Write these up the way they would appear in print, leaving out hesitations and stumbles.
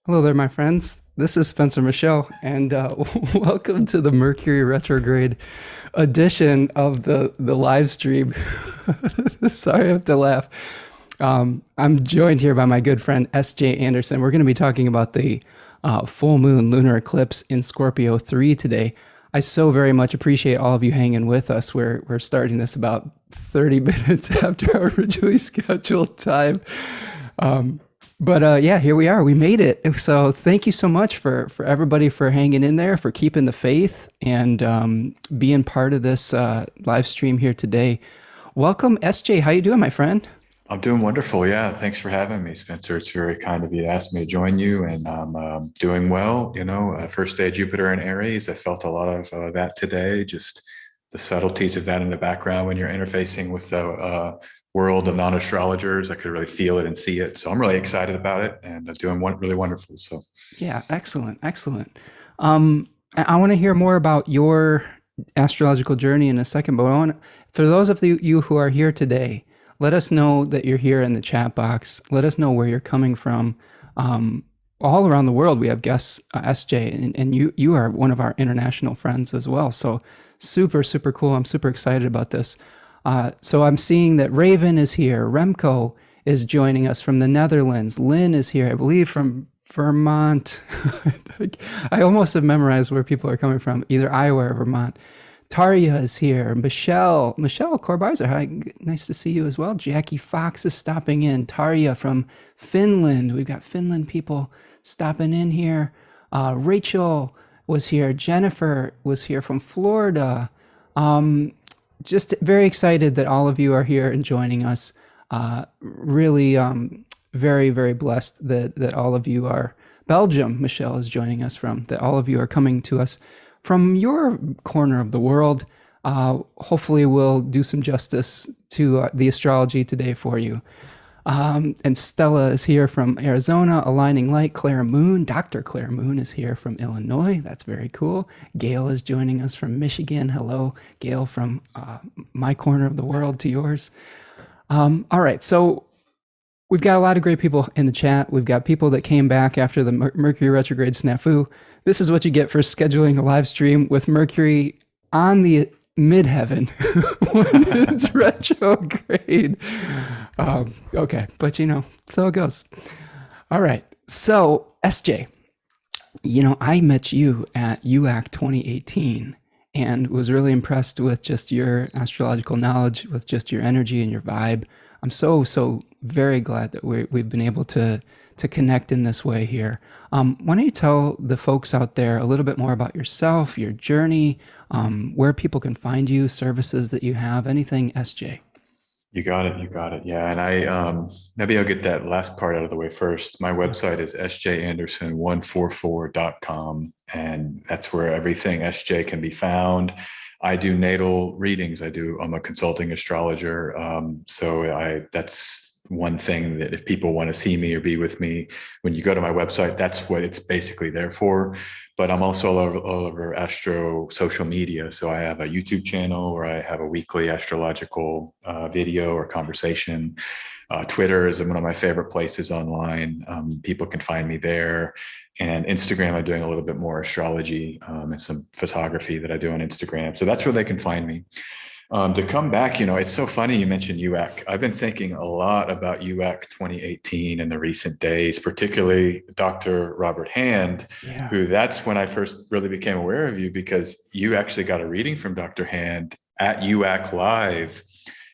Hello there, my friends. This is Spencer Michaud, and welcome to the Mercury retrograde edition of the live stream. Sorry, I have to laugh. I'm joined here by my good friend S.J. Anderson. We're going to be talking about the full moon lunar eclipse in Scorpio III today. I so very much appreciate all of you hanging with us. We're starting this about 30 minutes after our originally scheduled time. But yeah, here we are. We made it. So thank you so much for everybody for hanging in there, for keeping the faith, and being part of this live stream here today. Welcome, SJ. How you doing, my friend? I'm doing wonderful. Yeah. Thanks for having me, Spencer. It's very kind of you to ask me to join you, and I'm doing well. First day of Jupiter in Aries. I felt a lot of that today, just the subtleties of that in the background when you're interfacing with the world of non-astrologers. I could really feel it and see it. So I'm really excited about it and doing really wonderful. So Yeah, excellent, excellent. I want to hear more about your astrological journey in a second, but for those of you who are here today, let us know that you're here in the chat box. Let us know where you're coming from. All around the world, we have guests, SJ, and you are one of our international friends as well. So super, super cool. I'm super excited about this. So I'm seeing that Raven is here. Remco is joining us from the Netherlands. Lynn is here, I believe, from Vermont. I almost have memorized where people are coming from, either Iowa or Vermont. Taria is here. Michelle Corbizer, hi, nice to see you as well. Jackie Fox is stopping in. Taria from Finland. We've got Finland people stopping in here. Rachel was here. Jennifer was here from Florida. Just very excited that all of you are here and joining us. Really very, very blessed that all of you are. Belgium, Michelle is joining us from, that all of you are coming to us from your corner of the world. Hopefully we'll do some justice to the astrology today for you. And Stella is here from Arizona, Aligning Light. Claire Moon, Dr. Claire Moon is here from Illinois. That's very cool. Gail is joining us from Michigan. Hello, Gail, from my corner of the world to yours. All right, so we've got a lot of great people in the chat. We've got people that came back after the Mercury retrograde snafu. This is what you get for scheduling a live stream with Mercury on the midheaven when it's retrograde. Okay, but so it goes. All right, so SJ, I met you at UAC 2018 and was really impressed with just your astrological knowledge, with just your energy and your vibe. I'm so very glad that we've been able to connect in this way here. Why don't you tell the folks out there a little bit more about yourself, your journey, where people can find you, services that you have, anything, SJ? you got it. You got it. Yeah. And maybe I'll get that last part out of the way first. My Yeah. website is sjanderson144.com. And that's where everything SJ can be found. I do natal readings. I'm a consulting astrologer. That's one thing that if people want to see me or be with me, when you go to my website, that's what it's basically there for. But I'm also all over astro social media. So I have a YouTube channel where I have a weekly astrological video or conversation. Twitter is one of my favorite places online. People can find me there. And Instagram, I'm doing a little bit more astrology and some photography that I do on Instagram. So that's where they can find me. To come back, it's so funny you mentioned UAC. I've been thinking a lot about UAC 2018 in the recent days, particularly Dr. Robert Hand, Yeah. who that's when I first really became aware of you because you actually got a reading from Dr. Hand at UAC Live.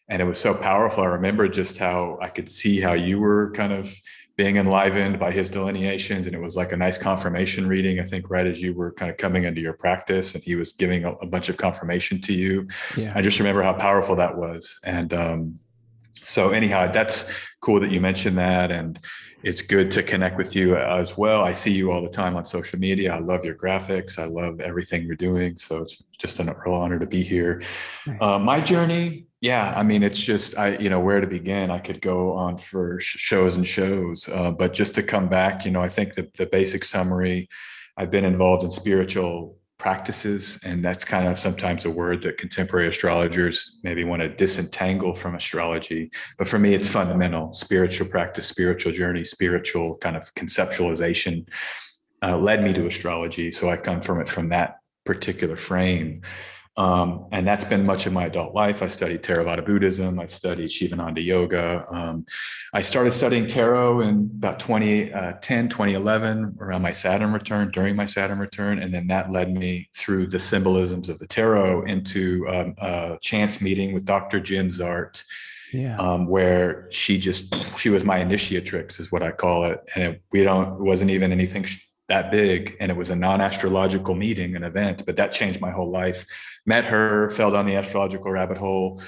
And it was so powerful. I remember just how I could see how you were kind of being enlivened by his delineations. And it was like a nice confirmation reading, I think, right as you were kind of coming into your practice and he was giving a bunch of confirmation to you. Yeah. I just remember how powerful that was. And so anyhow, that's cool that you mentioned that. And it's good to connect with you as well. I see you all the time on social media. I love your graphics. I love everything you're doing. So it's just a real honor to be here. Nice. My journey, yeah, I mean, it's just, where to begin. I could go on for shows and shows, but just to come back, I think the basic summary, I've been involved in spiritual practices. And that's kind of sometimes a word that contemporary astrologers maybe want to disentangle from astrology. But for me, it's fundamental spiritual practice, spiritual journey, spiritual kind of conceptualization led me to astrology. So I come from it from that particular frame. And that's been much of my adult life. I studied Theravada Buddhism. I've studied Shivananda Yoga. I started studying tarot in about 2010, 2011, around my Saturn return, during my Saturn return. And then that led me through the symbolisms of the tarot into a chance meeting with Dr. Jen Zart, where she was my initiatrix, is what I call it. And it wasn't even anything that big, and it was a non-astrological meeting, an event, but that changed my whole life. Met her, fell down the astrological rabbit hole,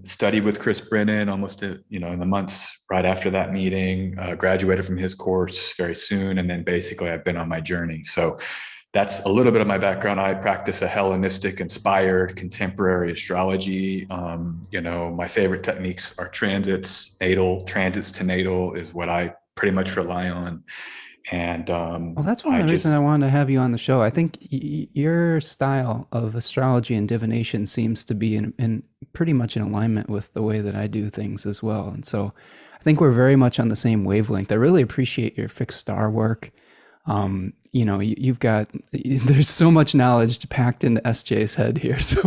studied with Chris Brennan almost in the months right after that meeting, graduated from his course very soon, and then basically I've been on my journey. So that's a little bit of my background. I practice a Hellenistic inspired contemporary astrology. My favorite techniques are transits. Transits to natal is what I pretty much rely on. And well, that's one of the reasons I wanted to have you on the show. I think your style of astrology and divination seems to be in pretty much in alignment with the way that I do things as well. And so I think we're very much on the same wavelength. I really appreciate your fixed star work. You've got, there's so much knowledge packed into SJ's head here. So,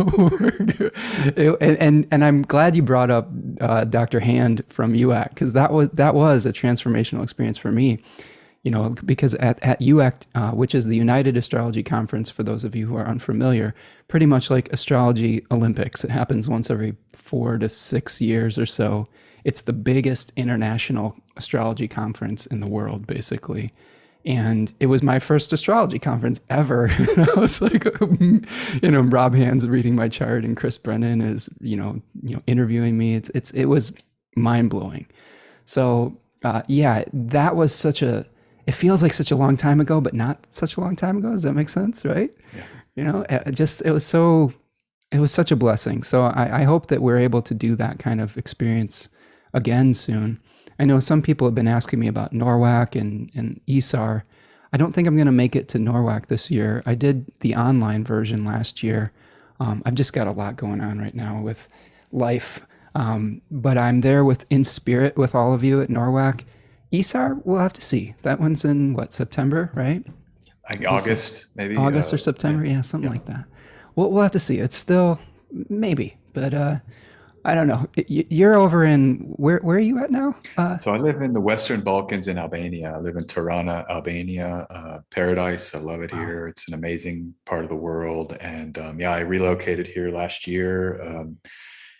and I'm glad you brought up Dr. Hand from UAC, because that was a transformational experience for me. Because at UAC, which is the United Astrology Conference, for those of you who are unfamiliar, pretty much like Astrology Olympics. It happens once every 4 to 6 years or so. It's the biggest international astrology conference in the world, basically. And it was my first astrology conference ever. I was like, Rob Hand's reading my chart, and Chris Brennan is, interviewing me. It was mind blowing. So that was it feels like such a long time ago, but not such a long time ago. Does that make sense? Right? Yeah. It was such a blessing. So I hope that we're able to do that kind of experience again soon. I know some people have been asking me about NORWAC and ISAR. I don't think I'm going to make it to NORWAC this year. I did the online version last year. I've just got a lot going on right now with life. But I'm there in spirit with all of you at NORWAC. ISAR, we'll have to see. That one's in September, right? Like August, maybe. August or September, something like that. We'll have to see. It's still maybe, but I don't know. You're over in where are you at now? So I live in the Western Balkans in Albania. I live in Tirana, Albania. Paradise. I love it here. It's an amazing part of the world. And I relocated here last year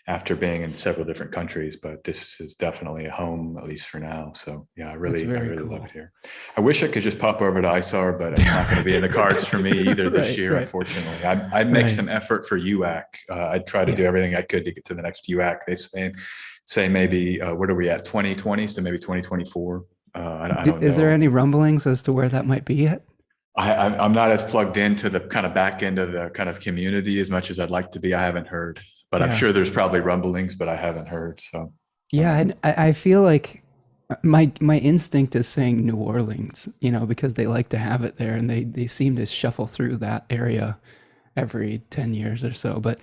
after being in several different countries, but this is definitely a home, at least for now. So I really cool. Love it here. I wish I could just pop over to ISAR, but it's not going to be in the cards for me either this year, unfortunately. I'd make some effort for UAC. I'd try to do everything I could to get to the next UAC. They say maybe, what are we at, 2020? So maybe 2024. I don't know. Is there any rumblings as to where that might be yet? I'm not as plugged into the kind of back end of the kind of community as much as I'd like to be. I haven't heard. But I'm sure there's probably rumblings, but I haven't heard. So and I feel like my instinct is saying New Orleans, because they like to have it there, and they seem to shuffle through that area every 10 years or so. But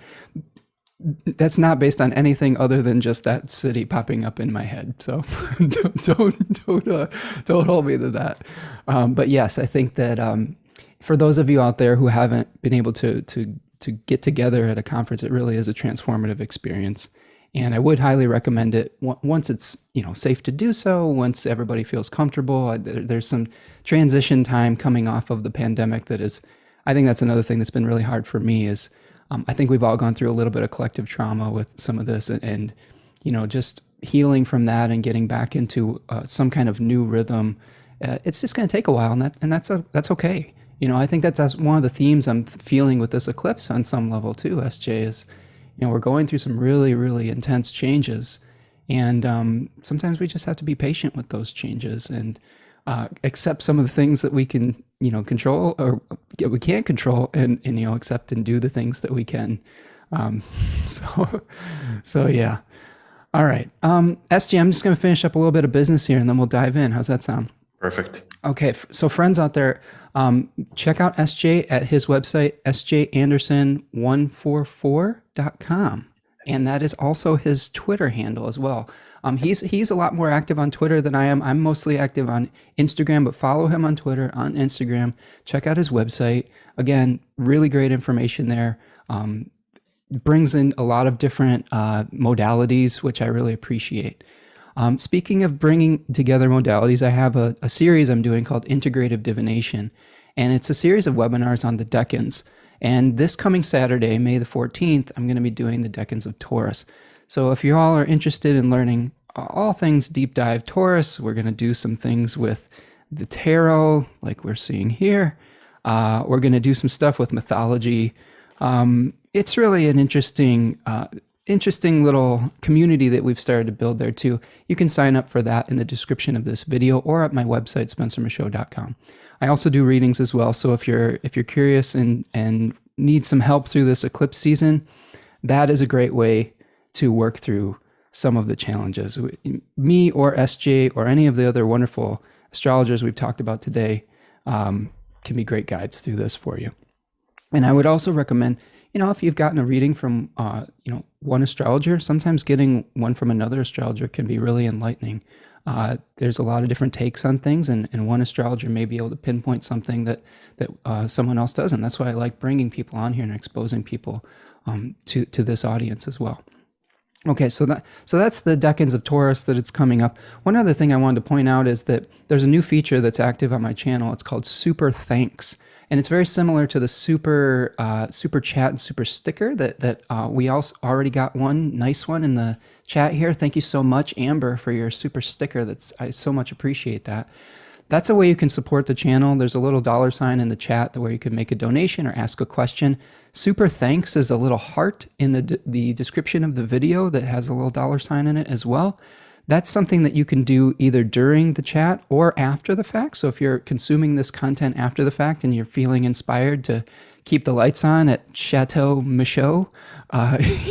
that's not based on anything other than just that city popping up in my head. So don't hold me to that. But yes, I think that for those of you out there who haven't been able to get together at a conference, it really is a transformative experience. And I would highly recommend it once it's, safe to do so, once everybody feels comfortable. There's some transition time coming off of the pandemic I think that's another thing that's been really hard for me is, I think we've all gone through a little bit of collective trauma with some of this and just healing from that and getting back into some kind of new rhythm. It's just going to take a while, and that's okay. I think that's one of the themes I'm feeling with this eclipse on some level too, SJ, is, we're going through some really, really intense changes. And sometimes we just have to be patient with those changes and accept some of the things that we can, control or we can't control and accept and do the things that we can. So yeah. All right. SJ, I'm just going to finish up a little bit of business here and then we'll dive in. How's that sound? Perfect. Okay, so friends out there, check out SJ at his website, sjanderson144.com. And that is also his Twitter handle as well. He's a lot more active on Twitter than I am. I'm mostly active on Instagram, but follow him on Twitter, on Instagram. Check out his website. Again, really great information there. Brings in a lot of different modalities, which I really appreciate. Speaking of bringing together modalities, I have a series I'm doing called Integrative Divination, and it's a series of webinars on the decans. And this coming Saturday, May the 14th, I'm going to be doing the decans of Taurus. So if you all are interested in learning all things deep dive Taurus, we're going to do some things with the tarot, like we're seeing here. We're going to do some stuff with mythology. It's really an interesting little community that we've started to build there too. You can sign up for that in the description of this video or at my website, spencermichaud.com. I also do readings as well. So if you're curious and need some help through this eclipse season, that is a great way to work through some of the challenges. Me or SJ or any of the other wonderful astrologers we've talked about today can be great guides through this for you. And I would also recommend, if you've gotten a reading from, one astrologer, sometimes getting one from another astrologer can be really enlightening. There's a lot of different takes on things, and one astrologer may be able to pinpoint something that someone else doesn't. That's why I like bringing people on here and exposing people to this audience as well. Okay, so that's the decans of Taurus that it's coming up. One other thing I wanted to point out is that there's a new feature that's active on my channel. It's called Super Thanks. And it's very similar to the super chat and super sticker that we also already got one nice one in the chat here. Thank you so much, Amber, for your super sticker. I so much appreciate that. That's a way you can support the channel. There's a little $ in the chat where you can make a donation or ask a question. Super thanks is a little heart in the description of the video that has a little $ in it as well. That's something that you can do either during the chat or after the fact. So if you're consuming this content after the fact and you're feeling inspired to keep the lights on at Chateau Michaud,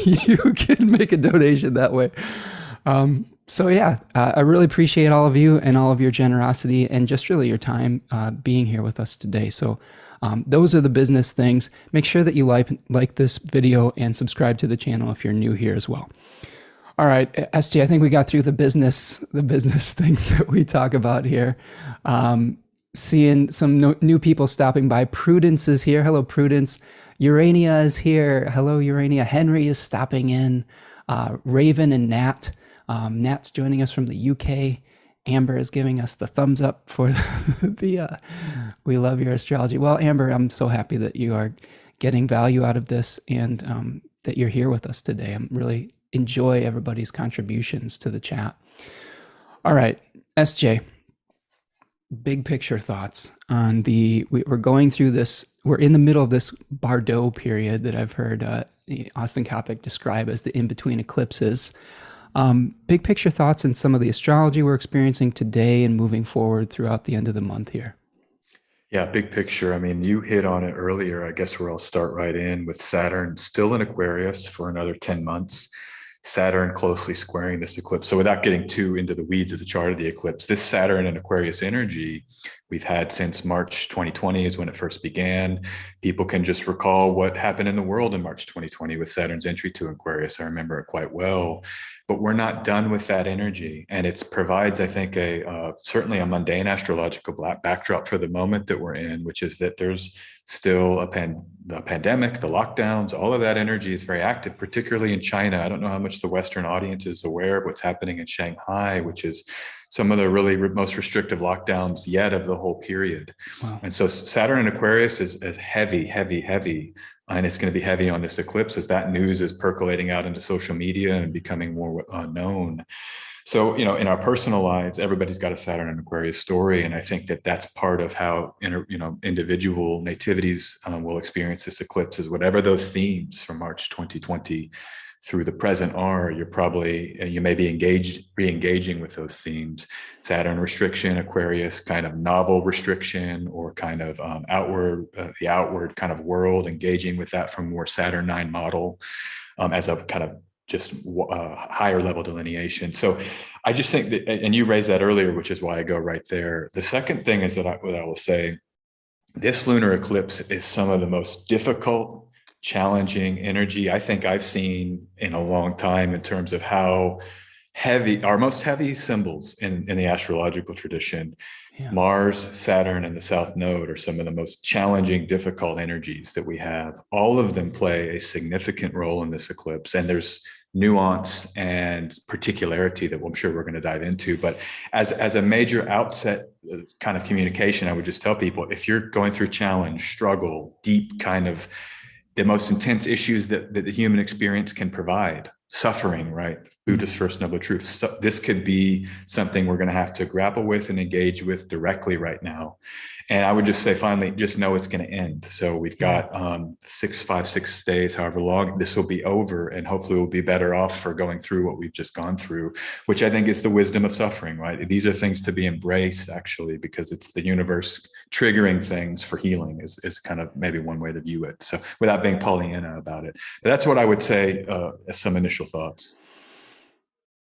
you can make a donation that way. So yeah, I really appreciate all of you and all of your generosity and just really your time being here with us today. So those are the business things. Make sure that you like this video and subscribe to the channel if you're new here as well. All right, SJ, I think we got through the business things that we talk about here. Seeing some new people stopping by. Prudence is here. Hello, Prudence. Urania is here. Hello, Urania. Henry is stopping in. Raven and Nat. Nat's joining us from the UK. Amber is giving us the thumbs up for we love your astrology. Well, Amber, I'm so happy that you are getting value out of this and that you're here with us today. I'm really enjoy everybody's contributions to the chat. All right, SJ, big picture thoughts on we're going through this, we're in the middle of this Bardo period that I've heard Austin Coppock describe as the in-between eclipses. Big picture thoughts on some of the astrology we're experiencing today and moving forward throughout the end of the month here. Yeah, big picture. I mean, you hit on it earlier. I guess where I'll start right in with Saturn still in Aquarius for another 10 months. Saturn closely squaring this eclipse. So without getting too into the weeds of the chart of the eclipse, this Saturn and Aquarius energy we've had since March 2020 is when it first began. People can just recall what happened in the world in March 2020 with Saturn's entry to Aquarius. I remember it quite well, but we're not done with that energy. And it provides, I think, certainly a mundane astrological backdrop for the moment that we're in, which is that there's still the pandemic, the lockdowns, all of that energy is very active, particularly in China. I don't know how much the Western audience is aware of what's happening in Shanghai, which is some of the really most restrictive lockdowns yet of the whole period. Wow. And so Saturn in Aquarius is heavy, and it's going to be heavy on this eclipse as that news is percolating out into social media and becoming more known. So, in our personal lives, everybody's got a Saturn and Aquarius story. And I think that that's part of how, individual nativities will experience this eclipse is whatever those themes from March 2020 through the present are, you may be re-engaging with those themes. Saturn restriction, Aquarius kind of novel restriction, or kind of the outward kind of world, engaging with that from more Saturn 9 model as a kind of just higher level delineation. So I just think that, and you raised that earlier, which is why I go right there. The second thing is that what I will say, this lunar eclipse is some of the most difficult, challenging energy I think I've seen in a long time, in terms of how heavy, our most heavy symbols in the astrological tradition, Yeah. Mars, Saturn, and the South Node, are some of the most challenging, difficult energies that we have. All of them play a significant role in this eclipse, and there's nuance and particularity that I'm sure we're going to dive into. But as a major outset kind of communication, I would just tell people, if you're going through challenge, struggle, deep kind of the most intense issues that the human experience can provide, suffering, right? Buddha's first noble truth. So this could be something we're going to have to grapple with and engage with directly right now. And I would just say, finally, just know it's going to end. So we've got 6 days, however long this will be over, and hopefully we'll be better off for going through what we've just gone through, which I think is the wisdom of suffering, right? These are things to be embraced, actually, because it's the universe triggering things for healing is kind of maybe one way to view it. So without being Pollyanna about it, but that's what I would say as some initial thoughts.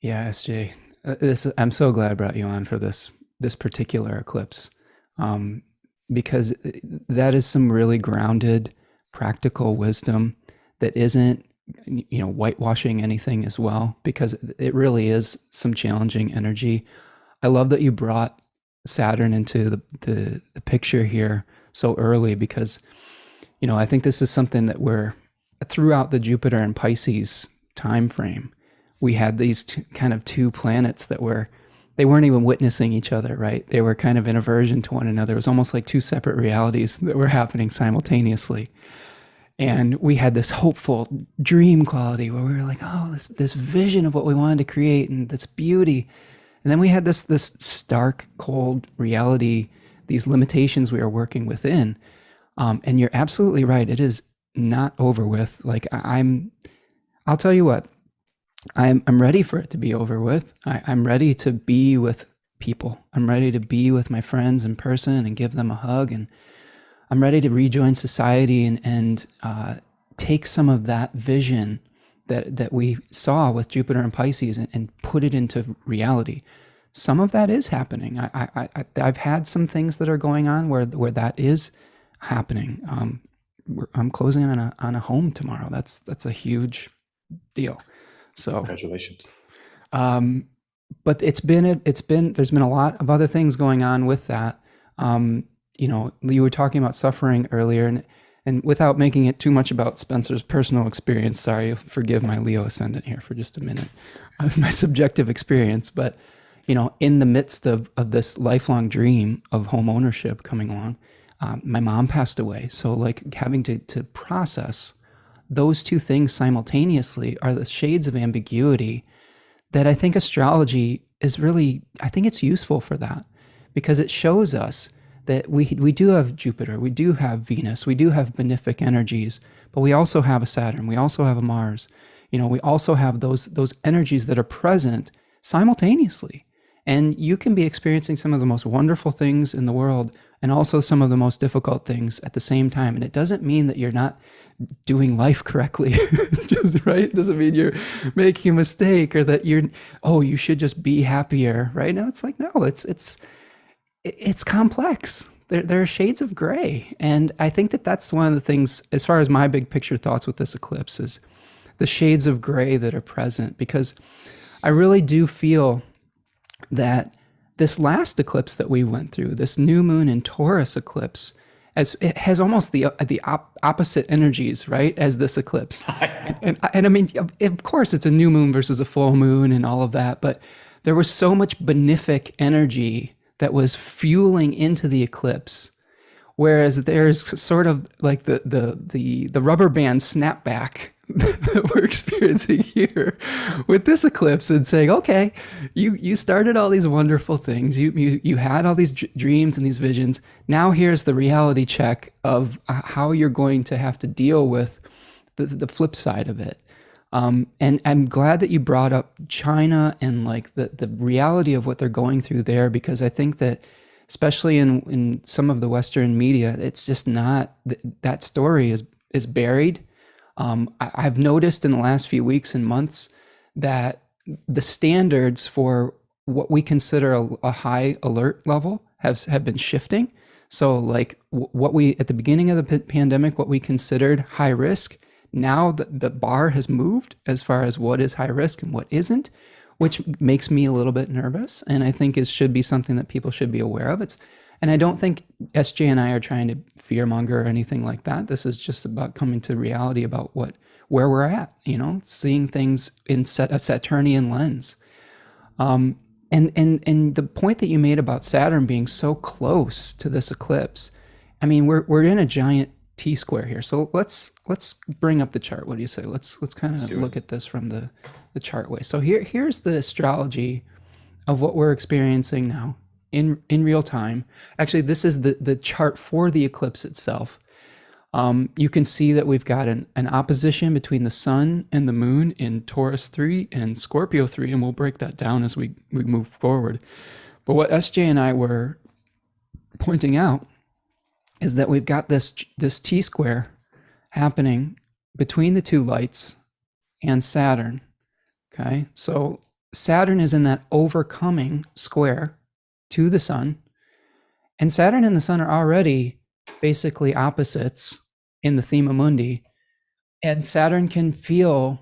Yeah, SJ, I'm so glad I brought you on for this particular eclipse, because that is some really grounded, practical wisdom that isn't, whitewashing anything as well, because it really is some challenging energy. I love that you brought Saturn into the picture here so early, because, I think this is something that we're throughout the Jupiter and Pisces time frame. We had these two planets that they weren't even witnessing each other, right? They were kind of in aversion to one another. It was almost like two separate realities that were happening simultaneously. And we had this hopeful dream quality where we were like, oh, this vision of what we wanted to create and this beauty. And then we had this stark, cold reality, these limitations we are working within. And you're absolutely right. It is not over with. Like I'll tell you what, I'm ready for it to be over with. I'm ready to be with people. I'm ready to be with my friends in person and give them a hug. And I'm ready to rejoin society and take some of that vision that we saw with Jupiter and Pisces and put it into reality. Some of that is happening. I've had some things that are going on where that is happening. I'm closing on a home tomorrow. That's a huge deal. So Congratulations. But there's been a lot of other things going on with that. You were talking about suffering earlier, and without making it too much about Spencer's personal experience, sorry, forgive my Leo ascendant here for just a minute. That's my subjective experience. But, in the midst of this lifelong dream of home ownership coming along, my mom passed away. So like having to process those two things simultaneously are the shades of ambiguity that I think astrology is really, I think it's useful for that, because it shows us that we do have Jupiter, we do have Venus, we do have benefic energies, but we also have a Saturn, we also have a Mars. We also have those energies that are present simultaneously. And you can be experiencing some of the most wonderful things in the world and also some of the most difficult things at the same time. And it doesn't mean that you're not doing life correctly, just right. It doesn't mean you're making a mistake or that you should just be happier, right? Now it's like, no, it's complex. There are shades of gray. And I think that's one of the things, as far as my big picture thoughts with this eclipse, is the shades of gray that are present, because I really do feel that this last eclipse that we went through, this new moon in Taurus eclipse, it has almost the opposite energies, right, as this eclipse. And I mean, of course, it's a new moon versus a full moon and all of that, but there was so much benefic energy that was fueling into the eclipse, whereas there's sort of like the rubber band snapback that we're experiencing here with this eclipse, and saying, okay, you started all these wonderful things, you had all these dreams and these visions, now here's the reality check of how you're going to have to deal with the flip side of it. And I'm glad that you brought up China and like the reality of what they're going through there, because I think that especially in some of the Western media, it's just not, that story is buried. I've noticed in the last few weeks and months that the standards for what we consider a high alert level have been shifting. So like what we at the beginning of the pandemic, what we considered high risk, now the bar has moved as far as what is high risk and what isn't, which makes me a little bit nervous. And I think it should be something that people should be aware of. And I don't think SJ and I are trying to fearmonger or anything like that. This is just about coming to reality about where we're at, seeing things in a Saturnian lens. And the point that you made about Saturn being so close to this eclipse, I mean, we're in a giant T square here. So let's bring up the chart. What do you say? Let's kind of look at this from the chart way. So here's the astrology of what we're experiencing now in real time. Actually, this is the chart for the eclipse itself. You can see that we've got an opposition between the sun and the moon in Taurus 3 and Scorpio 3, and we'll break that down as we move forward. But what SJ and I were pointing out is that we've got this T square happening between the two lights and Saturn. Okay, so Saturn is in that overcoming square to the sun, and Saturn and the sun are already basically opposites in the thema mundi, and Saturn can feel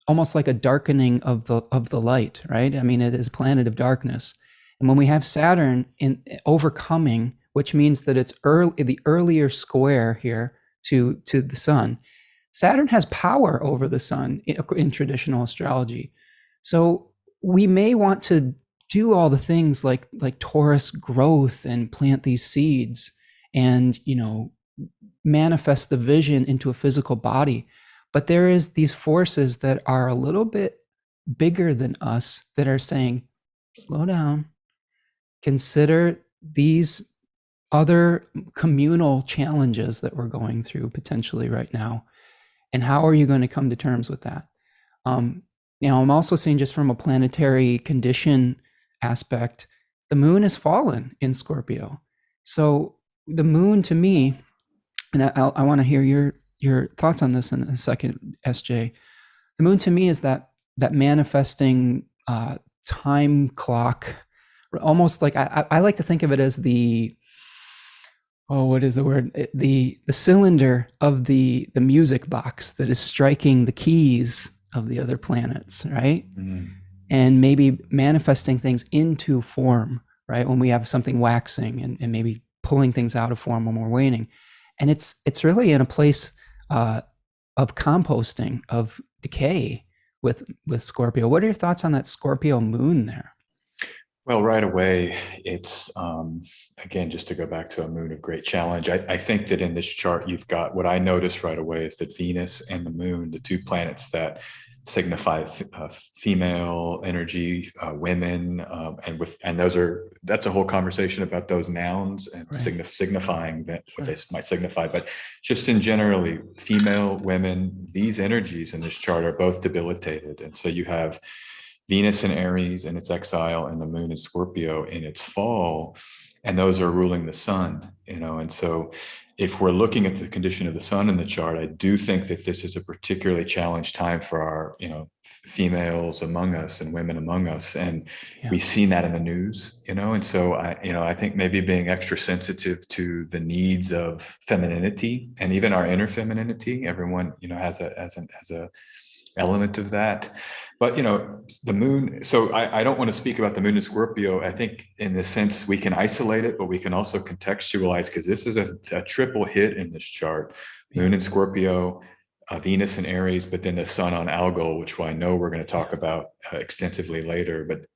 almost like a darkening of the light, right? I mean, it is a planet of darkness, and when we have Saturn in overcoming, which means that it's the earlier square here to the sun, Saturn has power over the sun in traditional astrology. So we may want to do all the things like Taurus growth and plant these seeds and manifest the vision into a physical body, but there is these forces that are a little bit bigger than us that are saying, slow down, consider these other communal challenges that we're going through potentially right now, and how are you going to come to terms with that? I'm also seeing, just from a planetary condition aspect, the moon has fallen in Scorpio. So the moon, to me, and I want to hear your thoughts on this in a second, SJ. The moon to me is that manifesting time clock, almost like I like to think of it as what is the word? The cylinder of the music box that is striking the keys of the other planets, right? Mm-hmm. And maybe manifesting things into form, right? When we have something waxing and maybe pulling things out of form when we're waning. And it's really in a place of composting, of decay with Scorpio. What are your thoughts on that Scorpio moon there? Well, right away, it's, again, just to go back to a moon of great challenge, I think that in this chart, you've got, what I noticed right away is that Venus and the moon, the two planets that signify female energy, women, and that's a whole conversation about those nouns and right. Signifying that what they might signify. But just in generally, female, women, these energies in this chart are both debilitated. And so you have Venus in Aries in its exile and the moon in Scorpio in its fall, and those are ruling the sun, and so if we're looking at the condition of the sun in the chart, I do think that this is a particularly challenged time for our, females among us and women among us. And we've seen that in the news, and so I think maybe being extra sensitive to the needs of femininity and even our inner femininity, everyone, has a element of that. But, the moon, so I don't want to speak about the moon in Scorpio. I think in the sense we can isolate it, but we can also contextualize, because this is a triple hit in this chart. Moon in Scorpio, Venus in Aries, but then the sun on Algol, which I know we're going to talk about extensively later. But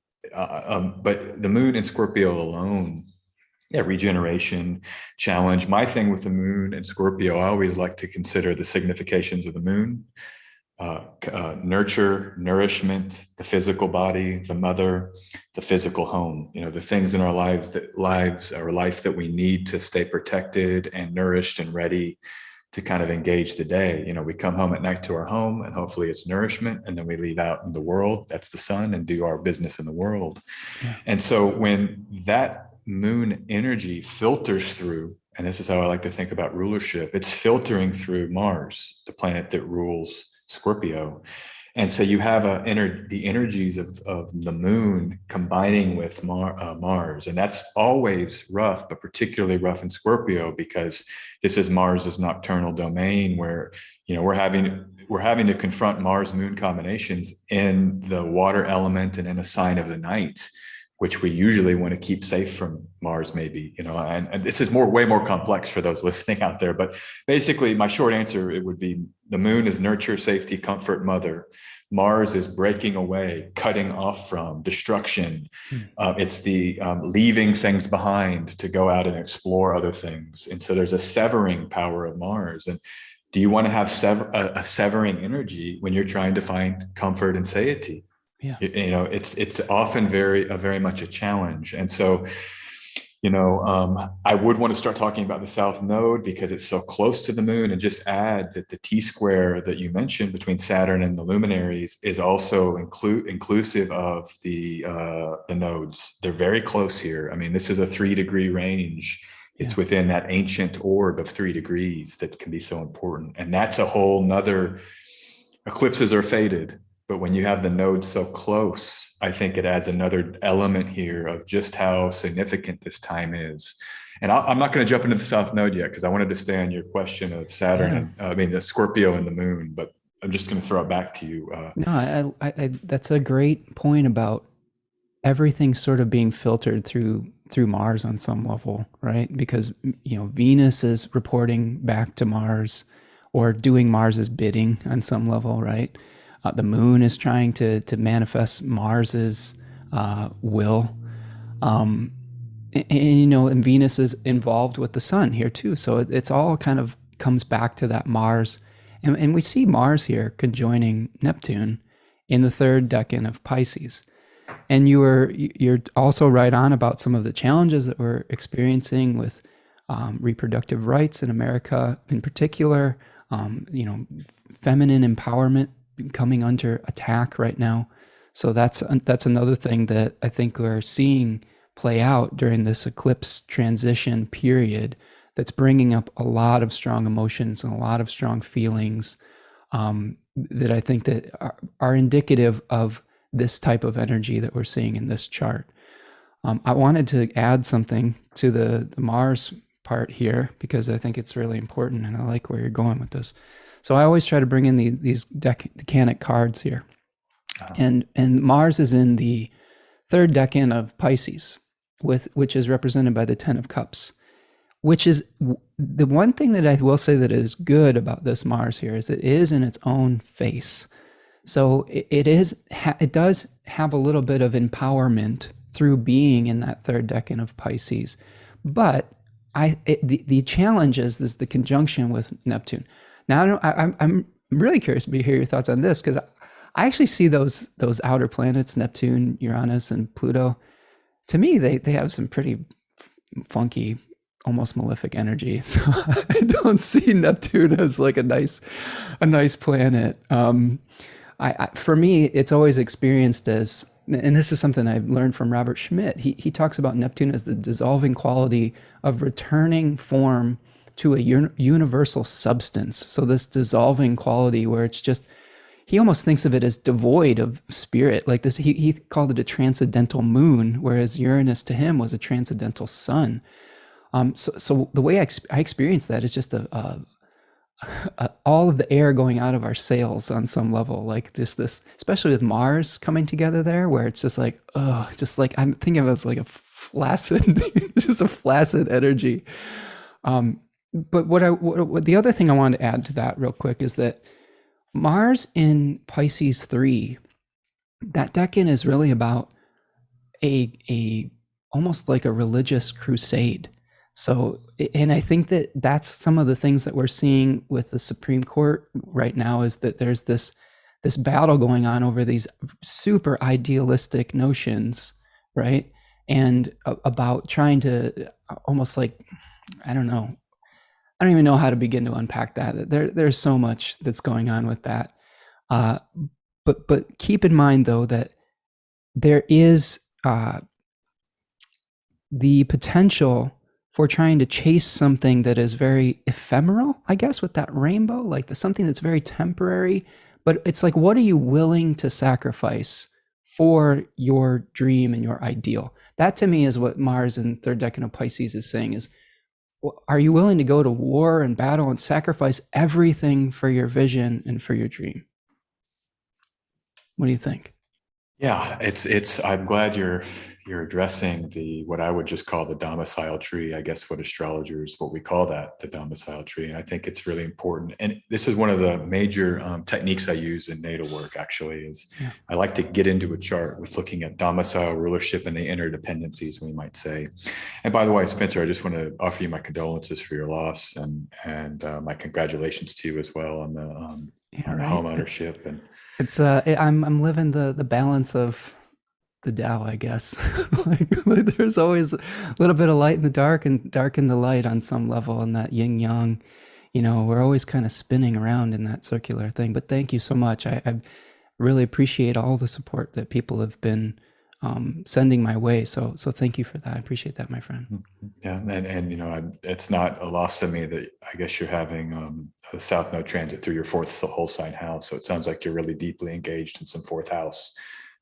the moon in Scorpio alone, regeneration, challenge. My thing with the moon in Scorpio, I always like to consider the significations of the moon. Nurture, nourishment, the physical body, the mother, the physical home, the things in our life that we need to stay protected and nourished and ready to kind of engage the day. We come home at night to our home, and hopefully it's nourishment, and then we leave out in the world, that's the sun, and do our business in the world. Yeah. And so when that moon energy filters through, and this is how I like to think about rulership, it's filtering through Mars, the planet that rules Scorpio. And so you have the energies of the moon combining with Mars, and that's always rough, but particularly rough in Scorpio because this is Mars's nocturnal domain, where we're having to confront Mars Moon combinations in the water element and in a sign of the night, which we usually want to keep safe from Mars, maybe, and this is way more complex for those listening out there. But basically, my short answer, it would be the moon is nurture, safety, comfort, mother. Mars is breaking away, cutting off from destruction. It's the leaving things behind to go out and explore other things. And so there's a severing power of Mars. And do you want to have a severing energy when you're trying to find comfort and satiety? Yeah. It's often very much a challenge. And so, I would want to start talking about the South Node because it's so close to the moon, and just add that the T-square that you mentioned between Saturn and the luminaries is also inclusive of the nodes. They're very close here. I mean, this is a 3-degree range. It's within that ancient orb of 3 degrees that can be so important. And that's a whole nother, eclipses are fated. But when you have the nodes so close, I think it adds another element here of just how significant this time is. And I'm not going to jump into the South Node yet because I wanted to stay on your question of Saturn, the Scorpio and the moon, but I'm just going to throw it back to you. No, I that's a great point about everything sort of being filtered through Mars on some level, right? Because Venus is reporting back to Mars or doing Mars's bidding on some level, right? The moon is trying to manifest Mars's will, and Venus is involved with the sun here too. So it's all kind of comes back to that Mars, and we see Mars here conjoining Neptune in the 3rd decan of Pisces. And you're also right on about some of the challenges that we're experiencing with reproductive rights in America, in particular. Feminine empowerment coming under attack right now. So that's another thing that I think we're seeing play out during this eclipse transition period that's bringing up a lot of strong emotions and a lot of strong feelings that I think that are indicative of this type of energy that we're seeing in this chart. I wanted to add something to the Mars part here because I think it's really important and I like where you're going with this. So I always try to bring in these decanic cards here. And Mars is in the 3rd decan of Pisces, which is represented by the 10 of Cups, which is the one thing that I will say that is good about this Mars here is it is in its own face. So it does have a little bit of empowerment through being in that 3rd decan of Pisces. But the challenge is the conjunction with Neptune. Now, I'm really curious to hear your thoughts on this because I actually see those outer planets, Neptune, Uranus, and Pluto. To me, they have some pretty funky, almost malefic energy. So I don't see Neptune as like a nice planet. For me, it's always experienced as, and this is something I've learned from Robert Schmidt. He talks about Neptune as the dissolving quality of returning form to a universal substance. So this dissolving quality where it's just, he almost thinks of it as devoid of spirit. Like this, he called it a transcendental moon, whereas Uranus to him was a transcendental sun. So the way I experience that is just all of the air going out of our sails on some level, like just this, especially with Mars coming together there, where it's just like, just like I'm thinking of it as like a flaccid, just a flaccid energy. But what the other thing I wanted to add to that real quick is that Mars in Pisces 3, that decan is really about a almost like a religious crusade. So, and I think that that's some of the things that we're seeing with the Supreme Court right now is that there's this battle going on over these super idealistic notions, right? And about trying to almost like, I don't even know how to begin to unpack that. There's so much that's going on with that. But keep in mind though that there is the potential for trying to chase something that is very ephemeral, I guess, with that rainbow, like something that's very temporary, But it's like, what are you willing to sacrifice for your dream and your ideal? That to me is what Mars in third decan of Pisces is saying is, are you willing to go to war and battle and sacrifice everything for your vision and for your dream? What do you think? Yeah, I'm glad you're addressing what I would just call the domicile tree. I guess what astrologers, what we call that, the domicile tree. And I think it's really important. And this is one of the major techniques I use in natal work, actually, is I like to get into a chart with looking at domicile, rulership, and the interdependencies, we might say. And by the way, Spencer, I just want to offer you my condolences for your loss, and my congratulations to you as well on the home ownership. And it's I'm living the balance of the Tao, I guess. like there's always a little bit of light in the dark and dark in the light on some level, and that yin yang, we're always kind of spinning around in that circular thing. But thank you so much. I really appreciate all the support that people have been sending my way. So thank you for that. I appreciate that, my friend. Yeah, and it's not a loss to me that I guess you're having a South Node transit through your fourth whole sign house. So it sounds like you're really deeply engaged in some fourth house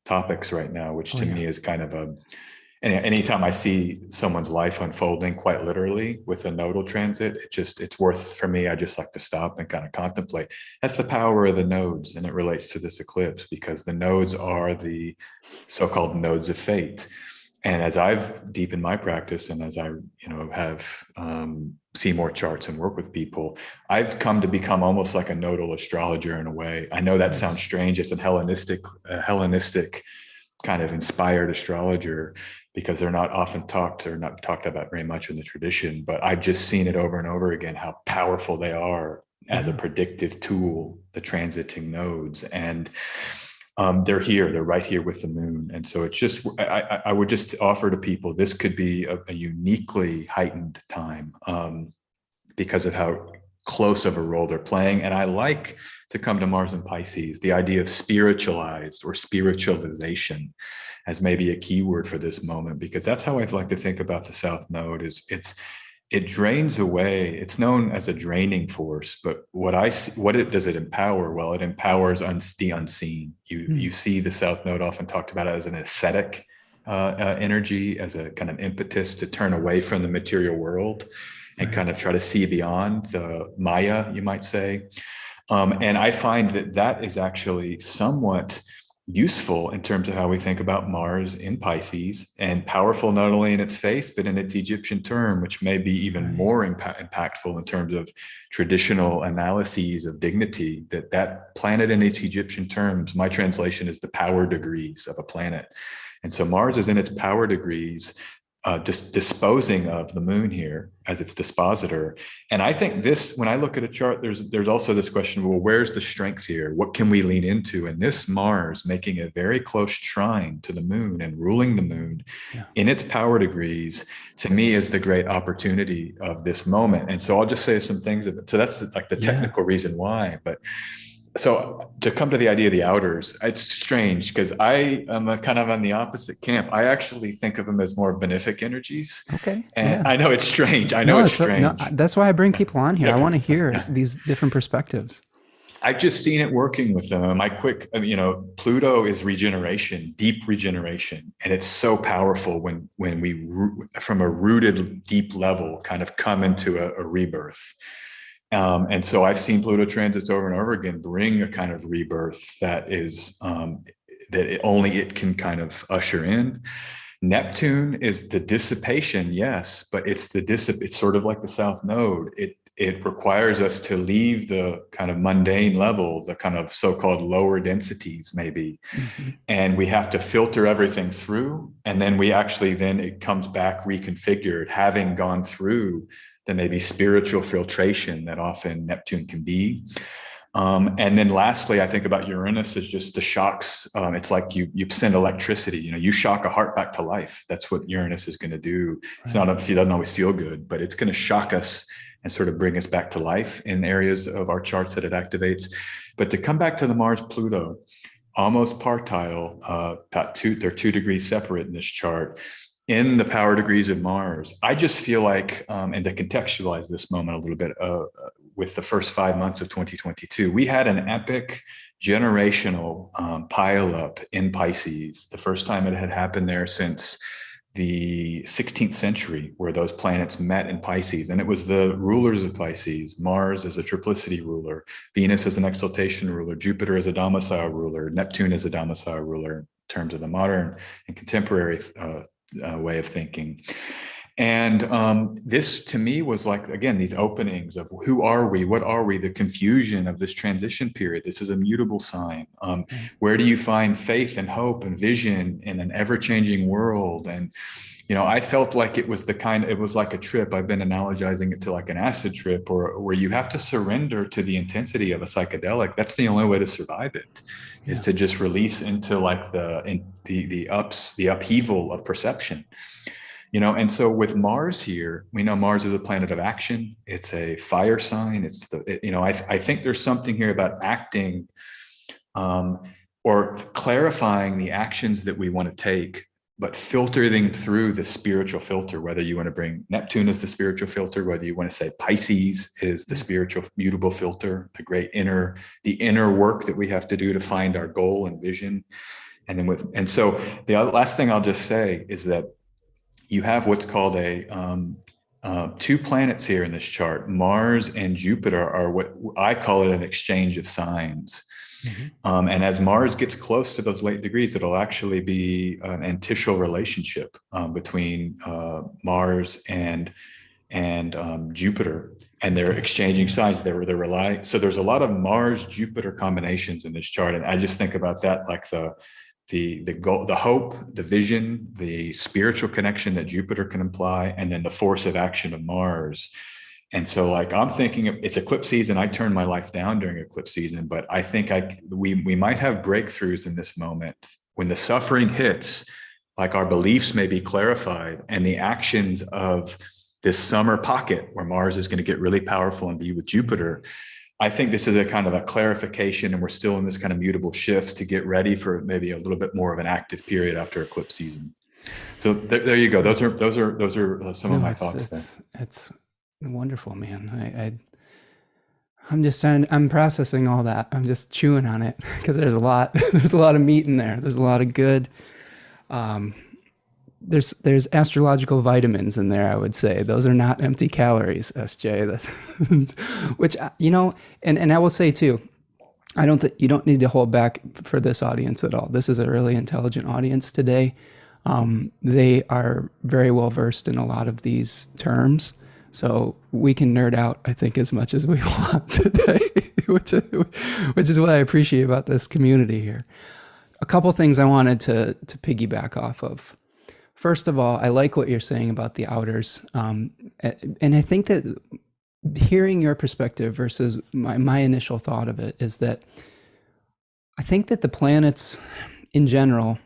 topics right now, which to me is kind of anytime I see someone's life unfolding quite literally with a nodal transit, it's worth for me. I just like to stop and kind of contemplate. That's the power of the nodes, and it relates to this eclipse because the nodes are the so-called nodes of fate. And as I've deepened my practice, and as I have see more charts and work with people, I've come to become almost like a nodal astrologer in a way. I know that sounds strange. It's a Hellenistic kind of inspired astrologer, because they're not often talked about very much in the tradition. But I've just seen it over and over again how powerful they are as a predictive tool, the transiting nodes. And they're right here with the moon. And so it's just, I would just offer to people, this could be a uniquely heightened time because of how close of a role they're playing. And I like to come to Mars and Pisces, the idea of spiritualized or spiritualization as maybe a keyword for this moment, because that's how I'd like to think about the South Node. It drains away. It's known as a draining force, but does it empower? Well, it empowers the unseen. You see the South Node often talked about as an ascetic energy, as a kind of impetus to turn away from the material world and kind of try to see beyond the Maya, you might say. And I find that is actually somewhat useful in terms of how we think about Mars in Pisces, and powerful not only in its face, but in its Egyptian term, which may be even more impactful in terms of traditional analyses of dignity. That planet in its Egyptian terms, my translation is the power degrees of a planet. And so Mars is in its power degrees, disposing of the moon here as its dispositor. And I think when I look at a chart, there's also this question, well, where's the strength here? What can we lean into? And this Mars making a very close trine to the moon and ruling the moon in its power degrees, to me, is the great opportunity of this moment. And so I'll just say some things. So that's like the technical reason why. But so to come to the idea of the outers, it's strange because I am kind of on the opposite camp. I actually think of them as more benefic energies. Okay. And I know it's strange. I know it's strange. No, that's why I bring people on here. I want to hear these different perspectives. I've just seen it working with them. Pluto is regeneration, deep regeneration. And it's so powerful when we, from a rooted deep level, kind of come into a rebirth. And so I've seen Pluto transits over and over again bring a kind of rebirth that is only it can kind of usher in. Neptune is the dissipation, yes, but it's sort of like the South Node. It requires us to leave the kind of mundane level, the kind of so-called lower densities, maybe, and we have to filter everything through, and then it comes back reconfigured, having gone through the maybe spiritual filtration that often Neptune can be. And then lastly, I think about Uranus as just the shocks. It's like you send electricity, you shock a heart back to life. That's what Uranus is going to do. It's not, it doesn't always feel good, but it's going to shock us and sort of bring us back to life in areas of our charts that it activates. But to come back to the Mars Pluto, almost partile, they're 2 degrees separate in this chart. In the power degrees of Mars, I just feel like, and to contextualize this moment a little bit, with the first 5 months of 2022. We had an epic generational pileup in Pisces, the first time it had happened there since the 16th century, where those planets met in Pisces. And it was the rulers of Pisces, Mars as a triplicity ruler, Venus as an exaltation ruler, Jupiter as a domicile ruler, Neptune as a domicile ruler in terms of the modern and contemporary way of thinking. And this to me was like, again, these openings of who are we? What are we? The confusion of this transition period. This is a mutable sign. Where do you find faith and hope and vision in an ever-changing world? And, you know, I felt like it was it was like a trip. I've been analogizing it to like an acid trip, or where you have to surrender to the intensity of a psychedelic. That's the only way to survive it, is to just release into like the upheaval of perception. You know, and so with Mars here, we know Mars is a planet of action. It's a fire sign. I think there's something here about acting or clarifying the actions that we want to take, but filtering through the spiritual filter, whether you want to bring Neptune as the spiritual filter, whether you want to say Pisces is the spiritual mutable filter, the inner work that we have to do to find our goal and vision. And so the last thing I'll just say is that you have what's called two planets here in this chart. Mars and Jupiter are what I call it an exchange of signs. Mm-hmm. And as Mars gets close to those late degrees, it'll actually be an antitial relationship between Mars and Jupiter, and they're exchanging signs. So there's a lot of Mars Jupiter combinations in this chart, and I just think about that like the goal, the hope, the vision, the spiritual connection that Jupiter can imply, and then the force of action of Mars. And so like, I'm thinking it's eclipse season. I turn my life down during eclipse season, but I think we might have breakthroughs in this moment when the suffering hits, like our beliefs may be clarified, and the actions of this summer pocket where Mars is going to get really powerful and be with Jupiter. I think this is a kind of a clarification, and we're still in this kind of mutable shifts to get ready for maybe a little bit more of an active period after eclipse season. So there you go. Those are some of my thoughts. It's wonderful, man. I'm processing all that. I'm just chewing on it because there's a lot of meat in there. There's a lot of good, there's astrological vitamins in there, I would say. Those are not empty calories, SJ. Which, you know, and I will say too, you don't need to hold back for this audience at all. This is a really intelligent audience today. They are very well versed in a lot of these terms. So we can nerd out, I think, as much as we want today, which is what I appreciate about this community here. A couple things I wanted to piggyback off of. First of all, I like what you're saying about the outers. And I think that hearing your perspective versus my initial thought of it is that I think that the planets in general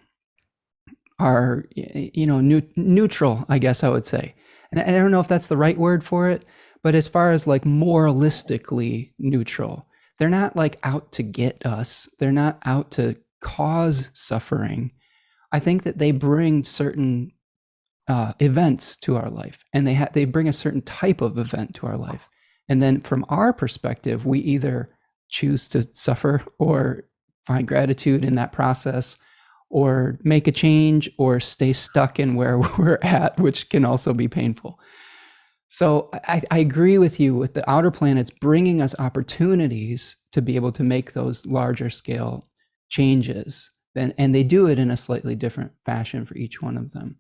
are, you know, neutral, I guess I would say. And I don't know if that's the right word for it, but as far as like moralistically neutral, they're not like out to get us. They're not out to cause suffering. I think that they bring certain events to our life, and they bring a certain type of event to our life. And then from our perspective, we either choose to suffer or find gratitude in that process, or make a change, or stay stuck in where we're at, which can also be painful. So I agree with you with the outer planets bringing us opportunities to be able to make those larger scale changes. And they do it in a slightly different fashion for each one of them.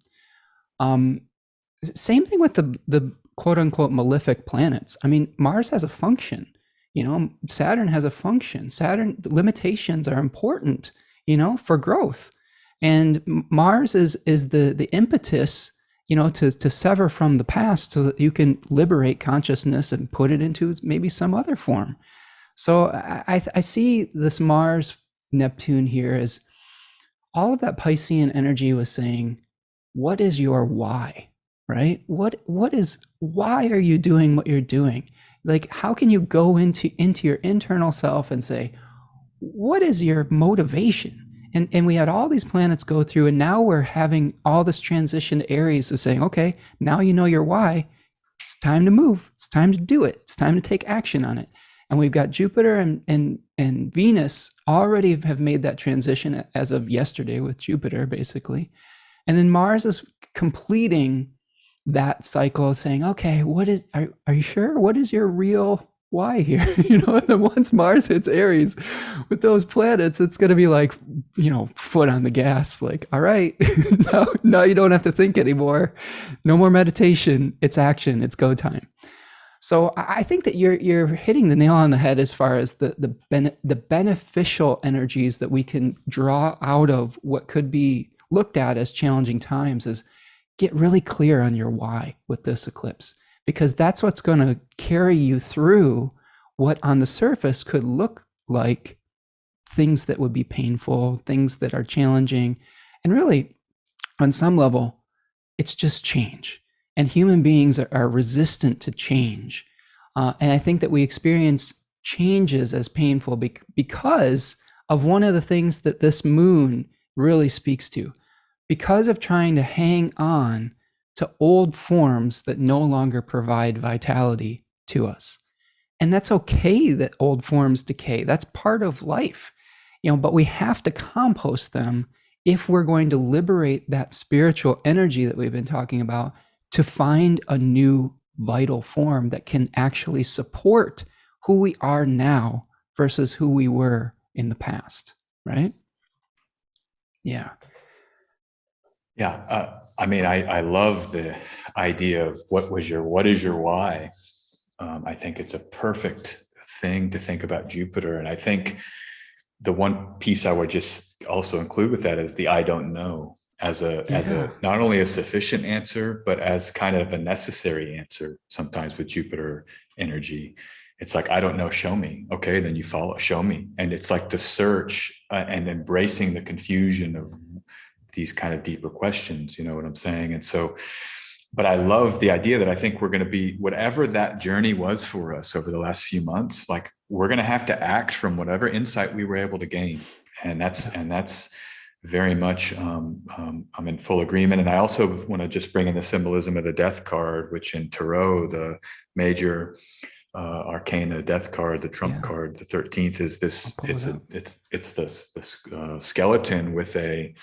Same thing with the quote unquote malefic planets. I mean, Mars has a function, you know, Saturn has a function. Saturn limitations are important, you know, for growth. And Mars is the impetus, you know, to sever from the past so that you can liberate consciousness and put it into maybe some other form. So I see this Mars Neptune here as all of that Piscean energy was saying, what is your why, right? Why are you doing what you're doing? Like, how can you go into your internal self and say, what is your motivation? And we had all these planets go through, and now we're having all this transition to Aries of saying, okay, now you know your why. it's time to move. It's time to do it. It's time to take action on it. And we've got Jupiter and Venus already have made that transition as of yesterday with Jupiter, basically. And then Mars is completing that cycle, saying, okay, are you sure? What is your real why here? And then once Mars hits Aries with those planets, it's going to be like, foot on the gas, like, all right, now you don't have to think anymore. No more meditation. It's action. It's go time. So I think that you're hitting the nail on the head as far as the beneficial energies that we can draw out of what could be looked at as challenging times is get really clear on your why with this eclipse, because that's what's going to carry you through what on the surface could look like things that would be painful, things that are challenging. And really, on some level, it's just change. And human beings are resistant to change. And I think that we experience changes as painful because of one of the things that this moon really speaks to. Because of trying to hang on to old forms that no longer provide vitality to us. And that's okay that old forms decay. That's part of life, but we have to compost them if we're going to liberate that spiritual energy that we've been talking about to find a new vital form that can actually support who we are now versus who we were in the past, right? Yeah. Yeah. I love the idea of what is your why? I think it's a perfect thing to think about Jupiter. And I think the one piece I would just also include with that is the I don't know as a not only a sufficient answer, but as kind of a necessary answer sometimes with Jupiter energy. It's like, I don't know, show me. Okay, then you follow, show me. And it's like the search and embracing the confusion of these kind of deeper questions, you know what I'm saying? And so, but I love the idea that I think we're going to be, whatever that journey was for us over the last few months, like we're going to have to act from whatever insight we were able to gain. And that's very much, I'm in full agreement. And I also want to just bring in the symbolism of the death card, which in Tarot, the major arcana death card, the trump card, the 13th is this, it's this skeleton with a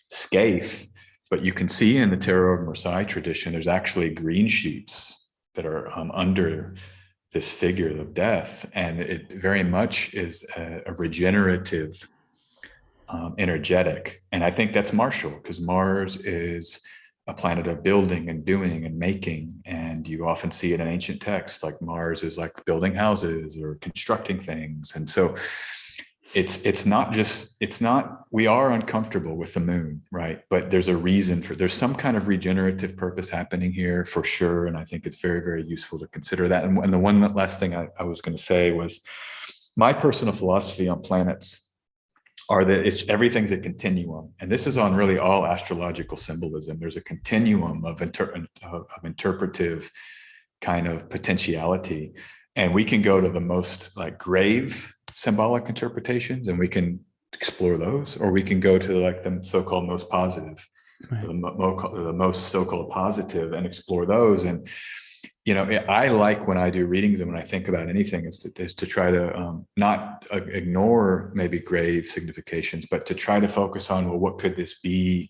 scathe, but you can see in the Tarot of Marseille tradition, there's actually green shoots that are under this figure of death. And it very much is a regenerative, energetic. And I think that's martial, because Mars is a planet of building and doing and making. And you often see it in ancient texts, like Mars is like building houses or constructing things. And so it's not, we are uncomfortable with the moon, right? But there's a reason there's some kind of regenerative purpose happening here for sure. And I think it's very, very useful to consider that. And the one last thing I was going to say was my personal philosophy on planets are that everything's a continuum. And this is on really all astrological symbolism. There's a continuum of interpretive kind of potentiality. And we can go to the most like grave symbolic interpretations and we can explore those, or we can go to like the so-called most positive, right, the most so-called positive, and explore those. And I like when I do readings and when I think about anything is to try to not ignore maybe grave significations, but to try to focus on, well, what could this be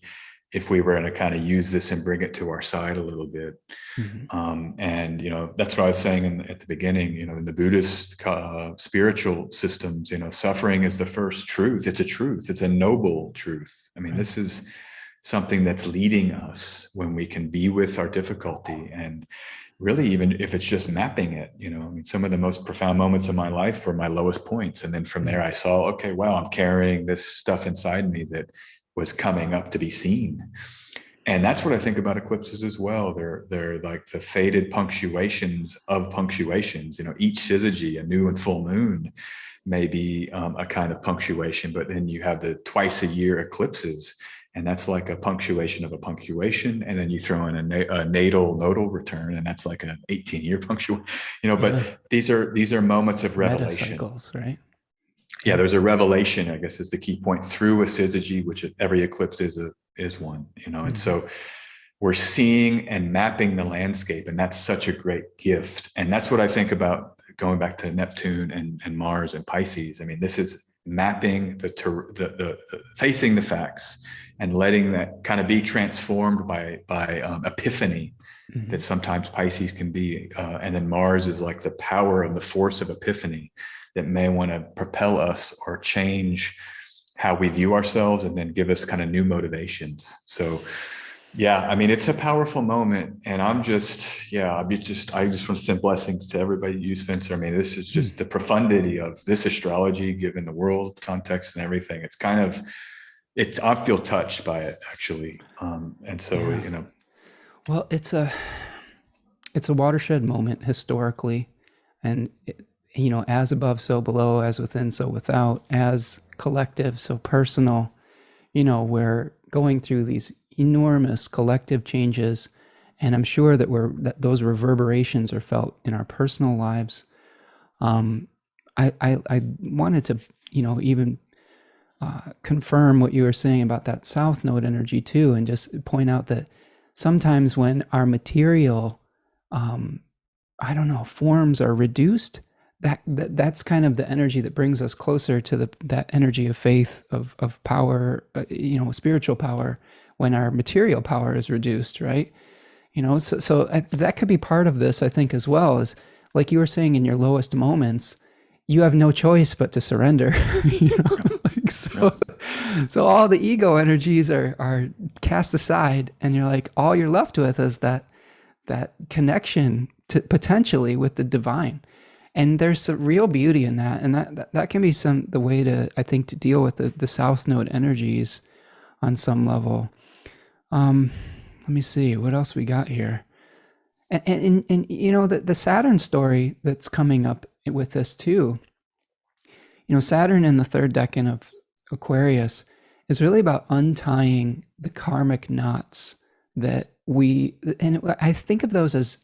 if we were going to kind of use this and bring it to our side a little bit. Mm-hmm. And that's what I was saying at the beginning. In the Buddhist spiritual systems, suffering is the first truth. It's a truth. It's a noble truth. I mean, right, this is something that's leading us when we can be with our difficulty. And really, even if it's just mapping it, some of the most profound moments of my life were my lowest points. And then from there, I saw, okay, wow, I'm carrying this stuff inside me that was coming up to be seen. And that's what I think about eclipses as well. They're like the faded punctuations of punctuations. Each syzygy, a new and full moon, may be a kind of punctuation, but then you have the twice a year eclipses, and that's like a punctuation of a punctuation. And then you throw in a nodal return, and that's like an 18-year punctuation. But these are moments of revelation. Metacycles, right? Yeah, there's a revelation, I guess, is the key point, through a syzygy, which every eclipse is one, and so we're seeing and mapping the landscape. And that's such a great gift. And that's what I think about going back to Neptune and Mars and Pisces. I mean, this is mapping the facing the facts and letting that kind of be transformed by epiphany that sometimes Pisces can be. And then Mars is like the power and the force of epiphany that may want to propel us or change how we view ourselves and then give us kind of new motivations. So yeah, I mean, it's a powerful moment, and I just want to send blessings to everybody, you, Spencer. I mean, this is just the profundity of this astrology, given the world context and everything. It's kind of, I feel touched by it, actually. And so, Yeah. Well, it's a watershed moment historically, and as above, so below, as within, so without, as collective, so personal. We're going through these enormous collective changes, and I'm sure that those reverberations are felt in our personal lives. I wanted to even confirm what you were saying about that South Node energy too, and just point out that sometimes when our material forms are reduced, that's kind of the energy that brings us closer to that energy of faith, of power, spiritual power, when our material power is reduced, right? So that could be part of this, I think, as well. Is like you were saying, in your lowest moments, you have no choice but to surrender. So all the ego energies are cast aside, and you're like, all you're left with is that connection to potentially with the divine. And there's some real beauty in that, and that can be the way to, I think, to deal with the South Node energies on some level. Let me see what else we got here, and the Saturn story that's coming up with this too. Saturn in the third decan of Aquarius is really about untying the karmic knots that and I think of those as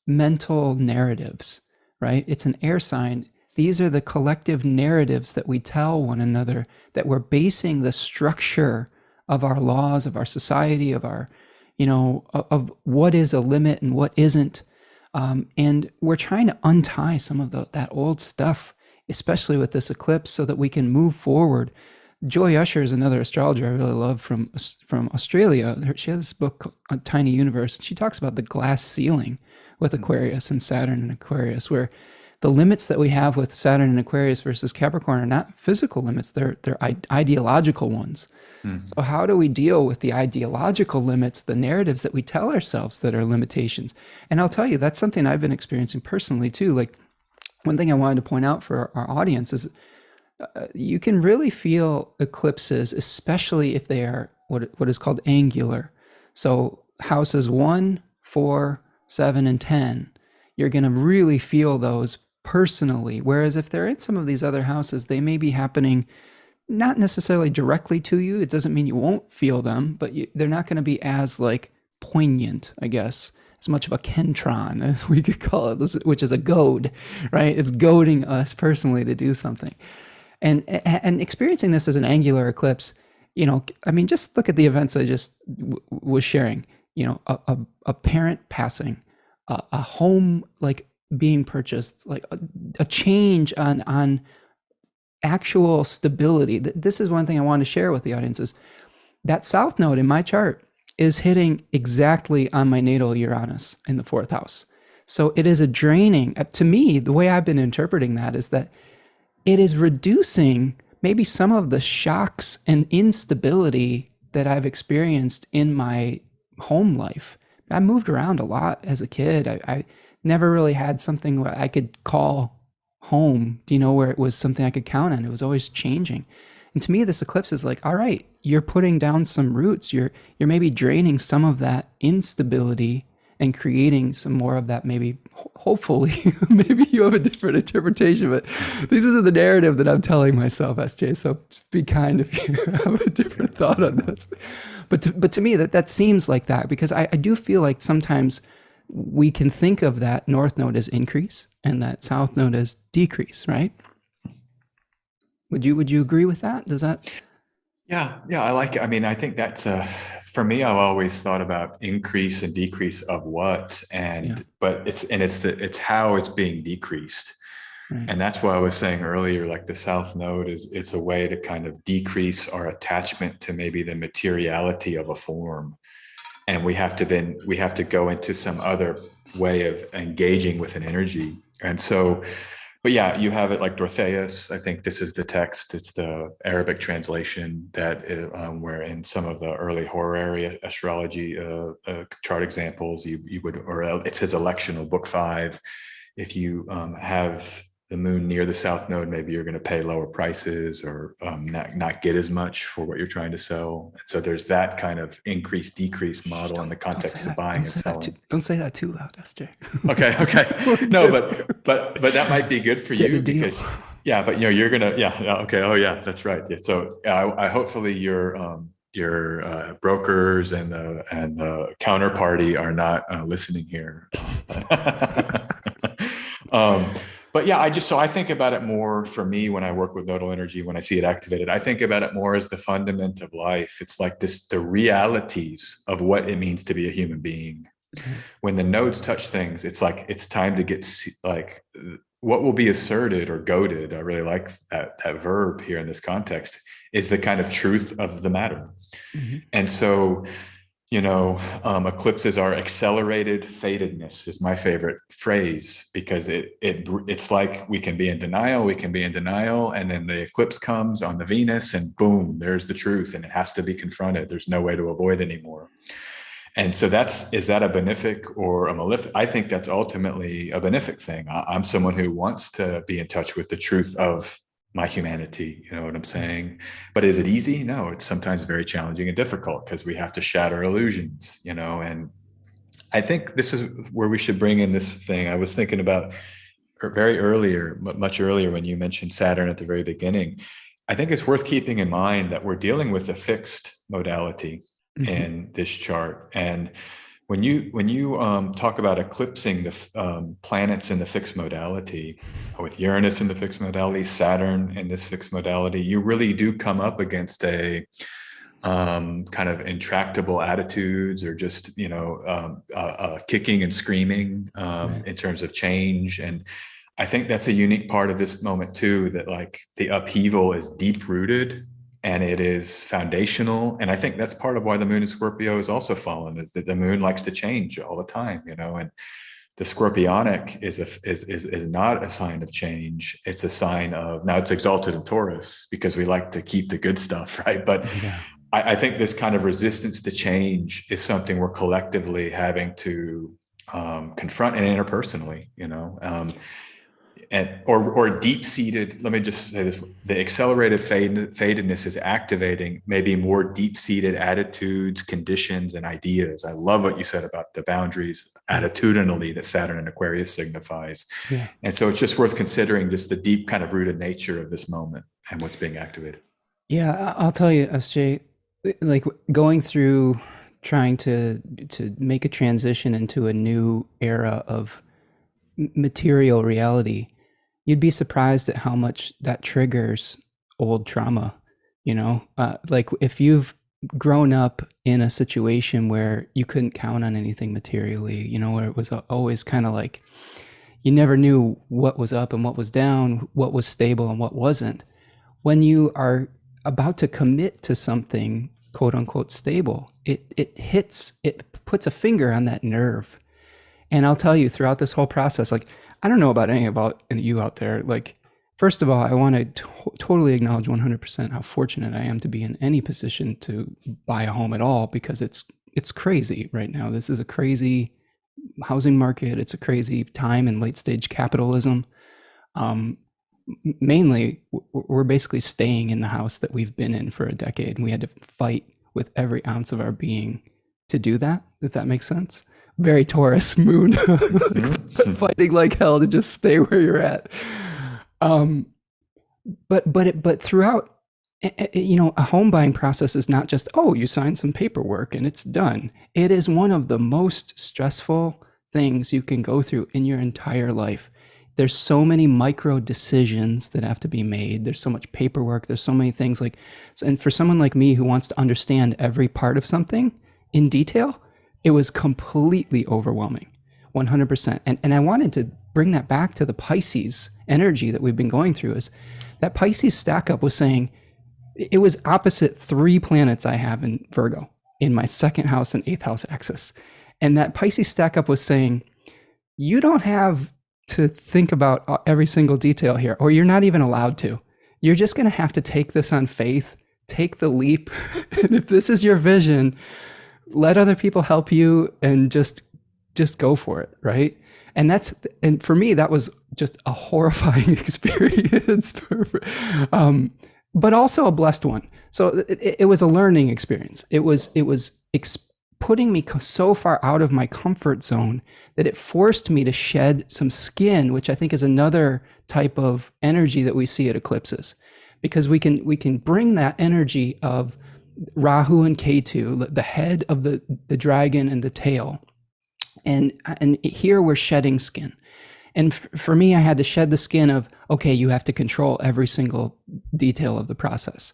mental narratives. Right? It's an air sign. These are the collective narratives that we tell one another, that we're basing the structure of our laws, of our society, of our, of what is a limit and what isn't. And we're trying to untie some of that old stuff, especially with this eclipse, so that we can move forward. Joy Usher is another astrologer I really love from Australia. She has this book, A Tiny Universe, and she talks about the glass ceiling with Aquarius and Saturn and Aquarius, where the limits that we have with Saturn and Aquarius versus Capricorn are not physical limits, they're ideological ones. So how do we deal with the ideological limits, the narratives that we tell ourselves that are limitations? And I'll tell you, that's something I've been experiencing personally too. Like, one thing I wanted to point out for our audience is you can really feel eclipses, especially if they are what is called angular. So houses 1, 4, 7, and 10, you're going to really feel those personally. Whereas if they're in some of these other houses, they may be happening not necessarily directly to you. It doesn't mean you won't feel them, but they're not going to be as poignant, I guess, as much of a kentron as we could call it, which is a goad, right? It's goading us personally to do something. And experiencing this as an angular eclipse, just look at the events I just was sharing. A parent passing, a home being purchased, a change on actual stability. This is one thing I want to share with the audience, is that South Node in my chart is hitting exactly on my natal Uranus in the 4th house. So it is a draining, to me, the way I've been interpreting that is that it is reducing maybe some of the shocks and instability that I've experienced in my home life. I moved around a lot as a kid. I never really had something where I could call home, where it was something I could count on. It was always changing. And to me, this eclipse is like, all right, you're putting down some roots. You're maybe draining some of that instability and creating some more of that, maybe, hopefully. Maybe you have a different interpretation, but this is the narrative that I'm telling myself, SJ. So be kind if you have a different thought on this. But to me, that seems like that, because I do feel like sometimes we can think of that North Node as increase and that South Node as decrease, right? Would you agree with that? Does that? Yeah, I like it. I mean, I think that's for me, I've always thought about increase and decrease of what, Yeah, but it's how it's being decreased. right. And that's why I was saying earlier, like the South Node it's a way to kind of decrease our attachment to maybe the materiality of a form. And we have to go into some other way of engaging with an energy. And so, but yeah, you have it like Dorotheus. I think this is the text. It's the Arabic translation that where in some of the early horary astrology chart examples, you would, or it says electional book 5. If you have the moon near the South Node, maybe you're going to pay lower prices or not get as much for what you're trying to sell. And so there's that kind of increase decrease Shh, model in the don't say context of that. buying Don't and say that too. selling. Don't say that too loud, SJ. Okay. No, but that might be good for Getting a you deal. because yeah, but you're gonna okay, oh yeah, that's right. Yeah, so I hopefully your brokers and the counterparty are not listening here. um, but yeah, I think about it more for me when I work with nodal energy, when I see it activated, I think about it more as the fundament of life. It's like the realities of what it means to be a human being. Right. When the nodes touch things, it's like it's time to get like what will be asserted or goaded. I really like that verb here in this context is the kind of truth of the matter. Mm-hmm. And so, eclipses are accelerated fatedness is my favorite phrase because it's like we can be in denial, and then the eclipse comes on the Venus, and boom, there's the truth, and it has to be confronted. There's no way to avoid anymore. And so is that a benefic or a malefic? I think that's ultimately a benefic thing. I'm someone who wants to be in touch with the truth of my humanity. You know what I'm saying? But is it easy? No, it's sometimes very challenging and difficult because we have to shatter illusions, and I think this is where we should bring in this thing. I was thinking about much earlier when you mentioned Saturn at the very beginning. I think it's worth keeping in mind that we're dealing with a fixed modality Mm-hmm. in this chart. And when you talk about eclipsing the planets in the fixed modality, with Uranus in the fixed modality, Saturn in this fixed modality, you really do come up against a kind of intractable attitudes or just kicking and screaming Right. in terms of change. And I think that's a unique part of this moment too, that like the upheaval is deep rooted and it is foundational. And I think that's part of why the moon in Scorpio is also fallen, is that the moon likes to change all the time, and the Scorpionic is not a sign of change. It's a sign of, now it's exalted in Taurus because we like to keep the good stuff, right? But Yeah. I think this kind of resistance to change is something we're collectively having to confront and interpersonally, and or deep seated. Let me just say this: the accelerated fadedness is activating maybe more deep seated attitudes, conditions, and ideas. I love what you said about the boundaries attitudinally that Saturn and Aquarius signifies, Yeah. and so it's just worth considering just the deep kind of rooted nature of this moment and what's being activated. Yeah, I'll tell you, SJ, like going through trying to make a transition into a new era of material reality, you'd be surprised at how much that triggers old trauma. Like if you've grown up in a situation where you couldn't count on anything materially, where it was always kind of like you never knew what was up and what was down, what was stable and what wasn't. When you are about to commit to something quote unquote stable, it puts a finger on that nerve. And I'll tell you, throughout this whole process, like, I don't know about any you out there. Like, first of all, I want to totally acknowledge 100% how fortunate I am to be in any position to buy a home at all, because it's crazy right now. This is a crazy housing market. It's a crazy time in late stage capitalism. Mainly, we're basically staying in the house that we've been in for a decade, and we had to fight with every ounce of our being to do that, if that makes sense. Very Taurus moon, fighting like hell to just stay where you're at. But throughout, a home buying process is not just, oh, you sign some paperwork and it's done. It is one of the most stressful things you can go through in your entire life. there's so many micro decisions that have to be made. There's so much paperwork. There's so many things like, and for someone like me who wants to understand every part of something in detail, it was completely overwhelming, 100%. And I wanted to bring that back to the Pisces energy that we've been going through. Is that Pisces stack up was saying, it was opposite 3 planets I have in Virgo in my 2nd house and 8th house axis. And that Pisces stack up was saying, you don't have to think about every single detail here, or you're not even allowed to. You're just going to have to take this on faith, take the leap. And if this is your vision, let other people help you and just go for it, right? And for me, that was just a horrifying experience, but also a blessed one. So it was a learning experience. It was putting me so far out of my comfort zone that it forced me to shed some skin, which I think is another type of energy that we see at eclipses, because we can bring that energy of Rahu and Ketu, the head of the dragon and the tail, and here we're shedding skin. And for me, I had to shed the skin of, okay, you have to control every single detail of the process.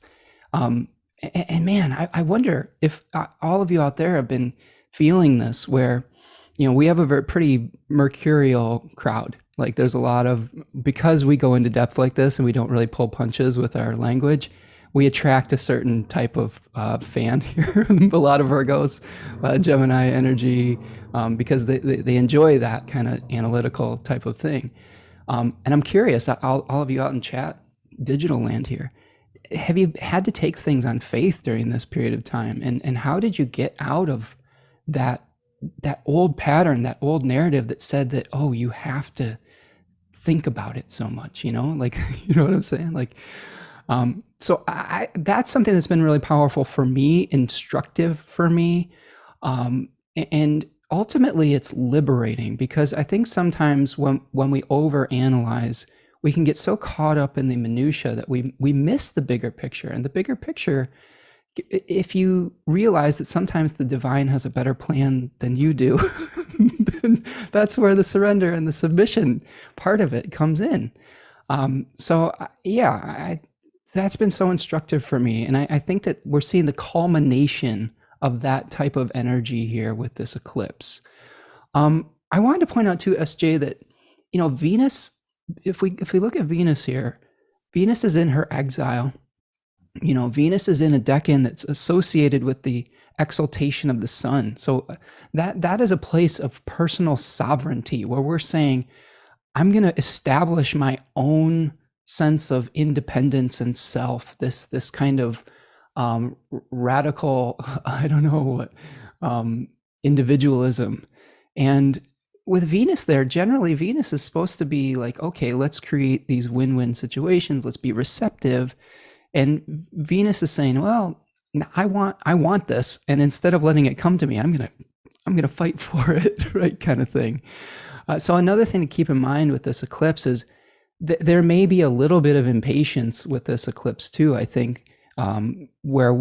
And man, I wonder if all of you out there have been feeling this, where, we have a pretty mercurial crowd. Like there's a lot of, because we go into depth like this and we don't really pull punches with our language, we attract a certain type of fan here. A lot of Virgos, Gemini energy, because they enjoy that kind of analytical type of thing. And I'm curious, all of you out in chat, digital land here, have you had to take things on faith during this period of time? And how did you get out of that old pattern, that old narrative that said that, oh, you have to think about it so much, like, you know what I'm saying? Like, so that's something that's been really powerful for me, instructive for me. And ultimately it's liberating, because I think sometimes when we overanalyze, we can get so caught up in the minutia that we miss the bigger picture. And the bigger picture, if you realize that sometimes the divine has a better plan than you do, then that's where the surrender and the submission part of it comes in. So yeah, that's been so instructive for me. And I think that we're seeing the culmination of that type of energy here with this eclipse. I wanted to point out too, SJ, that, Venus, if we look at Venus here, Venus is in her exile. Venus is in a decan that's associated with the exaltation of the sun. So that is a place of personal sovereignty, where we're saying, I'm going to establish my own sense of independence and self, this kind of radical, I don't know what, individualism. And with Venus there, generally Venus is supposed to be like, okay, let's create these win-win situations. Let's be receptive. And Venus is saying, well, I want this. And instead of letting it come to me, I'm going to fight for it, right? Kind of thing. So another thing to keep in mind with this eclipse is there may be a little bit of impatience with this eclipse too, I think, where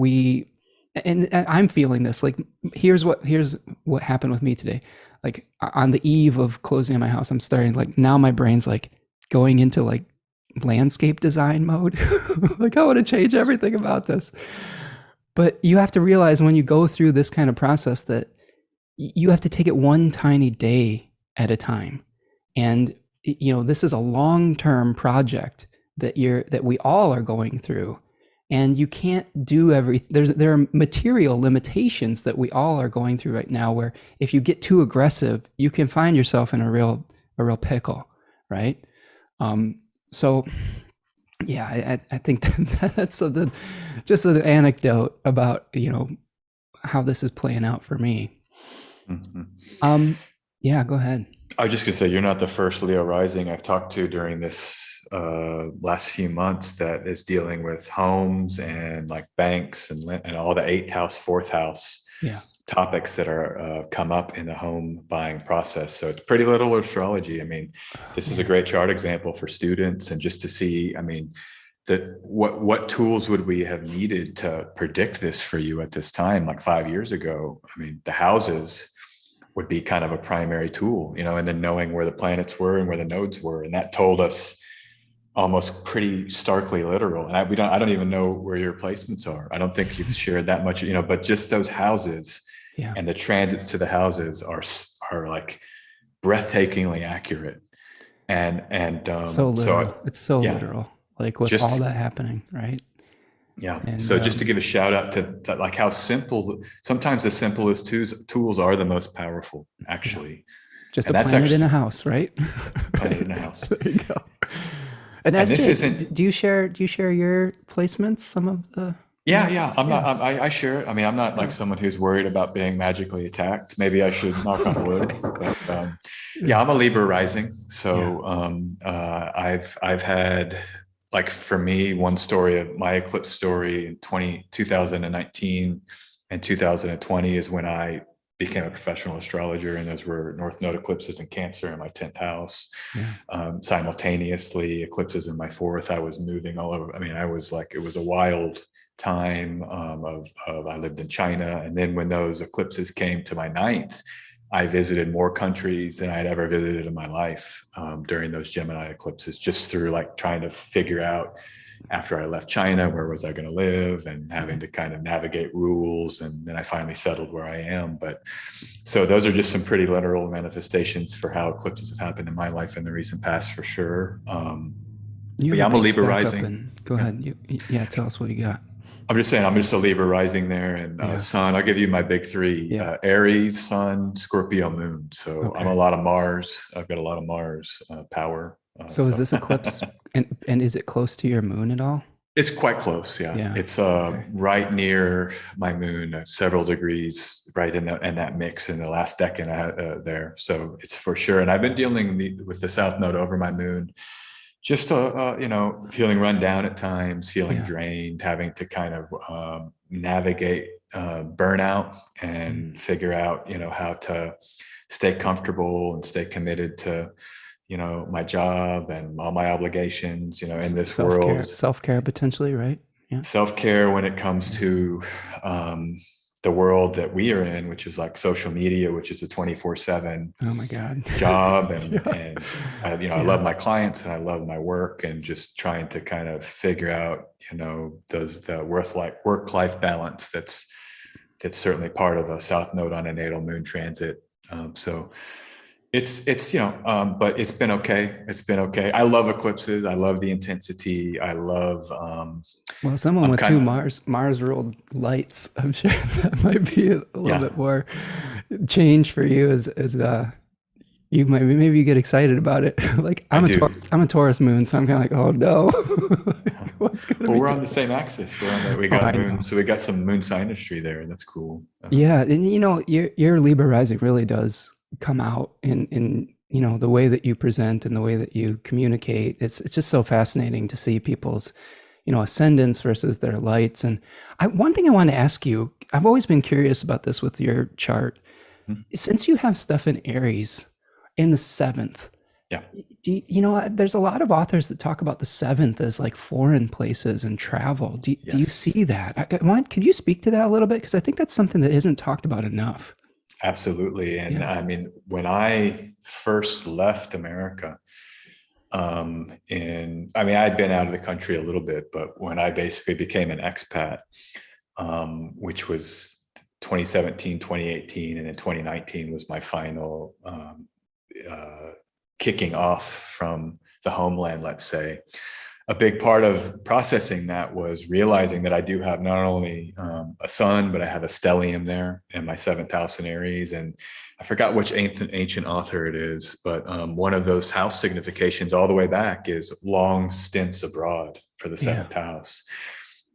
and I'm feeling this, like, here's what happened with me today. Like on the eve of closing on my house, I'm starting, like, now my brain's like going into like landscape design mode. Like, I want to change everything about this. But you have to realize when you go through this kind of process that you have to take it one tiny day at a time. And, this is a long-term project that we all are going through. And you can't do everything. There are material limitations that we all are going through right now, where if you get too aggressive, you can find yourself in a real pickle, right? So yeah, I think that's just an anecdote about, how this is playing out for me. Mm-hmm. Yeah, go ahead. I was just gonna say, you're not the first Leo rising I've talked to during this last few months that is dealing with homes and like banks and all the 8th house, 4th house topics that are come up in the home buying process. So it's pretty little astrology. I mean, this is a great chart example for students, and just to see, I mean, that what tools would we have needed to predict this for you at this time, like 5 years ago? I mean, the houses would be kind of a primary tool, and then knowing where the planets were and where the nodes were. And that told us almost pretty starkly literal. And I don't even know where your placements are. I don't think you've shared that much, but just those houses Yeah. and the transits to the houses are like breathtakingly accurate. So literal. So It's so yeah, literal, like with all just that happening, right? yeah. And So just to give a shout out to like how simple, sometimes the simplest tools are the most powerful, yeah, actually. just a And that's planet in a actually house, right? planet in a house. There you go. And And this SJ, isn't, do you share your placements? Some of the yeah. I'm not, yeah. I share it. I mean, I'm not like Yeah. someone who's worried about being magically attacked. Maybe I should knock on wood, but yeah, Yeah. I'm a Libra rising. Yeah. So I've had, like, for me, one story of my eclipse story in 2019 and 2020 is when I became a professional astrologer, and those were North Node eclipses in Cancer in my 10th house. Yeah. Simultaneously, eclipses in my 4th. I was moving all over. I mean, I was like, it was a wild time of I lived in China. And then when those eclipses came to my 9th, I visited more countries than I'd ever visited in my life during those Gemini eclipses, just through like trying to figure out, after I left China, where was I going to live, and having to kind of navigate rules. And then I finally settled where I am. But so those are just some pretty literal manifestations for how eclipses have happened in my life in the recent past, for sure. You But have yeah, a I'm a big Libra stack up, rising. and go Yeah. ahead. Yeah, tell us what you got. I'm just saying, I'm just a Libra rising there, and Yeah. Sun. I'll give you my big three: Yeah. Aries, Sun, Scorpio, Moon. So I'm Okay. a lot of Mars. I've got a lot of Mars power. So is this eclipse, and is it close to your moon at all? It's quite close. Yeah, Yeah. it's Okay. right near my moon, several degrees right in that mix in the last decade there. So it's for sure. And I've been dealing with the South Node over my moon, just feeling run down at times, feeling Yeah. drained, having to kind of navigate burnout and figure out how to stay comfortable and stay committed to my job and all my obligations in this world. Self-care potentially, right? Yeah. Self-care when it comes to um, the world that we are in, which is like social media, which is a 24/7 Oh my God. job. Yeah. And I Yeah. love my clients and I love my work, and just trying to kind of figure out, the work-life balance. That's certainly part of a South Node on a natal moon transit. So but it's been okay. It's been okay. I love eclipses. I love the intensity. I love, Well, someone I'm with kind two of, Mars ruled lights, I'm sure that might be a little yeah, bit more change for you as you might maybe you get excited about it. Like I do. I'm a Taurus moon, so I'm kind of like, oh no, like, what's gonna Well, be we're on the different? same axis. We Oh, got I moon. know. So we got some moon synastry there, and that's cool. Yeah, and your Libra rising really does come out in the way that you present and the way that you communicate. It's just so fascinating to see people's ascendants versus their lights. And one thing I want to ask you, I've always been curious about this with your chart. Mhm. Since you have stuff in Aries in the seventh, Yeah. there's a lot of authors that talk about the seventh as like foreign places and travel. Do you Yes. see that? Could you speak to that a little bit? Because I think that's something that isn't talked about enough. Absolutely. And Yeah. I mean, when I first left America, I'd been out of the country a little bit, but when I basically became an expat, which was 2017, 2018, and then 2019 was my final kicking off from the homeland, let's say. A big part of processing that was realizing that I do have not only a sun, but I have a stellium there in my 7th house in Aries. And I forgot which ancient author it is, but one of those house significations all the way back is long stints abroad for the Yeah. 7th house.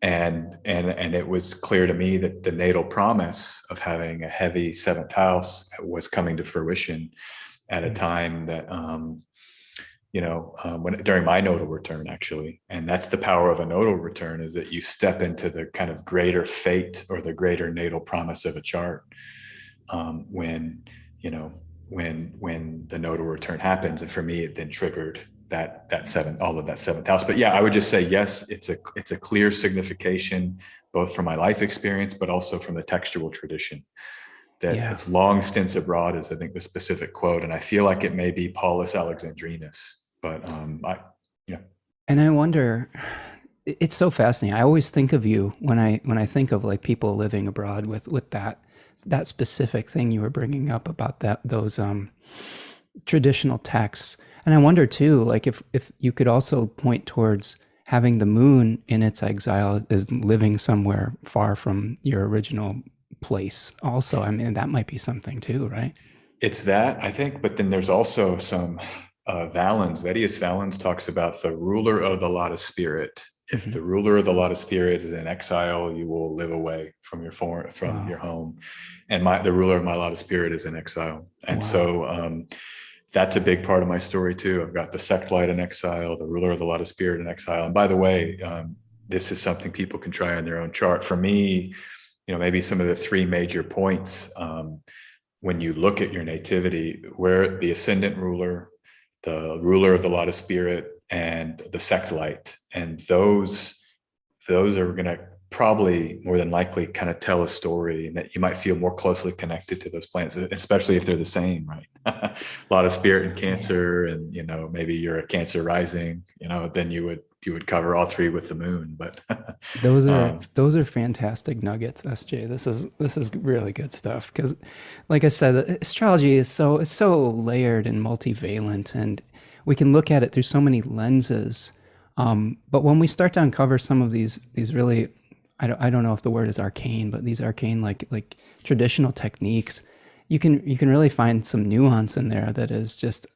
And it was clear to me that the natal promise of having a heavy 7th house was coming to fruition at a time that during my nodal return, actually. And that's the power of a nodal return, is that you step into the kind of greater fate or the greater natal promise of a chart when the nodal return happens. And for me, it then triggered all of that 7th house. But yeah, I would just say, yes, it's a clear signification, both from my life experience, but also from the textual tradition. that Yeah. it's long stints abroad is, I think, the specific quote. And I feel like it may be Paulus Alexandrinus, but yeah. And I wonder, it's so fascinating. I always think of you when I think of like people living abroad with that specific thing you were bringing up about those traditional texts. And I wonder too, like if you could also point towards having the moon in its exile is living somewhere far from your original place. Also, I mean, that might be something too, right? It's that, I think, but then there's also some Valens. Vettius Valens talks about the ruler of the lot of spirit. If Mm-hmm. the ruler of the lot of spirit is in exile, you will live away from from your home. And the ruler of my lot of spirit is in exile. And so that's a big part of my story too. I've got the sect light in exile, the ruler of the lot of spirit in exile. And by the way, this is something people can try on their own chart. For me, maybe some of the three major points, when you look at your nativity, where the ascendant ruler, the ruler of the lot of spirit, and the sect light, and those are going to probably more than likely kind of tell a story, and that you might feel more closely connected to those planets, especially if they're the same, right? A lot of spirit in Cancer, and maybe you're a Cancer rising, then you would cover all three with the moon. But those are fantastic nuggets, SJ. This is really good stuff, because like I said, astrology is so layered and multivalent, and we can look at it through so many lenses. But when we start to uncover some of these really, I don't know if the word is arcane, but these arcane like traditional techniques, you can really find some nuance in there that is just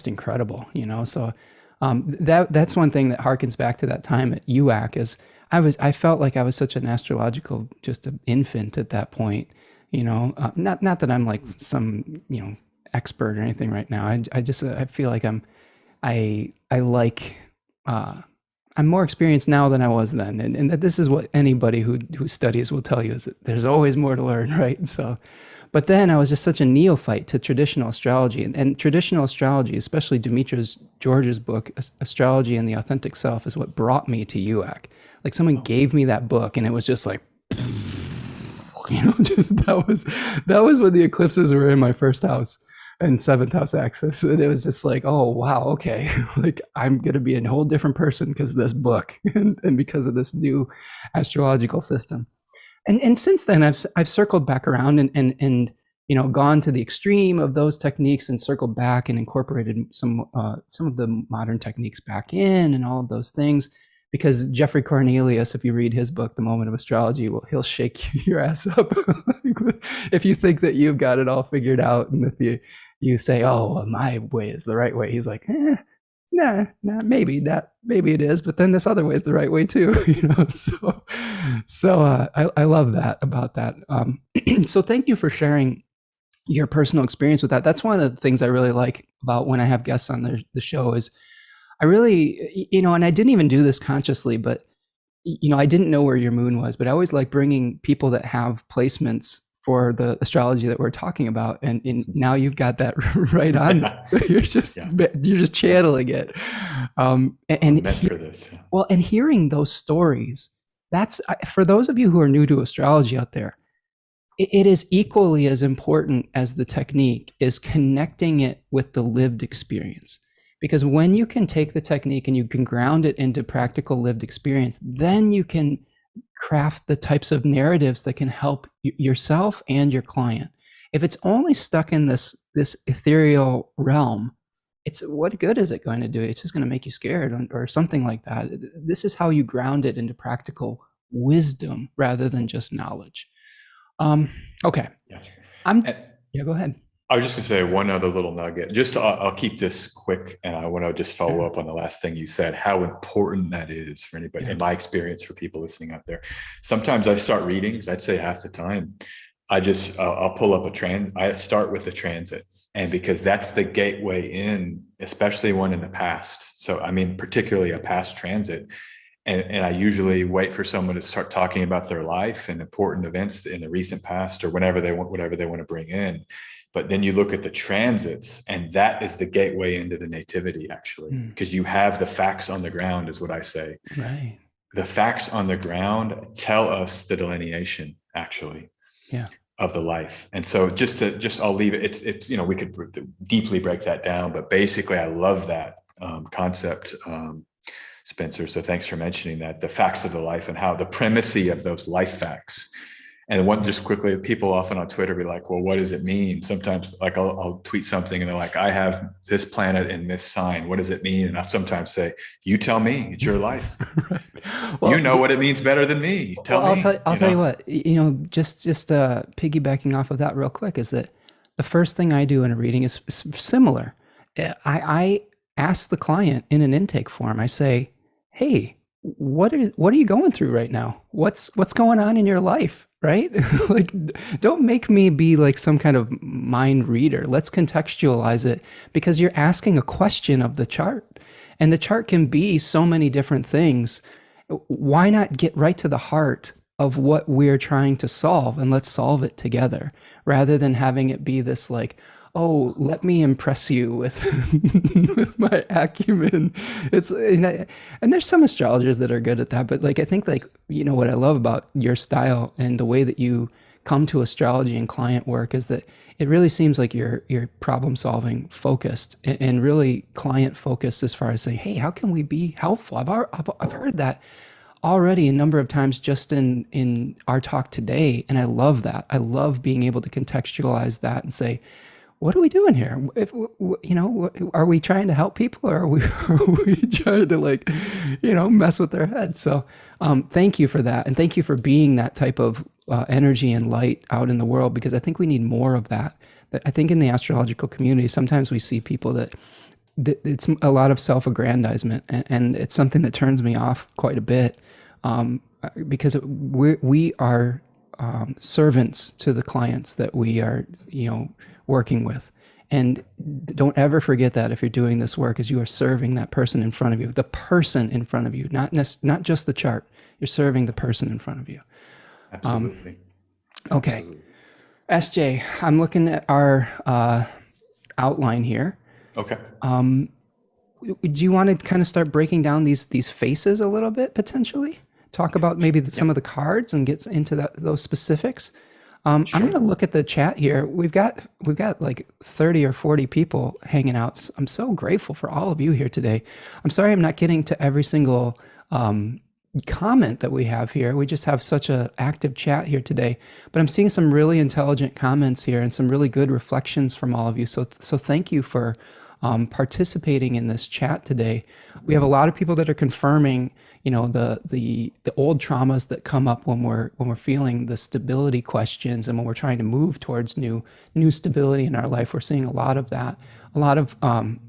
incredible, So that's one thing that harkens back to that time at UAC. Is I felt like I was such an astrological just an infant at that point, not that I'm like some expert or anything right now. I feel like I'm more experienced now than I was then, and this is what anybody who studies will tell you, is that there's always more to learn, right? So, but then I was just such a neophyte to traditional astrology, and traditional astrology, especially Demetrius George's book, Astrology and the Authentic Self, is what brought me to UAC. Like someone gave me that book, and it was just like, that was when the eclipses were in my first house and seventh house axis, and it was just like, oh wow, okay, like I'm gonna be a whole different person because of this book and because of this new astrological system. And since then I've circled back around and gone to the extreme of those techniques and circled back and incorporated some of the modern techniques back in and all of those things, because Jeffrey Cornelius, if you read his book, The Moment of Astrology, he'll shake your ass up if you think that you've got it all figured out, and if you say, oh, well, my way is the right way, he's like, nah, maybe it is, but then this other way is the right way too. So I love that about that. So thank you for sharing your personal experience with that. That's one of the things I really like about when I have guests on the show, is I really, and I didn't even do this consciously, but I didn't know where your moon was, but I always like bringing people that have placements for the astrology that we're talking about, and now you've got that right on. You're just channeling it. And meant for this. Yeah. Well, and hearing those stories, that's for those of you who are new to astrology out there, it is equally as important as the technique, is connecting it with the lived experience. Because when you can take the technique and you can ground it into practical lived experience, then you can craft the types of narratives that can help yourself and your client. If it's only stuck in this ethereal realm, what good is it going to do? It's just going to make you scared or something like that. This is how you ground it into practical wisdom rather than just knowledge. Okay. Yeah, go ahead. I was just going to say one other little nugget. I'll keep this quick, and I want to just follow up on the last thing you said, how important that is for anybody, in my experience, for people listening out there. Sometimes I start readings, I'd say half the time, I'll pull up I start with a transit, and because that's the gateway in, especially one in the past. So, I mean, particularly a past transit. And I usually wait for someone to start talking about their life and important events in the recent past, or whatever they want to bring in. But then you look at the transits, and that is the gateway into the nativity, actually, because you have the facts on the ground, is what I say. Right. The facts on the ground tell us the delineation, actually. Yeah. of the life. And so I'll leave it. It's, we could deeply break that down, but basically I love that concept, Spencer. So thanks for mentioning that, the facts of the life and how the primacy of those life facts. And one, just quickly, people often on Twitter be like, well, what does it mean? Sometimes like I'll tweet something and they're like, I have this planet in this sign. What does it mean? And I'll sometimes say, you tell me, it's your life. Right. Well, you know what it means better than me. Tell me. I'll tell you what, just piggybacking off of that real quick, is that the first thing I do in a reading is similar. I ask the client in an intake form, I say, hey, what are you going through right now? What's going on in your life? Right? Like, don't make me be like some kind of mind reader. Let's contextualize it, because you're asking a question of the chart, and the chart can be so many different things. Why not get right to the heart of what we're trying to solve, and let's solve it together, rather than having it be this like, oh, let me impress you with with my acumen. And there's some astrologers that are good at that, but like I think like what I love about your style and the way that you come to astrology and client work is that it really seems like you're problem solving focused and really client focused, as far as saying, hey, how can we be helpful? I've heard that already a number of times just in our talk today, and I love that. I love being able to contextualize that and say, what are we doing here? Are we trying to help people, or are we trying to mess with their heads? So thank you for that. And thank you for being that type of energy and light out in the world, because I think we need more of that. I think in the astrological community, sometimes we see people that it's a lot of self-aggrandizement, and it's something that turns me off quite a bit, because we are servants to the clients that we are, working with. And don't ever forget that if you're doing this work, is you are serving that person in front of you, the person in front of you, not just the chart. You're serving the person in front of you. Absolutely. Okay. Absolutely. SJ, I'm looking at our outline here. Okay. Do you want to kind of start breaking down these faces a little bit, potentially? Talk about maybe some of the cards and get into those specifics. Sure. I'm going to look at the chat here. We've got like 30 or 40 people hanging out. So I'm so grateful for all of you here today. I'm sorry I'm not getting to every single comment that we have here. We just have such an active chat here today. But I'm seeing some really intelligent comments here and some really good reflections from all of you. So thank you for participating in this chat today. We have a lot of people that are confirming, the old traumas that come up when we're feeling the stability questions, and when we're trying to move towards new stability in our life. We're seeing a lot of that. A lot of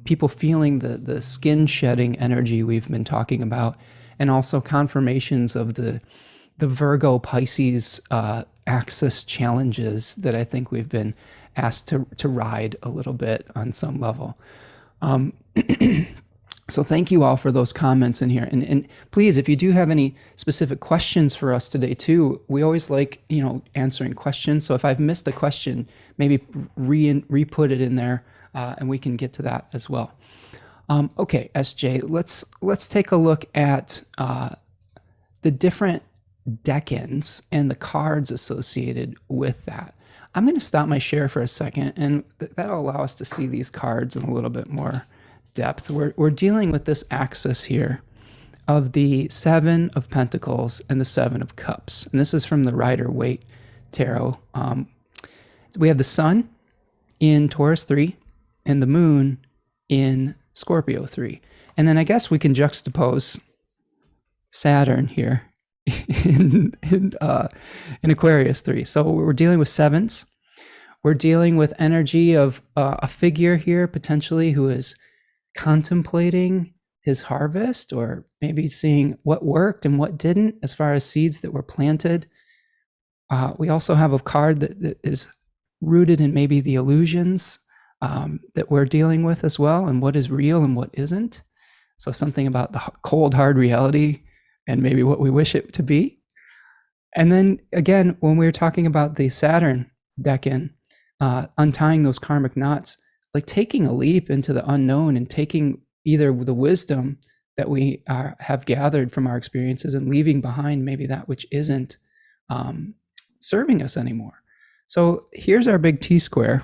people feeling the skin shedding energy we've been talking about, and also confirmations of the Virgo Pisces axis challenges that I think we've been asked to ride a little bit on some level. So thank you all for those comments in here. And please, if you do have any specific questions for us today too, we always like, answering questions. So if I've missed a question, maybe re-put it in there, and we can get to that as well. Okay, SJ, let's take a look at the different deckins and the cards associated with that. I'm going to stop my share for a second, and that'll allow us to see these cards in a little bit more depth. We're dealing with this axis here of the Seven of Pentacles and the Seven of Cups. And this is from the Rider-Waite Tarot. We have the Sun in Taurus 3 and the Moon in Scorpio 3. And then I guess we can juxtapose Saturn here in Aquarius 3. So we're dealing with sevens. We're dealing with energy of a figure here potentially who is contemplating his harvest, or maybe seeing what worked and what didn't as far as seeds that were planted. We also have a card that is rooted in maybe the illusions that we're dealing with as well, and what is real and what isn't. So something about the cold, hard reality and maybe what we wish it to be. And then again, when we were talking about the Saturn deckin, untying those karmic knots, like taking a leap into the unknown and taking either the wisdom that we have gathered from our experiences and leaving behind maybe that which isn't serving us anymore. So here's our big T square.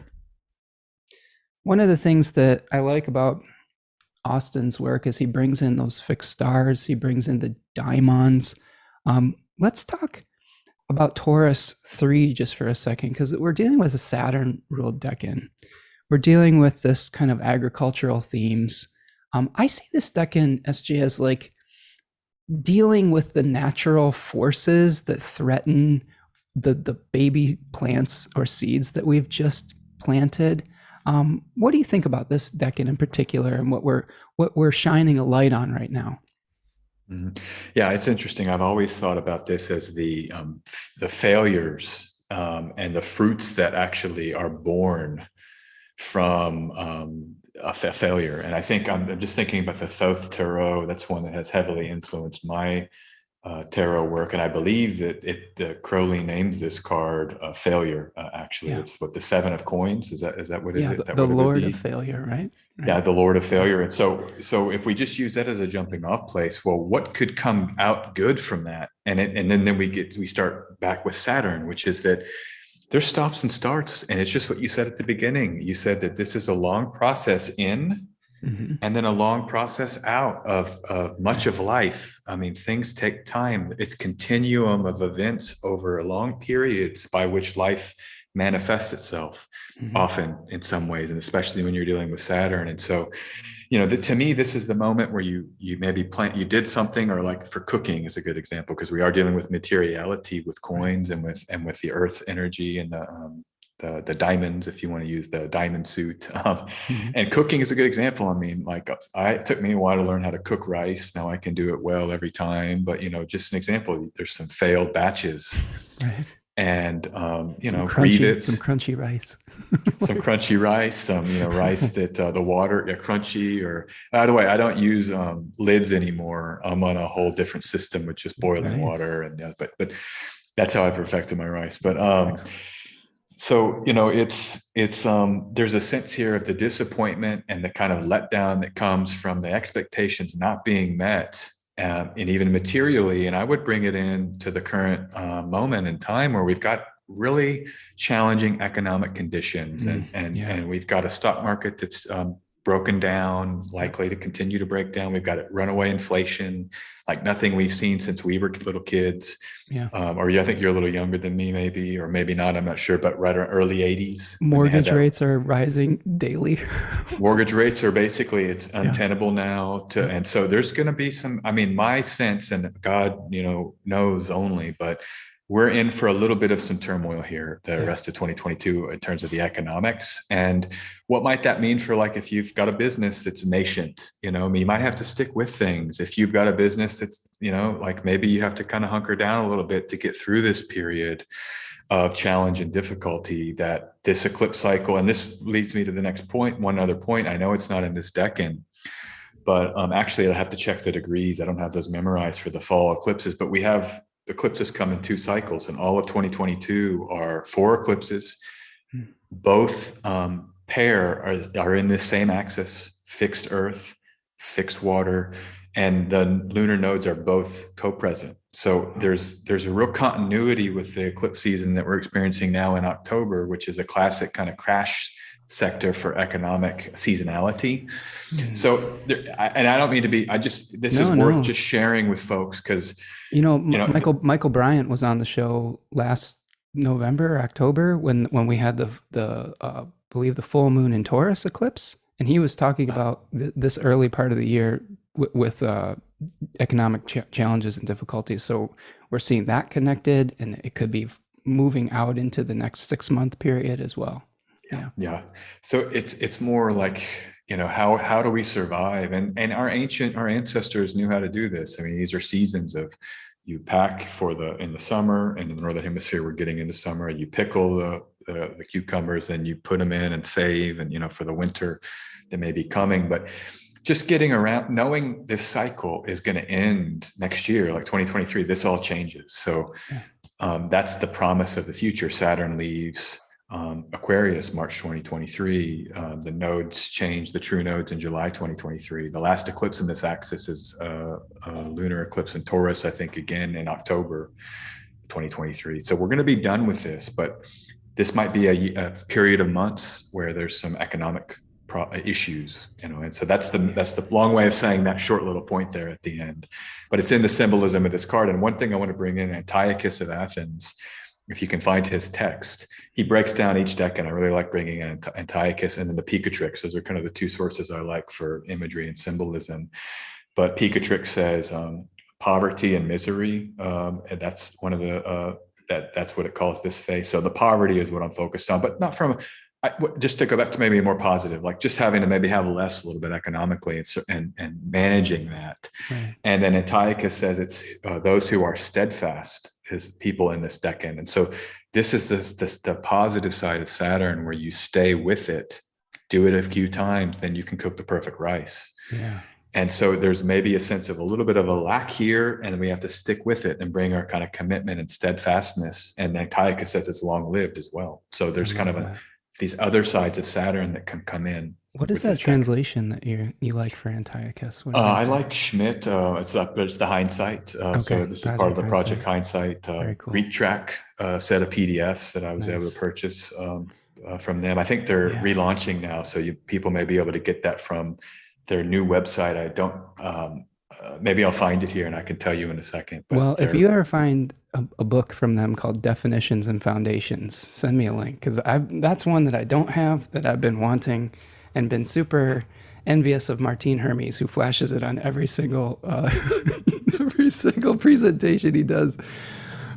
One of the things that I like about Austin's work is he brings in those fixed stars, he brings in the daimons. Let's talk about Taurus 3 just for a second, because we're dealing with a Saturn ruled decan. We're dealing with this kind of agricultural themes. I see this decan, SG, as like dealing with the natural forces that threaten the baby plants or seeds that we've just planted. What do you think about this decan in particular, and what we're shining a light on right now? Mhm. Yeah, it's interesting. I've always thought about this as the failures and the fruits that actually are born from a failure. And I think I'm just thinking about the Thoth Tarot. That's one that has heavily influenced my tarot work, and I believe that Crowley names this card failure. Actually, Yeah, it's what the Seven of Coins is. That what yeah, it that the what it would Lord of be? Failure, right? Yeah, Right. the Lord of Failure. And so if we just use that as a jumping off place, well, what could come out good from that? And then we start back with Saturn, which is that there's stops and starts, and it's just what you said at the beginning. You said that this is a long process in, Mm-hmm. and then a long process out of much Right. of life. I mean, things take time. It's continuum of events over long periods by which life manifests itself, Mm-hmm. often in some ways, and especially when you're dealing with Saturn. And so, to me, this is the moment where you maybe you did something, or like for cooking is a good example, because we are dealing with materiality with Right. coins and with the earth energy and the diamonds, if you want to use the diamond suit. Mm-hmm. And cooking is a good example. I mean, like it took me a while to learn how to cook rice. Now I can do it well every time. But just an example, there's some failed batches, Right. and grieve Some it. crunchy rice. Some crunchy rice, some rice that the water, yeah, crunchy. Or by the way, I don't use lids anymore. I'm on a whole different system with just boiling Nice. water, and but that's how I perfected my rice. But Excellent. so it's there's a sense here of the disappointment and the kind of letdown that comes from the expectations not being met, and even materially. And I would bring it in to the current moment in time where we've got really challenging economic conditions, Yeah. and we've got a stock market that's broken down, Yep. likely to continue to break down. We've got runaway inflation like nothing we've seen since we were little kids. Yeah. Or I think you're a little younger than me, maybe, or maybe not. I'm not sure, but right around early 80s when they had Mortgage that. rates are rising daily. Mortgage rates are basically, it's Yeah. untenable now Yep. and so there's going to be some, I mean, my sense, and God, knows only, but we're in for a little bit of some turmoil here the Yeah. rest of 2022 in terms of the economics. And what might that mean for, like, if you've got a business that's nascent, I mean, you might have to stick with things. If you've got a business that's, like, maybe you have to kind of hunker down a little bit to get through this period of challenge and difficulty that this eclipse cycle. And this leads me to the next point. One other point, I know it's not in this decan, but actually I'll have to check the degrees. I don't have those memorized for the fall eclipses, but we have eclipses come in 2 cycles, and all of 2022 are 4 eclipses. Mm. Both pair are in this same axis: fixed earth, fixed water, and the lunar nodes are both co-present. So there's a real continuity with the eclipse season that we're experiencing now in October, which is a classic kind of crash sector for economic seasonality. Mm. So and I don't mean to be, this is No, worth no. just sharing with folks, because Michael Bryant was on the show last November or October when we had the believe the full moon in Taurus eclipse, and he was talking about this early part of the year with economic challenges and difficulties. So we're seeing that connected, and it could be moving out into the next 6 month period as well. Yeah. yeah. So it's more like, how do we survive? And our ancestors knew how to do this. I mean, these are seasons of, you pack in the summer, and in the northern hemisphere we're getting into summer, you pickle the cucumbers, then you put them in and save, and for the winter that may be coming. But just getting around, knowing this cycle is going to end next year, like 2023, this all changes. So Yeah. that's the promise of the future. Saturn leaves Aquarius March 2023. The nodes change, the true nodes, in July 2023. The last eclipse in this axis is a lunar eclipse in Taurus, I think, again in October 2023. So we're going to be done with this, but this might be a period of months where there's some economic issues, and so that's the long way of saying that short little point there at the end. But it's in the symbolism of this card. And one thing I want to bring in, Antiochus of Athens, if you can find his text, he breaks down each deck, and I really like bringing in Antiochus and then the Picatrix. Those are kind of the two sources I like for imagery and symbolism. But Picatrix says poverty and misery, and that's one of the that's what it calls this phase. So the poverty is what I'm focused on, but not from just to go back to maybe a more positive, like just having to maybe have less a little bit economically and managing that. Right. And then Antiochus says it's those who are steadfast as people in this decade. And so this is the positive side of Saturn, where you stay with it, do it a few times, then you can cook the perfect rice. Yeah. And so there's maybe a sense of a little bit of a lack here, and then we have to stick with it and bring our kind of commitment and steadfastness. And Antiochus says it's long-lived as well. So there's kind of these other sides of Saturn that can come in. What is that translation that you like for Antiochus? I like Schmidt. It's the hindsight. So this is part of the Project Hindsight. Cool. Greek Track set of PDFs that I was able to purchase from them. I think they're relaunching now, so people may be able to get that from their new website. I don't. Maybe I'll find it here, and I can tell you in a second. But well, if you ever find a book from them called Definitions and Foundations, send me a link, because that's one that I don't have, that I've been wanting, and been super envious of Martine Hermes, who flashes it on every single every single presentation he does.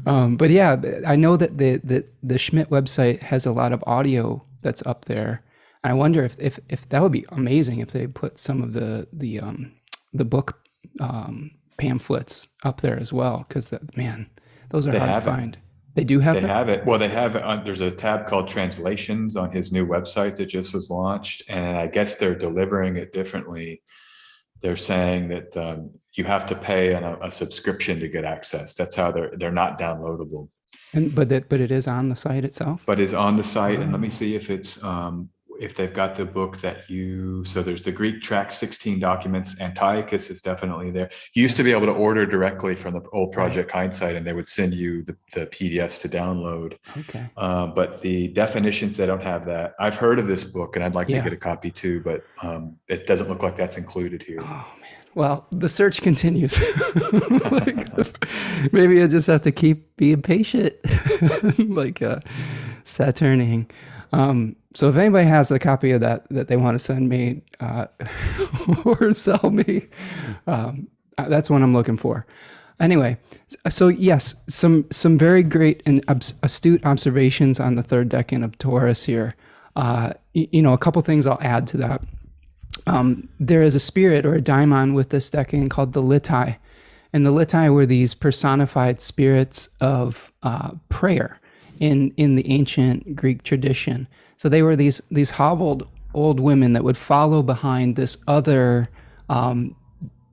But yeah, I know that the Schmidt website has a lot of audio that's up there. I wonder if that would be amazing if they put some of the book pamphlets up there as well, because those are hard to find. They do have They have it. Well, they have it. There's a tab called Translations on his new website that just was launched, and I guess they're delivering it differently. They're saying that you have to pay a subscription to get access. That's how they're not downloadable. But it is on the site itself. But it's on the site, and let me see if it's if they've got the book so there's the Greek Track 16 documents. Antiochus is definitely there. You used to be able to order directly from the old Project Hindsight, and they would send you the PDFs to download. Okay. But the definitions, they don't have that. I've heard of this book, and I'd like to get a copy too, but it doesn't look like that's included here. Oh man. Well, the search continues. Maybe I just have to keep being patient, like Saturning. So if anybody has a copy of that they want to send me or sell me, that's what I'm looking for. Anyway, so yes, some very great and astute observations on the third decan of Taurus here. A couple things I'll add to that. There is a spirit or a daimon with this decan called the Litai. And the Litai were these personified spirits of prayer in the ancient Greek tradition. So they were these hobbled old women that would follow behind this other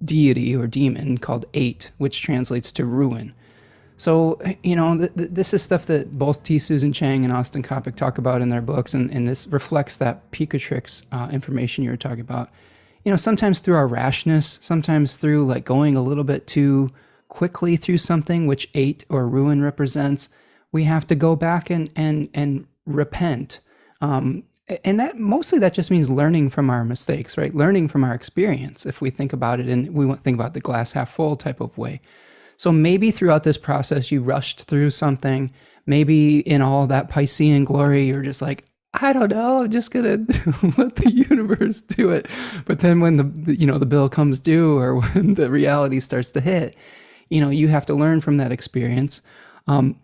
deity or demon called Eight, which translates to ruin. So, this is stuff that both T. Susan Chang and Austin Coppock talk about in their books, and this reflects that Picatrix information you were talking about. Sometimes through our rashness, sometimes through like going a little bit too quickly through something, which Eight or ruin represents, we have to go back and repent. And that just means learning from our mistakes, right? Learning from our experience, if we think about it, and we think about the glass half full type of way. So maybe throughout this process, you rushed through something. Maybe in all that Piscean glory, you're just like, I don't know, I'm just gonna let the universe do it. But then when the bill comes due, or when the reality starts to hit, you have to learn from that experience. I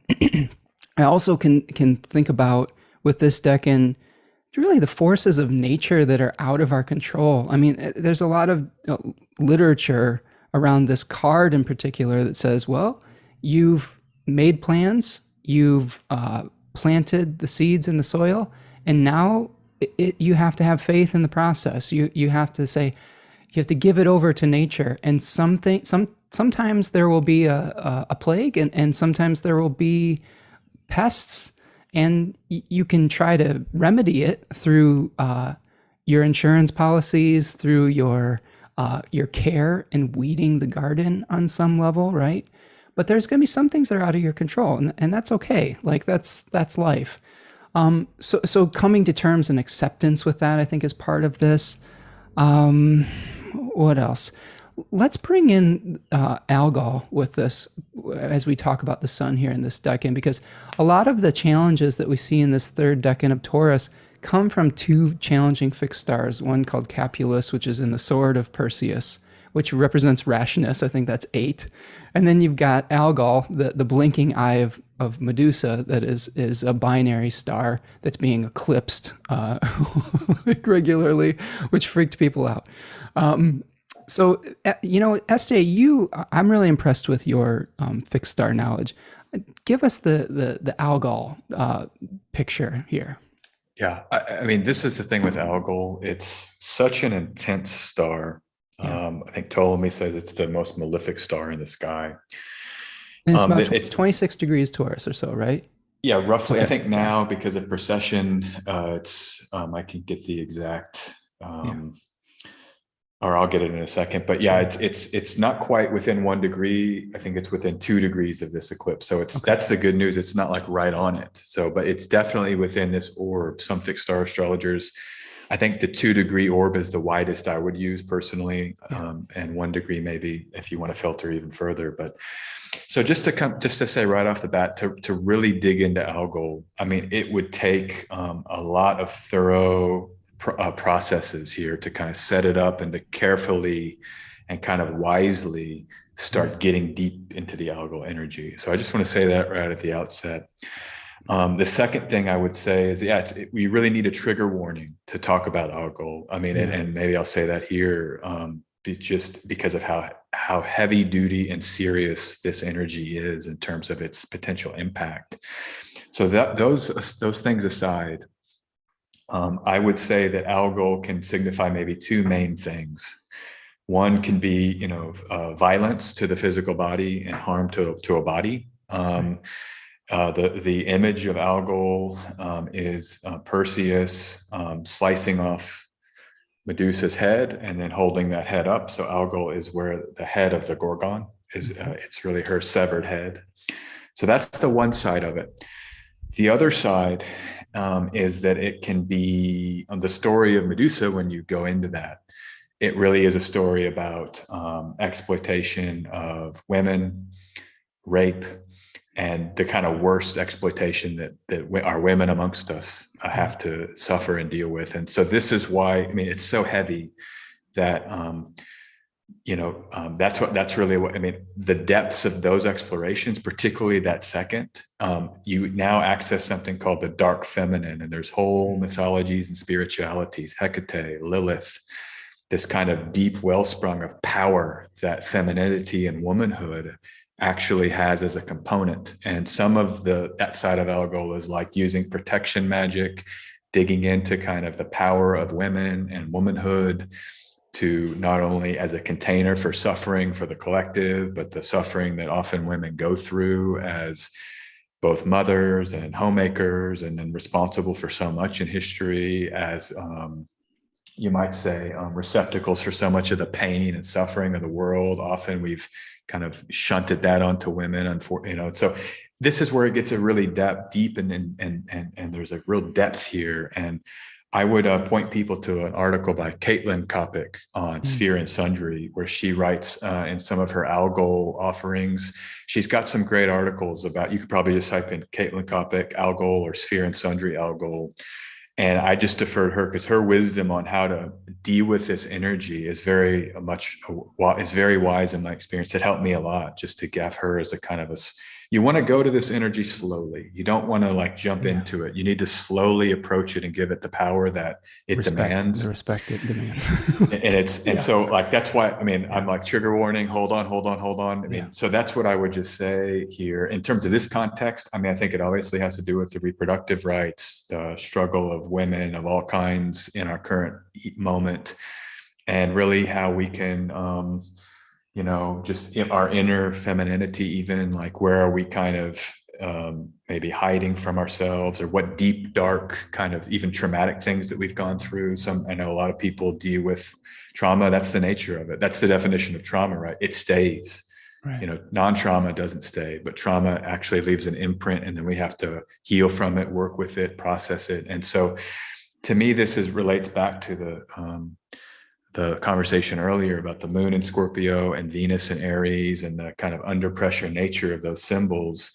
also can think about with this decan, really the forces of nature that are out of our control. I mean, there's a lot of literature around this card in particular that says, well, you've made plans, you've planted the seeds in the soil, and now you have to have faith in the process. You have to say, you have to give it over to nature. And sometimes there will be a plague, and sometimes there will be pests, and you can try to remedy it through your insurance policies, through your care and weeding the garden on some level, right? But there's going to be some things that are out of your control, and that's okay. Like that's life. So coming to terms and acceptance with that, I think, is part of this. Um, what else? Let's bring in Algol with this as we talk about the sun here in this decan, because a lot of the challenges that we see in this third decan of Taurus come from two challenging fixed stars, one called Capulus, which is in the sword of Perseus, which represents rashness. I think that's 8. And then you've got Algol, the blinking eye of Medusa, that is a binary star that's being eclipsed regularly, which freaked people out. So, SJ, I'm really impressed with your fixed star knowledge. Give us the Algol picture here. Yeah, I mean, this is the thing with Algol. It's such an intense star. Yeah. I think Ptolemy says it's the most malefic star in the sky. And it's about It's 26 degrees Taurus or so, right? yeah, roughly. I Okay. think now because of precession, it's I can get the exact, Yeah. or I'll get it in a second. But yeah, Sure. it's not quite within 1 degree. I think it's within 2 degrees of this eclipse. So Okay. that's the good news. It's not like right on it. So, but it's definitely within this orb. Some fixed star astrologers, I think the 2 degree orb is the widest I would use personally, Yeah. and 1 degree maybe if you want to filter even further. But so just to say right off the bat, to really dig into Algol, I mean, it would take a lot of thorough processes here to kind of set it up and to carefully and kind of wisely start getting deep into the Algol energy. So I just want to say that right at the outset. The second thing I would say is, yeah, we really need a trigger warning to talk about Algol. I mean, and maybe I'll say that here, just because of how heavy duty and serious this energy is in terms of its potential impact. So those things aside, I would say that Algol can signify maybe two main things. One can be, violence to the physical body and harm to a body. The image of Algol is Perseus slicing off Medusa's head and then holding that head up. So Algol is where the head of the Gorgon is. It's really her severed head. So that's the one side of it. The other side is that it can be the story of Medusa. When you go into that, it really is a story about exploitation of women, rape, and the kind of worst exploitation that our women amongst us have to suffer and deal with. And so this is why, I mean, it's so heavy that, that's really what, I mean, the depths of those explorations, particularly that second, you now access something called the dark feminine, and there's whole mythologies and spiritualities, Hecate, Lilith, this kind of deep wellspring of power that femininity and womanhood actually has as a component. And some of that side of Algol is like using protection magic, digging into kind of the power of women and womanhood to not only as a container for suffering for the collective, but the suffering that often women go through as both mothers and homemakers, and then responsible for so much in history as, you might say, receptacles for so much of the pain and suffering of the world. Often we've kind of shunted that onto women, so this is where it gets a really deep and there's a real depth here. And I would point people to an article by Caitlin Kopic on Sphere and Sundry, where she writes in some of her Algol offerings. She's got some great articles about, you could probably just type in Caitlin Kopic Algol or Sphere and Sundry Algol. And I just deferred her because her wisdom on how to deal with this energy is very wise in my experience. It helped me a lot just to give her as a kind of you want to go to this energy slowly. You don't want to like jump into it. You need to slowly approach it and give it the power that it demands. The respect it demands. And so like, that's why, I mean, I'm like, trigger warning, hold on. I mean, so that's what I would just say here in terms of this context. I mean, I think it obviously has to do with the reproductive rights, the struggle of women of all kinds in our current moment, and really how we can, just in our inner femininity, even like, where are we kind of maybe hiding from ourselves, or what deep, dark kind of even traumatic things that we've gone through. I know a lot of people deal with trauma. That's the nature of it. That's the definition of trauma, right? It stays. Right. Non-trauma doesn't stay, but trauma actually leaves an imprint, and then we have to heal from it, work with it, process it. And so to me, this relates back to the conversation earlier about the moon in Scorpio and Venus in Aries, and the kind of under pressure nature of those symbols.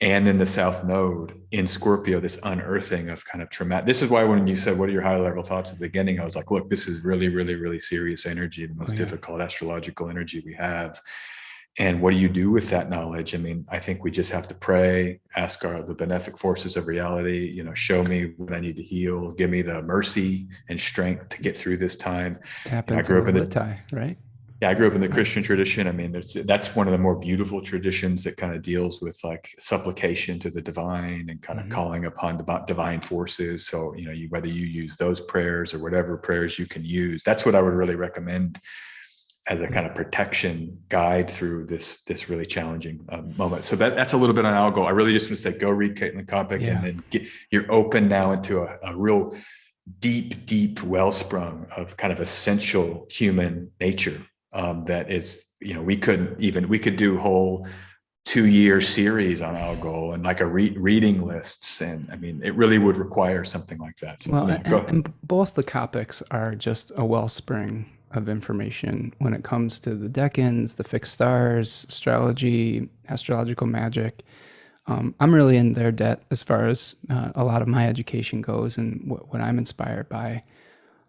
And then the South Node in Scorpio, this unearthing of kind of traumatic. This is why when you said, what are your high level thoughts at the beginning? I was like, look, this is really, really, really serious energy, the most difficult astrological energy we have. And what do you do with that knowledge? I mean, I think we just have to pray, ask the benefic forces of reality, show me what I need to heal, give me the mercy and strength to get through this time. Tap into the litai, right? Yeah, I grew up in the Christian tradition. I mean, that's one of the more beautiful traditions that kind of deals with like supplication to the divine and kind of calling upon divine forces. So, whether you use those prayers or whatever prayers you can use, that's what I would really recommend as a kind of protection guide through this really challenging moment. So that's a little bit on Algol. I really just want to say, go read Caitlin Kopic, and then you're open now into a real deep wellspring of kind of essential human nature. That is, we could do whole 2-year series on Algol and like a reading lists. And I mean, it really would require something like that. So, well, and both the Kopics are just a wellspring of information when it comes to the decans, the fixed stars, astrology, astrological magic. I'm really in their debt as far as a lot of my education goes and what I'm inspired by.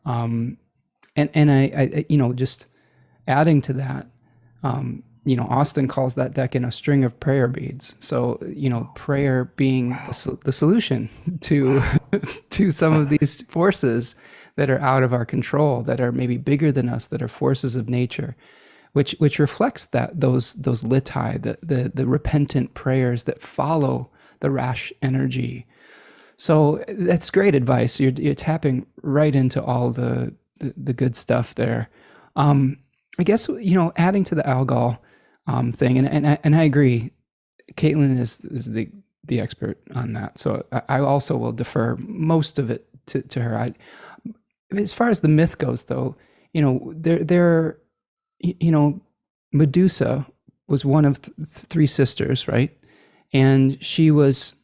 And I just adding to that, Austin calls that deckin a string of prayer beads. So, prayer being the solution to to some of these forces that are out of our control, that are maybe bigger than us, that are forces of nature, which reflects those litai, the repentant prayers that follow the rash energy. So that's great advice. You're tapping right into all the good stuff there. I guess, adding to the Algol thing, and I agree, Caitlin is the expert on that. So I also will defer most of it to her. As far as the myth goes, though, Medusa was one of 3 sisters, right? And she was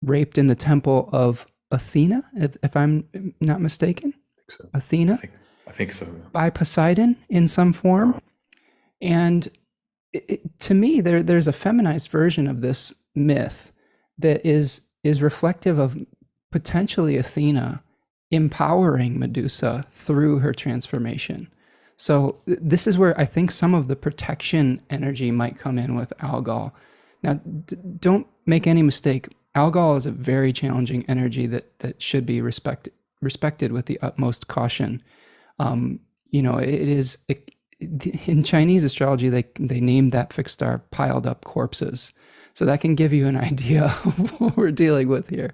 raped in the temple of Athena, if I'm not mistaken. I think so. Athena? I think so. By Poseidon in some form. And to me, there's a feminized version of this myth that is reflective of potentially Athena empowering Medusa through her transformation. So this is where I think some of the protection energy might come in with Algol. Now, don't make any mistake. Algol is a very challenging energy that should be respected with the utmost caution. In Chinese astrology, they named that fixed star piled up corpses. So that can give you an idea of what we're dealing with here.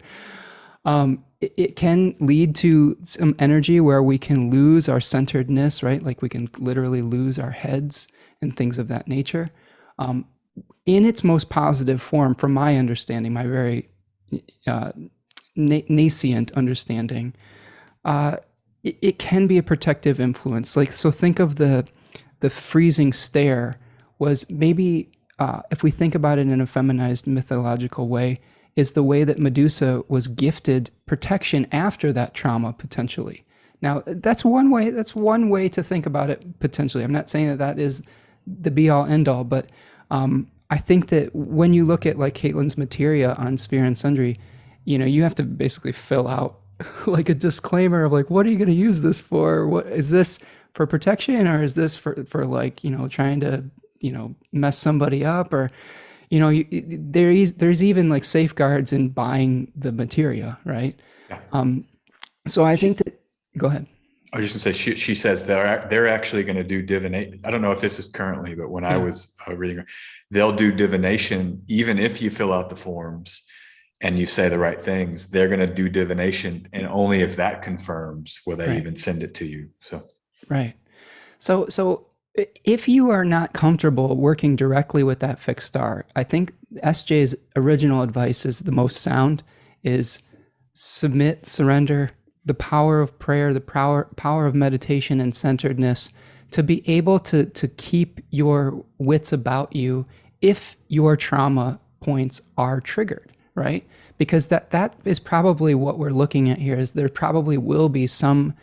It can lead to some energy where we can lose our centeredness, right? Like we can literally lose our heads and things of that nature. In its most positive form, from my understanding, my very nascent understanding, it can be a protective influence. So think of the freezing stare was maybe, if we think about it in a feminized mythological way, is the way that Medusa was gifted protection after that trauma, potentially. Now, that's one way to think about it, potentially. I'm not saying that is the be-all, end-all, but I think that when you look at like Caitlin's materia on Sphere and Sundry, you have to basically fill out like a disclaimer of like, what are you going to use this for? What is this for, protection, or is this for like, trying to, mess somebody up, or there's even like safeguards in buying the materia, right? Yeah. So I think that, go ahead. I was just gonna say, she says they're actually going to do divination. I don't know if this is currently, but when I was reading, they'll do divination even if you fill out the forms and you say the right things. They're going to do divination, and only if that confirms will they even send it to you. So right. So if you are not comfortable working directly with that fixed star, I think SJ's original advice is the most sound: is submit, surrender the power of prayer, the power of meditation and centeredness to be able to keep your wits about you if your trauma points are triggered, right? Because that is probably what we're looking at here, is there probably will be some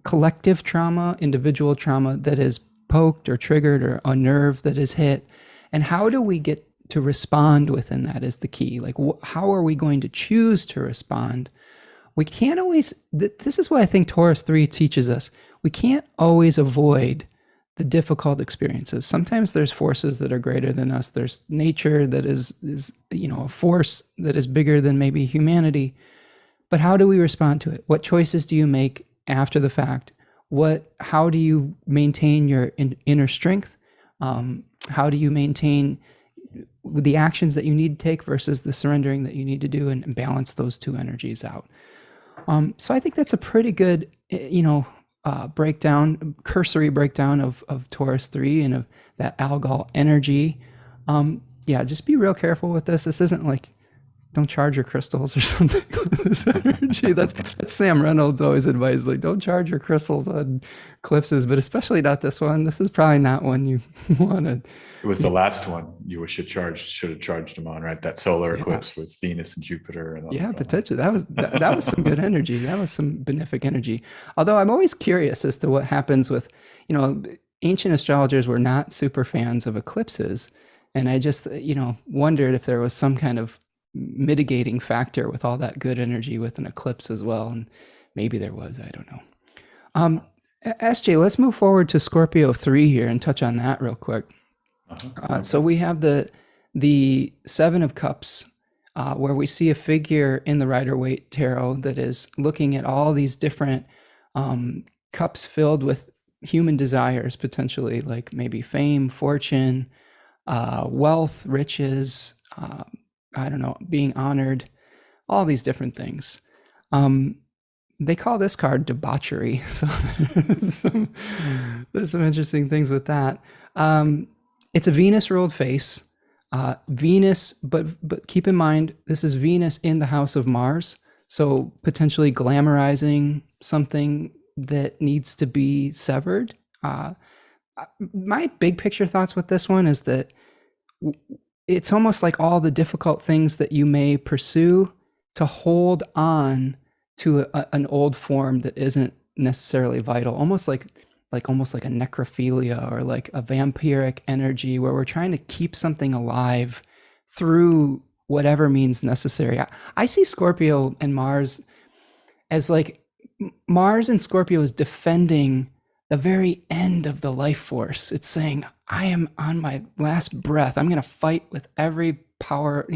collective trauma, individual trauma that is poked or triggered, or a nerve that is hit. And how do we get to respond within that is the key. Like, how are we going to choose to respond? We can't always, this is what I think Taurus 3 teaches us. We can't always avoid the difficult experiences. Sometimes there's forces that are greater than us. There's nature that is a force that is bigger than maybe humanity. But how do we respond to it? What choices do you make after the fact? How do you maintain your inner strength? How do you maintain the actions that you need to take versus the surrendering that you need to do, and balance those two energies out? So I think that's a pretty good, cursory breakdown of Taurus 3 and of that Algol energy. Just be real careful with this. This isn't like, don't charge your crystals or something with this energy. That's Sam Reynolds always advised, like, don't charge your crystals on eclipses, but especially not this one. This is probably not one you want to. It was the last one you should have charged them on, right? That solar eclipse with Venus and Jupiter. And potentially. That was some good energy. That was some benefic energy. Although I'm always curious as to what happens with, ancient astrologers were not super fans of eclipses. And I just, wondered if there was some kind of mitigating factor with all that good energy with an eclipse as well. And maybe there was, I don't know. SJ, let's move forward to Scorpio 3 here and touch on that real quick. So we have the Seven of Cups, where we see a figure in the Rider-Waite Tarot that is looking at all these different cups filled with human desires, potentially, like maybe fame, fortune, wealth, riches, being honored, all these different things. They call this card debauchery. So there's some interesting things with that. It's a Venus ruled face. Venus, but keep in mind, this is Venus in the house of Mars. So potentially glamorizing something that needs to be severed. My big picture thoughts with this one is that it's almost like all the difficult things that you may pursue to hold on to an old form that isn't necessarily vital, almost like a necrophilia or like a vampiric energy, where we're trying to keep something alive through whatever means necessary. I see Scorpio and Mars as like, Mars and Scorpio is defending the very end of the life force. It's saying, I am on my last breath. I'm going to fight with every power,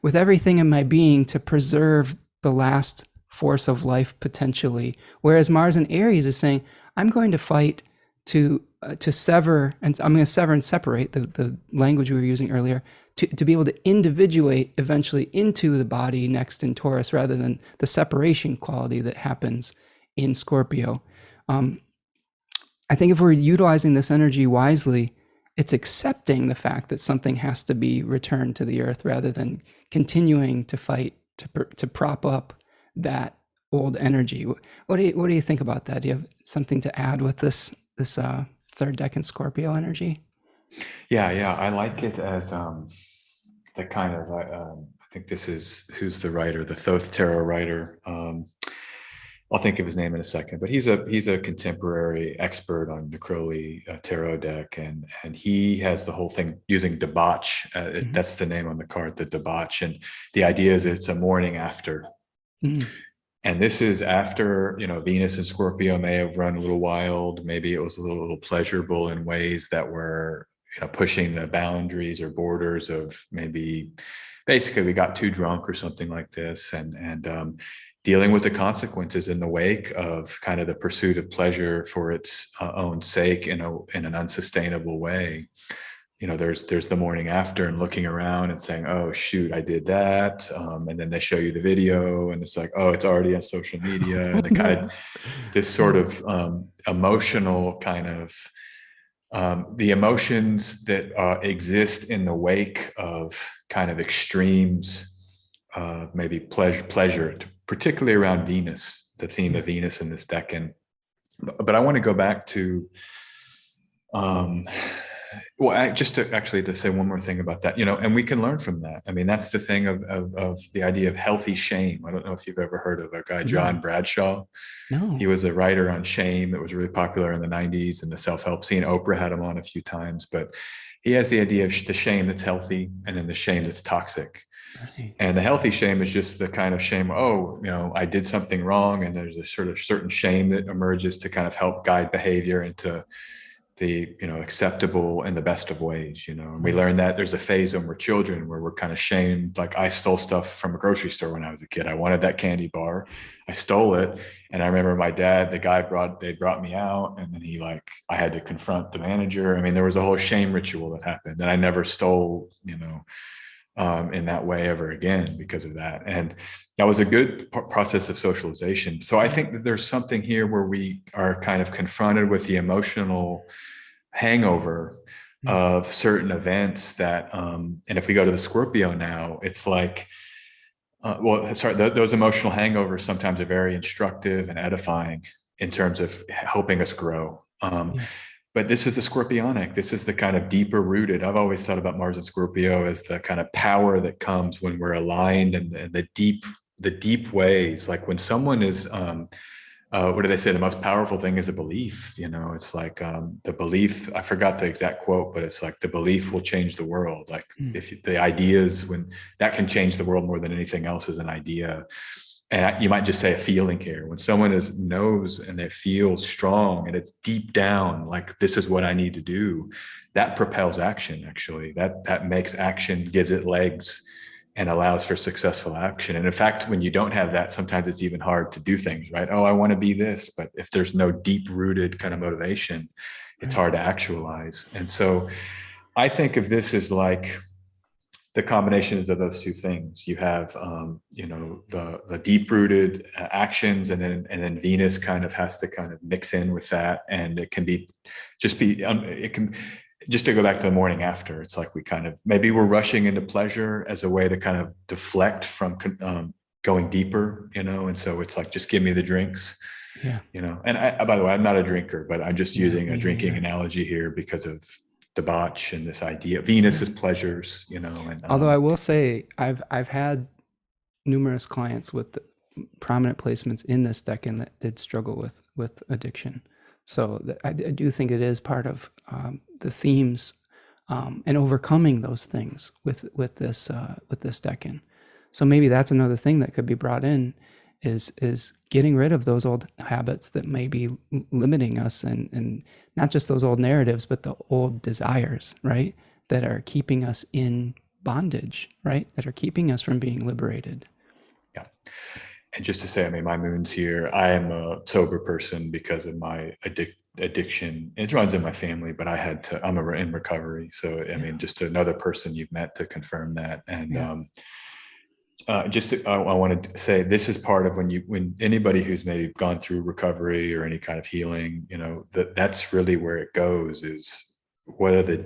with everything in my being to preserve the last force of life potentially. Whereas Mars in Aries is saying, I'm going to fight to sever, and I'm going to sever and separate, the language we were using earlier, to be able to individuate eventually into the body next in Taurus, rather than the separation quality that happens in Scorpio. I think if we're utilizing this energy wisely, it's accepting the fact that something has to be returned to the earth, rather than continuing to fight to prop up that old energy. What do you think about that? Do you have something to add with this third decan Scorpio energy? Yeah, I like it as the kind of I think this is, who's the writer, the Thoth Tarot writer. I'll think of his name in a second, but he's a contemporary expert on the Crowley tarot deck, and he has the whole thing using debauch. That's the name on the card, the debauch, and the idea is it's a morning after. And this is after, Venus and Scorpio may have run a little wild. Maybe it was a little pleasurable in ways that were, pushing the boundaries or borders of, maybe basically we got too drunk or something like this, and dealing with the consequences in the wake of kind of the pursuit of pleasure for its own sake in an unsustainable way. There's the morning after, and looking around and saying, oh shoot, I did that, and then they show you the video, and it's like, oh, it's already on social media, and the kind of this sort of emotional kind of the emotions that exist in the wake of kind of extremes, maybe pleasure, particularly around Venus, the theme of Venus in this decan. But I want to go back to Um, well, just to actually to say one more thing about that, and we can learn from that. I mean, that's the thing of the idea of healthy shame. I don't know if you've ever heard of a guy, John Mm, Bradshaw. He no. was a writer on shame that was really popular in the 90s and the self-help scene. Oprah had him on a few times, but he has the idea of the shame that's healthy and then the shame that's toxic. Right. And the healthy shame is just the kind of shame, oh, I did something wrong. And there's a sort of certain shame that emerges to kind of help guide behavior into the acceptable and the best of ways, and we Right. learn that there's a phase when we're children where we're kind of shamed. Like, I stole stuff from a grocery store when I was a kid. I wanted that candy bar, I stole it. And I remember my dad, they brought me out, and then I had to confront the manager. I mean, there was a whole shame ritual that happened, and I never stole in that way ever again because of that. And that was a good process of socialization. So I think that there's something here where we are kind of confronted with the emotional hangover Mm, of certain events that, and if we go to the Scorpio now, it's like, those emotional hangovers sometimes are very instructive and edifying in terms of helping us grow. yeah. But this is the scorpionic. This is the kind of deeper rooted. I've always thought about Mars and Scorpio as the kind of power that comes when we're aligned, and the deep ways. Like when someone is, what do they say? The most powerful thing is a belief. It's like, the belief. I forgot the exact quote, but it's like the belief will change the world. Like, Mm, if the ideas, when that can change the world more than anything else, is an idea. And you might just say a feeling here. When someone knows and they feel strong and it's deep down, like, this is what I need to do, that propels action. Actually, that makes action, gives it legs, and allows for successful action. And in fact, when you don't have that, sometimes it's even hard to do things, right? Oh, I want to be this, but if there's no deep rooted kind of motivation, it's right. hard to actualize. And so I think of this as like the combinations of those two things. You have, the deep rooted actions, and then Venus kind of has to kind of mix in with that, and it can be it can just to go back to the morning after. It's like we kind of, maybe we're rushing into pleasure as a way to kind of deflect from going deeper, and so it's like, just give me the drinks. Yeah. And by the way, I'm not a drinker, but I'm just Yeah. using a Me drinking neither. analogy here because of debauch and this idea. Venus Yeah. is pleasures, and Although I will say I've had numerous clients with prominent placements in this deckin that did struggle with addiction. So I do think it is part of the themes and overcoming those things with this deckin. So maybe that's another thing that could be brought in is getting rid of those old habits that may be limiting us, and not just those old narratives, but the old desires, right? That are keeping us in bondage, right? That are keeping us from being liberated. yeah. And just to say, I mean, my moon's here. I am a sober person because of my addiction. It runs in my family, but I'm in recovery. So, I Yeah. mean, just another person you've met to confirm that. And Yeah. I wanted to say, this is part of when anybody who's maybe gone through recovery or any kind of healing, that's really where it goes, is what are the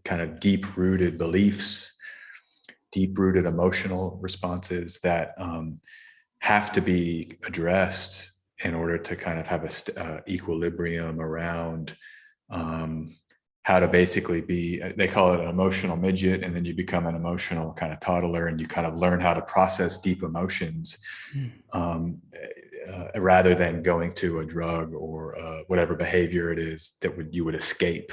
kind of deep rooted beliefs, deep rooted emotional responses that have to be addressed in order to kind of have a equilibrium around um, how to basically be, they call it an emotional midget, and then you become an emotional kind of toddler, and you kind of learn how to process deep emotions, Mm. um, rather than going to a drug or whatever behavior it is that you would escape.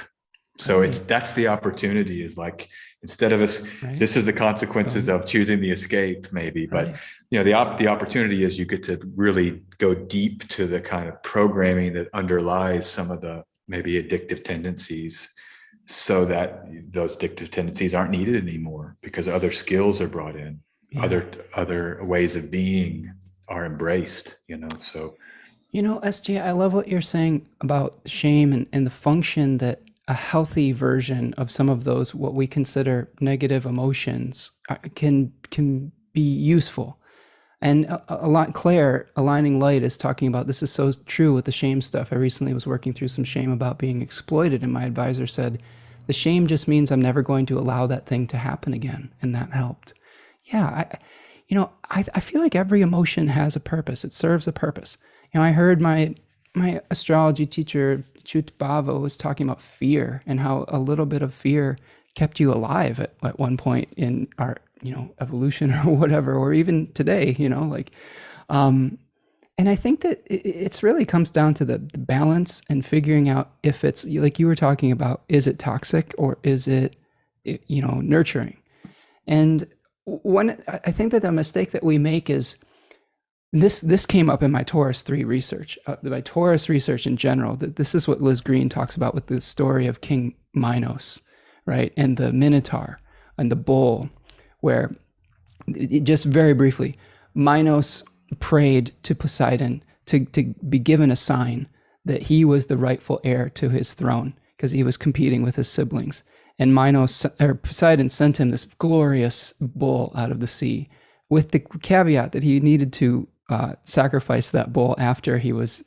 So Right. that's the opportunity, is like, instead of us, Right. this is the consequences Going of choosing the escape, maybe, but right. the opportunity is you get to really go deep to the kind of programming that underlies some of the maybe addictive tendencies, so that those addictive tendencies aren't needed anymore because other skills are brought in, Yeah. other ways of being are embraced, so SJ, I love what you're saying about shame and the function that a healthy version of some of those, what we consider negative emotions, can be useful. And a lot, Claire, Aligning Light, is talking about this is so true with the shame stuff. I recently was working through some shame about being exploited, and my advisor said, the shame just means I'm never going to allow that thing to happen again. And that helped. Yeah, I feel like every emotion has a purpose. It serves a purpose. I heard my my astrology teacher Chut Bava was talking about fear and how a little bit of fear kept you alive at one point in our, evolution or whatever, or even today, like, and I think that it's really comes down to the balance and figuring out if it's like you were talking about, is it toxic or is it, nurturing? And I think that the mistake that we make is this came up in my Taurus 3 research, my Taurus research in general. This is what Liz Green talks about with the story of King Minos, right? And the Minotaur and the bull, where just very briefly, Minos prayed to Poseidon to be given a sign that he was the rightful heir to his throne because he was competing with his siblings. And Poseidon sent him this glorious bull out of the sea with the caveat that he needed to sacrifice that bull after he was,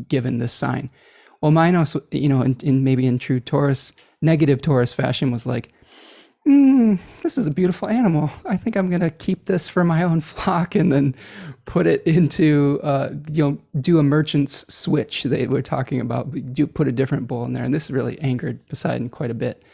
given this sign. Well, Minos, in maybe in true Taurus, negative Taurus fashion was like, this is a beautiful animal. I think I'm going to keep this for my own flock and then put it into, do a merchant's switch. They were talking about, put a different bull in there. And this really angered Poseidon quite a bit.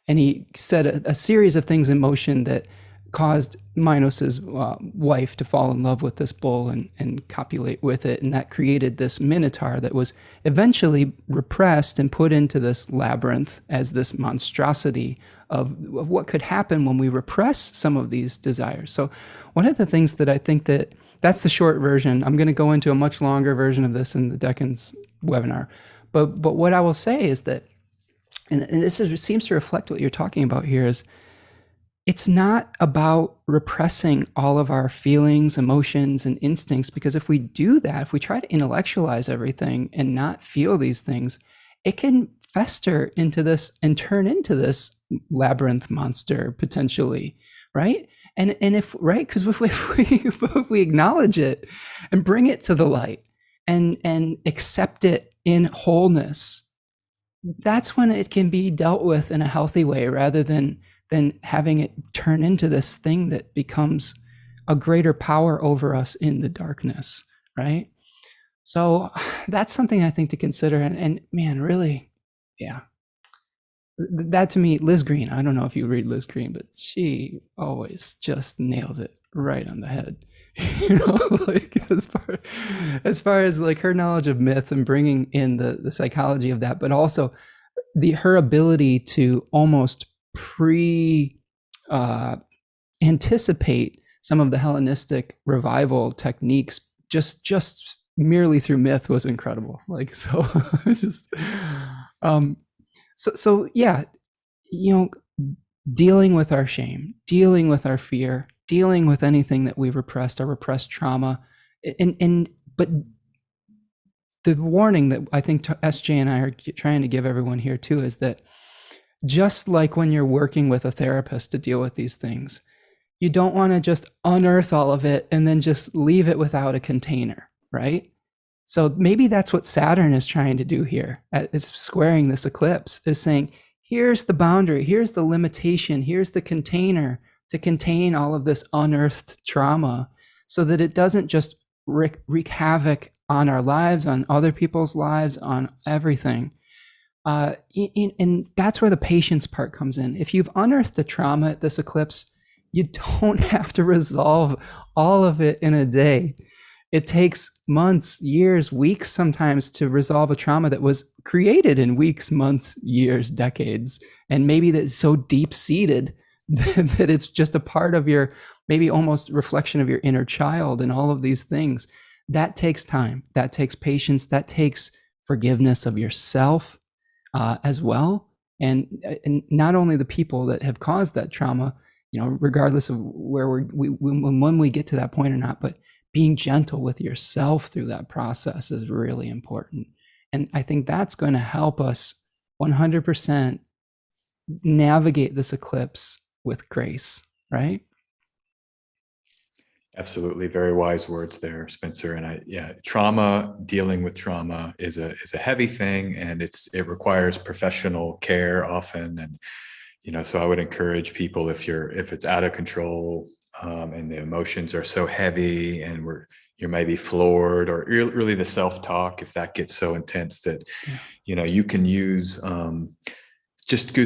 And he set a series of things in motion that caused Minos's wife to fall in love with this bull and copulate with it. And that created this minotaur that was eventually repressed and put into this labyrinth as this monstrosity of what could happen when we repress some of these desires. So one of the things that I think that's the short version. I'm going to go into a much longer version of this in the Deckins webinar. But what I will say is that, and seems to reflect what you're talking about here, is it's not about repressing all of our feelings, emotions, and instincts, because if we do that, if we try to intellectualize everything and not feel these things, it can fester into this and turn into this labyrinth monster potentially, right? And if, right, because if we acknowledge it and bring it to the light and accept it in wholeness, that's when it can be dealt with in a healthy way rather than having it turn into this thing that becomes a greater power over us in the darkness, right? So that's something I think to consider. And man, really, yeah. That to me, Liz Green, I don't know if you read Liz Green, but she always just nails it right on the head. Like as far as like her knowledge of myth and bringing in the psychology of that, but also her ability to almost anticipate some of the Hellenistic revival techniques just merely through myth was incredible. Like, so just so yeah, dealing with our shame, dealing with our fear, dealing with anything that we've repressed, our repressed trauma, but the warning that I think SJ and I are trying to give everyone here too is that just like when you're working with a therapist to deal with these things, you don't want to just unearth all of it and then just leave it without a container, right? So maybe that's what Saturn is trying to do here. It's squaring this eclipse, is saying, here's the boundary, here's the limitation, here's the container to contain all of this unearthed trauma so that it doesn't just wreak havoc on our lives, on other people's lives, on everything. And that's where the patience part comes in. If you've unearthed the trauma at this eclipse, you don't have to resolve all of it in a day. It takes months, years, weeks sometimes to resolve a trauma that was created in weeks, months, years, decades, and maybe that's so deep-seated that it's just a part of your, maybe almost reflection of your inner child and all of these things. That takes time. That takes patience. That takes forgiveness of yourself as well. And not only the people that have caused that trauma, regardless of where when we get to that point or not, but being gentle with yourself through that process is really important. And I think that's going to help us 100% navigate this eclipse with grace, right? Absolutely. Very wise words there, Spencer. And trauma, dealing with trauma is a heavy thing, and it requires professional care often. And, so I would encourage people, if it's out of control, and the emotions are so heavy and we're you're maybe floored, or really the self-talk, if that gets so intense that, Yeah. you can use, just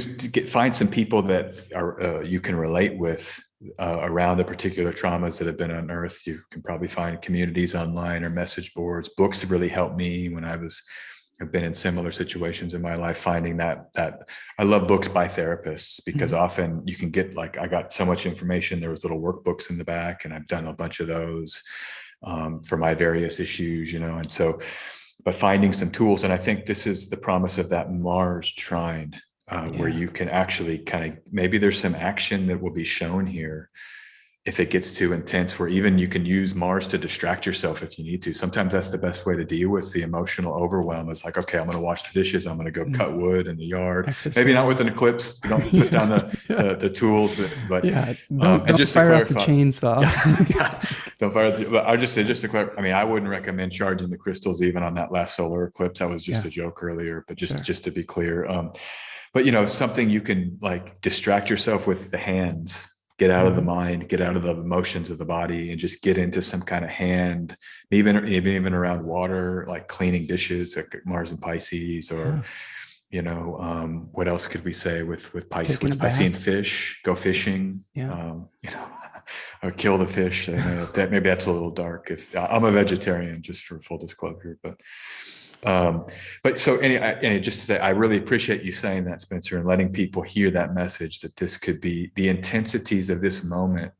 find some people that are you can relate with around the particular traumas that have been unearthed. You can probably find communities online or message boards. Books have really helped me when I've been in similar situations in my life, finding that I love books by therapists, because often you can get, like, I got so much information. There was little workbooks in the back, and I've done a bunch of those for my various issues, and so, but finding some tools. And I think this is the promise of that Mars trine, where you can actually kind of, maybe there's some action that will be shown here if it gets too intense, where even you can use Mars to distract yourself if you need to. Sometimes that's the best way to deal with the emotional overwhelm. It's like, okay, I'm going to wash the dishes. I'm going to go cut wood in the yard. Exercise. Maybe not with an eclipse. You don't put down the tools, but don't just fire to up the chainsaw. Don't fire. But I just say, just to clarify, I mean, I wouldn't recommend charging the crystals even on that last solar eclipse. That was just a joke earlier, but just to be clear. But something you can, like, distract yourself with the hands. Get out of the mind, get out of the emotions of the body, and just get into some kind of hand, even around water, like cleaning dishes, like Mars and Pisces, or, what else could we say with Pisces? What's Piscean? Fish, go fishing, or kill the fish. Maybe that's a little dark. If I'm a vegetarian, just for full disclosure, but so anyway, just to say, I really appreciate you saying that, Spencer, and letting people hear that message, that this could be the intensities of this moment.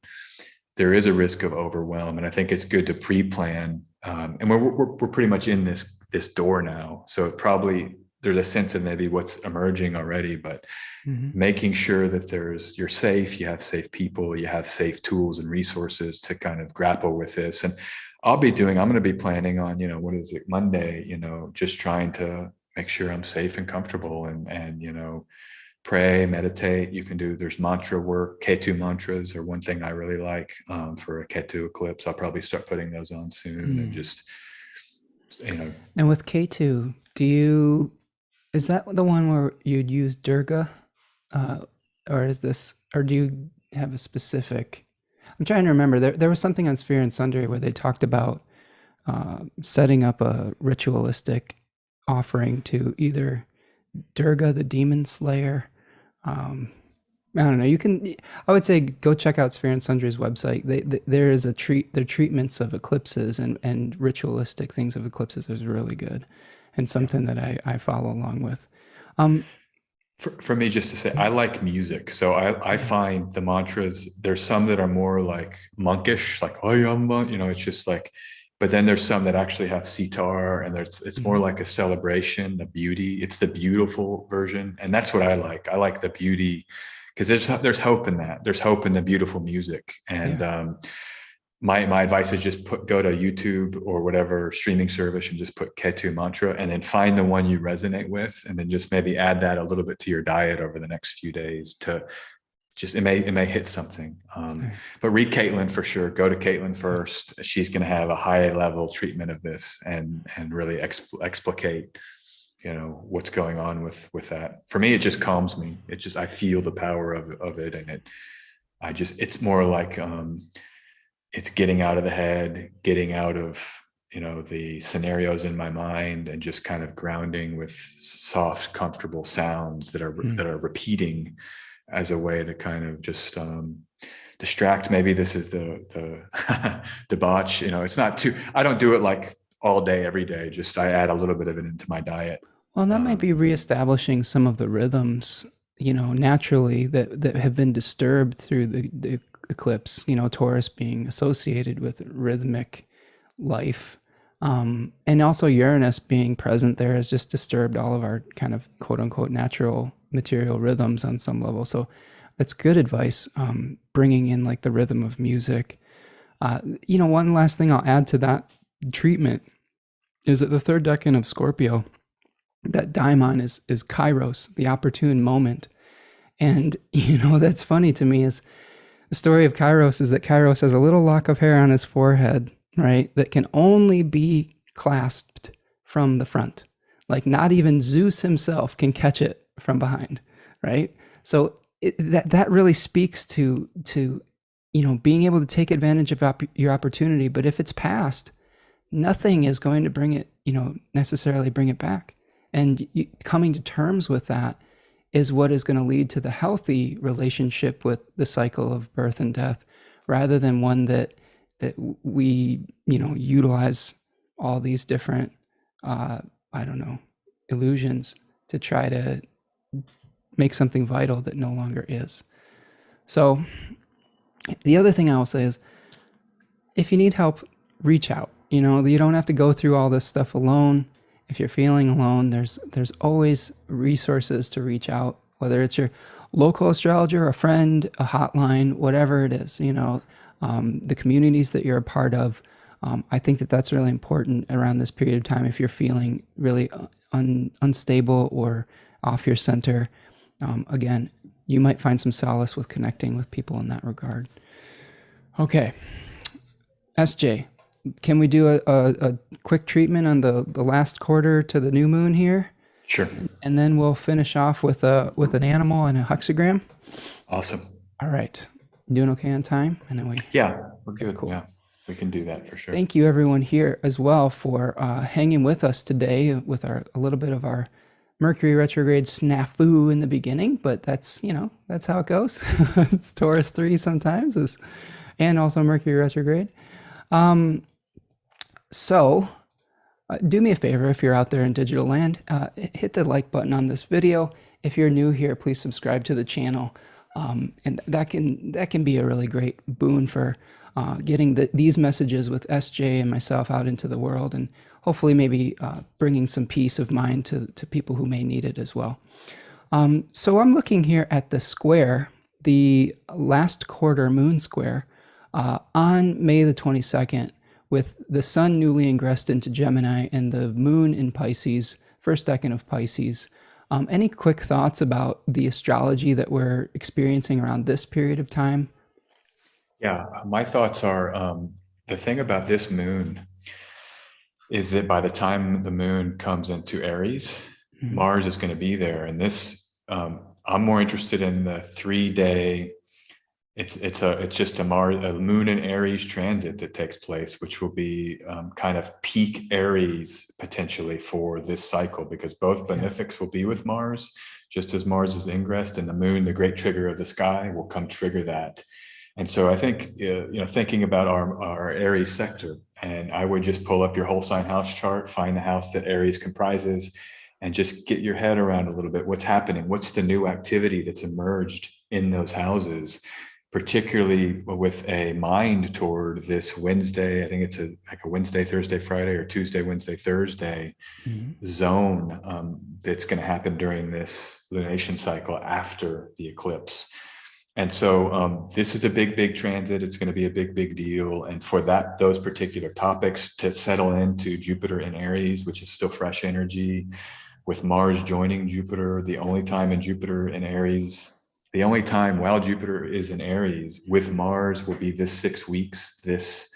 There is a risk of overwhelm, and I think it's good to pre-plan. And we're pretty much in this door now, so probably there's a sense of maybe what's emerging already, but making sure that you're safe, you have safe people, you have safe tools and resources to kind of grapple with this. And I'm going to be planning on, what is it, Monday, just trying to make sure I'm safe and comfortable, and pray, meditate. There's mantra work. Ketu mantras are one thing I really like for a Ketu eclipse. I'll probably start putting those on soon, and just, And with K2, is that the one where you'd use Durga? Or do you have a specific? I'm trying to remember. There was something on Sphere and Sundry where they talked about setting up a ritualistic offering to either Durga, the demon slayer. I don't know. I would say go check out Sphere and Sundry's website. There is their treatments of eclipses and ritualistic things of eclipses is really good, and something that I follow along with. For me, just to say, I like music. So I find the mantras, there's some that are more like monkish, like, oh, yeah, monk, it's just like, but then there's some that actually have sitar, and it's more like a celebration, the beauty. It's the beautiful version. And that's what I like. I like the beauty, because there's hope in that. There's hope in the beautiful music. And my advice is just go to YouTube or whatever streaming service and just put Ketu mantra, and then find the one you resonate with, and then just maybe add that a little bit to your diet over the next few days to just, it may hit something. Nice. But read Caitlin for sure. Go to Caitlin first. She's going to have a high level treatment of this and really explicate, what's going on with that. For me, it just calms me. I feel the power of it. And it's more like, it's getting out of the head, getting out of, the scenarios in my mind, and just kind of grounding with soft, comfortable sounds that are repeating as a way to kind of just distract. Maybe this is the debauch. It's not too, I don't do it like all day, every day. Just I add a little bit of it into my diet. Well, that might be reestablishing some of the rhythms, naturally that have been disturbed through the eclipse, Taurus being associated with rhythmic life. And also Uranus being present there has just disturbed all of our kind of quote unquote natural material rhythms on some level. So that's good advice, bringing in like the rhythm of music. One last thing I'll add to that treatment is that the third decan of Scorpio, that daimon is Kairos, the opportune moment. And, that's funny to me is the story of Kairos is that Kairos has a little lock of hair on his forehead, right, that can only be clasped from the front. Like not even Zeus himself can catch it from behind, right? So that really speaks to being able to take advantage of your opportunity. But if it's past, nothing is going to bring it, necessarily bring it back. And coming to terms with that is what is going to lead to the healthy relationship with the cycle of birth and death, rather than one that we, utilize all these different, illusions to try to make something vital that no longer is. So the other thing I will say is, if you need help, reach out. You don't have to go through all this stuff alone. If you're feeling alone, there's always resources to reach out, whether it's your local astrologer, a friend, a hotline, whatever it is, the communities that you're a part of. I think that that's really important around this period of time. If you're feeling really unstable or off your center, again, you might find some solace with connecting with people in that regard. Okay. SJ, can we do a quick treatment on the last quarter to the new moon here? Sure. And then we'll finish off with an animal and a hexagram. Awesome. All right. Doing okay on time? I know We're good. Cool. Yeah, we can do that for sure. Thank you everyone here as well for hanging with us today with a little bit of our Mercury retrograde snafu in the beginning, but that's how it goes. It's Taurus 3 sometimes, and also Mercury retrograde. So do me a favor, if you're out there in digital land, hit the like button on this video. If you're new here, please subscribe to the channel. And that can be a really great boon for getting these messages with SJ and myself out into the world, and hopefully maybe bringing some peace of mind to people who may need it as well. So I'm looking here at the square, the last quarter moon square, on May the 22nd, with the sun newly ingressed into Gemini and the moon in Pisces, first decan of Pisces. Any quick thoughts about the astrology that we're experiencing around this period of time? Yeah, my thoughts are, the thing about this moon is that by the time the moon comes into Aries, Mars is going to be there. And this, I'm more interested in the 3-day, it's just a moon and Aries transit that takes place, which will be kind of peak Aries potentially for this cycle, because both benefics will be with Mars, just as Mars is ingressed, and the moon, the great trigger of the sky, will come trigger that. And so I think, thinking about our Aries sector, and I would just pull up your whole sign house chart, find the house that Aries comprises, and just get your head around a little bit what's happening. What's the new activity that's emerged in those houses, particularly with a mind toward this Wednesday. I think it's like a Wednesday, Thursday, Friday, or Tuesday, Wednesday, Thursday zone that's going to happen during this lunation cycle after the eclipse. And so this is a big transit. It's going to be a big deal. And for those particular topics to settle into Jupiter in Aries, which is still fresh energy, with Mars joining Jupiter, the only time in Jupiter in Aries, the only time while Jupiter is in Aries with Mars will be this 6 weeks, this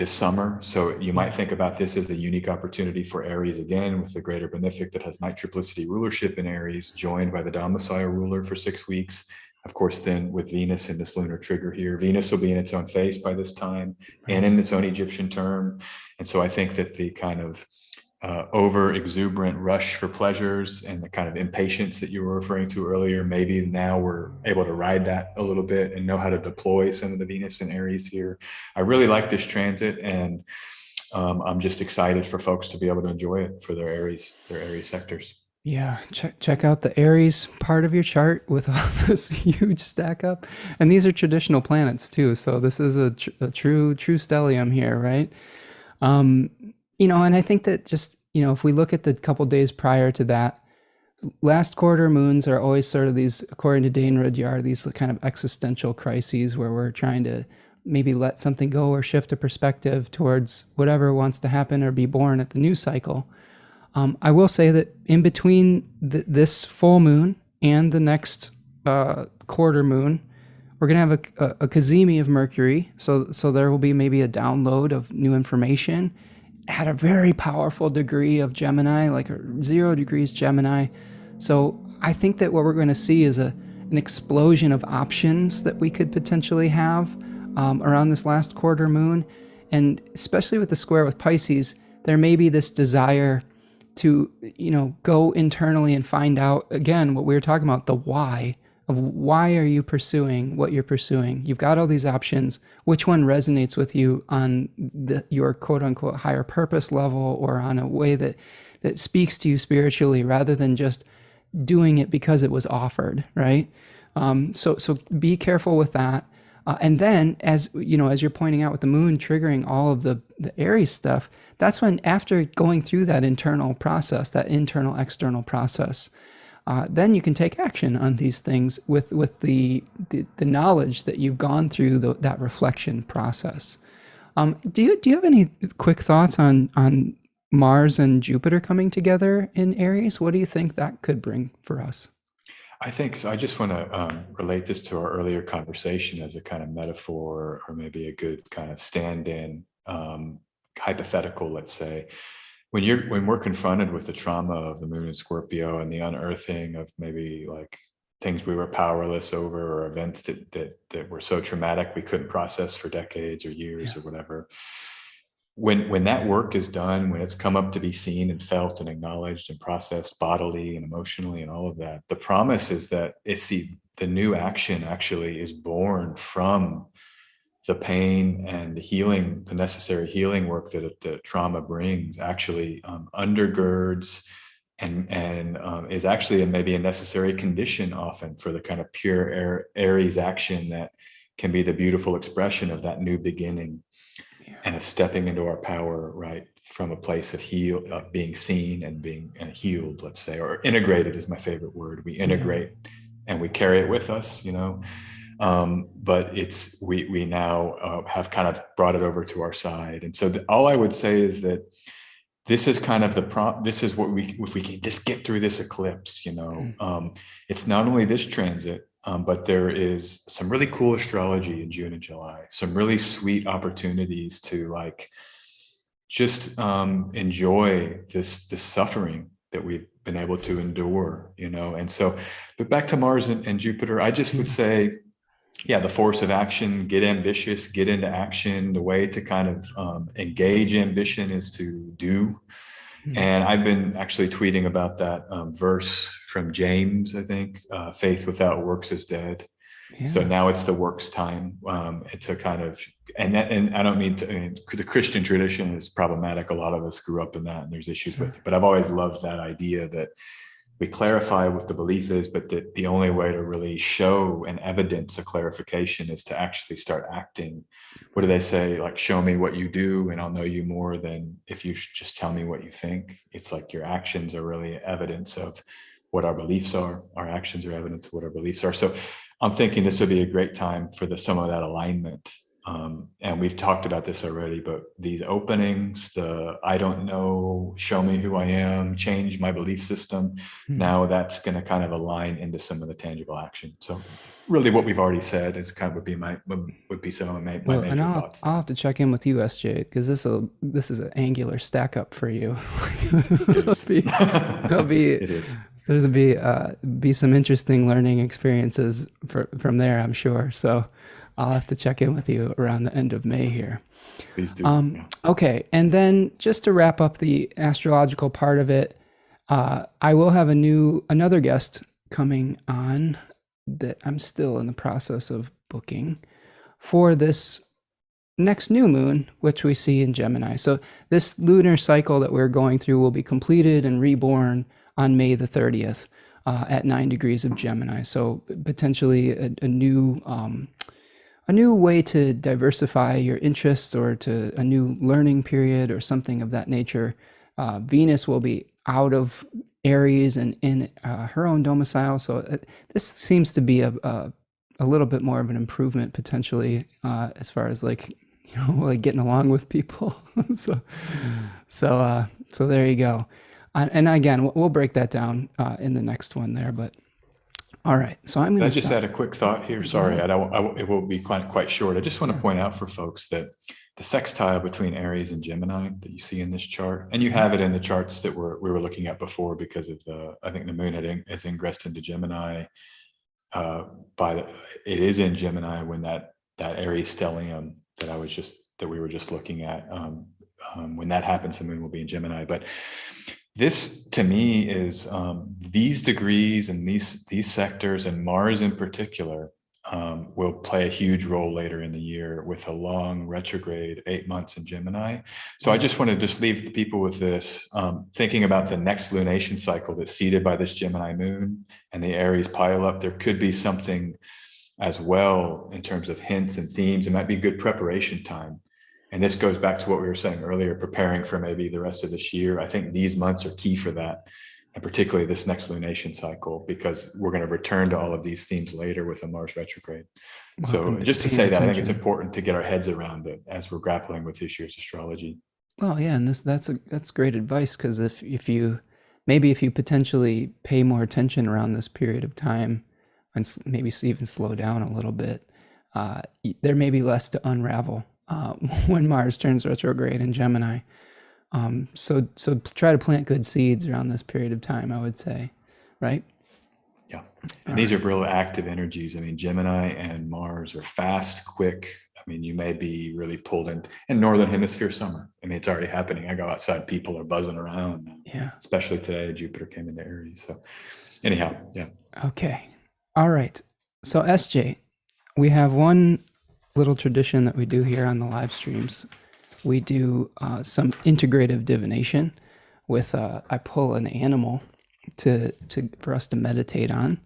summer. So you might think about this as a unique opportunity for Aries, again, with the greater benefic that has night triplicity rulership in Aries, joined by the domicile ruler for 6 weeks. Of course, then with Venus in this lunar trigger here, Venus will be in its own phase by this time and in its own Egyptian term. And so I think that the kind of over exuberant rush for pleasures and the kind of impatience that you were referring to earlier, maybe now we're able to ride that a little bit and know how to deploy some of the Venus and Aries here. I really like this transit, and I'm just excited for folks to be able to enjoy it for their Aries sectors. Yeah, check out the Aries part of your chart with all this huge stack up. And these are traditional planets too, so this is a true stellium here, right? And I think that just, if we look at the couple days prior to that, last quarter moons are always sort of these, according to Dane Rudyard, these kind of existential crises where we're trying to maybe let something go or shift a perspective towards whatever wants to happen or be born at the new cycle. I will say that in between this full moon and the next quarter moon, we're going to have a cazimi of Mercury. So there will be maybe a download of new information at a very powerful degree of Gemini, like 0 degrees Gemini. So I think that what we're going to see is an explosion of options that we could potentially have around this last quarter moon. And especially with the square with Pisces, there may be this desire to, go internally and find out, again, what we were talking about, the why of why are you pursuing what you're pursuing. You've got all these options. Which one resonates with you on your quote unquote higher purpose level, or on a way that speaks to you spiritually, rather than just doing it because it was offered, right? So be careful with that. And then, as you're pointing out with the moon triggering all of the Aries stuff, that's when, after going through that internal process, that internal external process, then you can take action on these things with the knowledge that you've gone through that reflection process. Do you have any quick thoughts on Mars and Jupiter coming together in Aries? What do you think that could bring for us? I think so. I just want to relate this to our earlier conversation as a kind of metaphor, or maybe a good kind of stand-in hypothetical, let's say. When we're confronted with the trauma of the moon in Scorpio and the unearthing of maybe like things we were powerless over, or events that were so traumatic we couldn't process for decades or years or whatever. When that work is done, when it's come up to be seen and felt and acknowledged and processed bodily and emotionally and all of that, the promise is that the new action actually is born from the pain and the healing, the necessary healing work that the trauma brings, actually undergirds and is actually maybe a necessary condition often for the kind of pure Aries action that can be the beautiful expression of that new beginning and a stepping into our power, right, from a place of being seen and being healed, let's say, or integrated is my favorite word. We integrate and we carry it with us, but we now have kind of brought it over to our side. And so all I would say is that this is kind of this is what if we can just get through this eclipse, it's not only this transit, but there is some really cool astrology in June and July, some really sweet opportunities to just enjoy this suffering that we've been able to endure, and so, but back to Mars and Jupiter, I just would say, the force of action, get ambitious, get into action. The way to kind of engage ambition is to do. And I've been actually tweeting about that verse from James, I think, faith without works is dead. Yeah. So now it's the works time to kind of, and I don't mean to, the Christian tradition is problematic. A lot of us grew up in that and there's issues with it, but I've always loved that idea that we clarify what the belief is, but that the only way to really show and evidence a clarification is to actually start acting. What do they say? Like, show me what you do and I'll know you more than if you just tell me what you think. It's like your actions are really evidence of what our beliefs are. Our actions are evidence of what our beliefs are. So I'm thinking this would be a great time for some of that alignment. And we've talked about this already, but these openings, I don't know, show me who I am, change my belief system. Now that's going to kind of align into some of the tangible action. So really what we've already said is kind of would be some of my major thoughts. I'll have to check in with you, SJ, because this is an angular stack up for you. It is. There's be some interesting learning experiences from there, I'm sure. So I'll have to check in with you around the end of May here. Please do. Okay, and then just to wrap up the astrological part of it, I will have another guest coming on that I'm still in the process of booking for this next new moon, which we see in Gemini. So this lunar cycle that we're going through will be completed and reborn on May the 30th at 9 degrees of Gemini. So potentially a new way to diversify your interests, or to a new learning period or something of that nature. Venus will be out of Aries and in her own domicile. So this seems to be a little bit more of an improvement potentially as far as like getting along with people. so there you go. And again, we'll break that down in the next one there, but all right. So I'm going to just add a quick thought here. Sorry, it will be quite short. I just want to point out for folks that the sextile between Aries and Gemini that you see in this chart, and you have it in the charts that we were looking at before, because of I think the moon has ingressed into Gemini. It is in Gemini when that Aries stellium that I was just that we were just looking at. When that happens, the moon will be in Gemini. But this, to me, is these degrees and these sectors, and Mars in particular, will play a huge role later in the year with a long retrograde, 8 months in Gemini. So I just want to just leave people with this, thinking about the next lunation cycle that's seeded by this Gemini moon and the Aries pile up. There could be something as well in terms of hints and themes. It might be good preparation time. And this goes back to what we were saying earlier, preparing for maybe the rest of this year. I think these months are key for that, and particularly this next lunation cycle, because we're going to return to all of these themes later with a Mars retrograde. So just to say that, I think it's important to get our heads around it as we're grappling with this year's astrology. Well, yeah, and that's great advice, because if you potentially pay more attention around this period of time, and maybe even slow down a little bit, there may be less to unravel when Mars turns retrograde in Gemini. So try to plant good seeds around this period of time, I would say, right? Yeah. And these are real active energies. I mean, Gemini and Mars are fast, quick. I mean, you may be really pulled in Northern Hemisphere summer. I mean, it's already happening. I go outside, people are buzzing around. Yeah. Especially today, Jupiter came into Aries. So anyhow, yeah. Okay. All right. So SJ, we have one little tradition that we do here on the live streams. We do some integrative divination with I pull an animal for us to meditate on,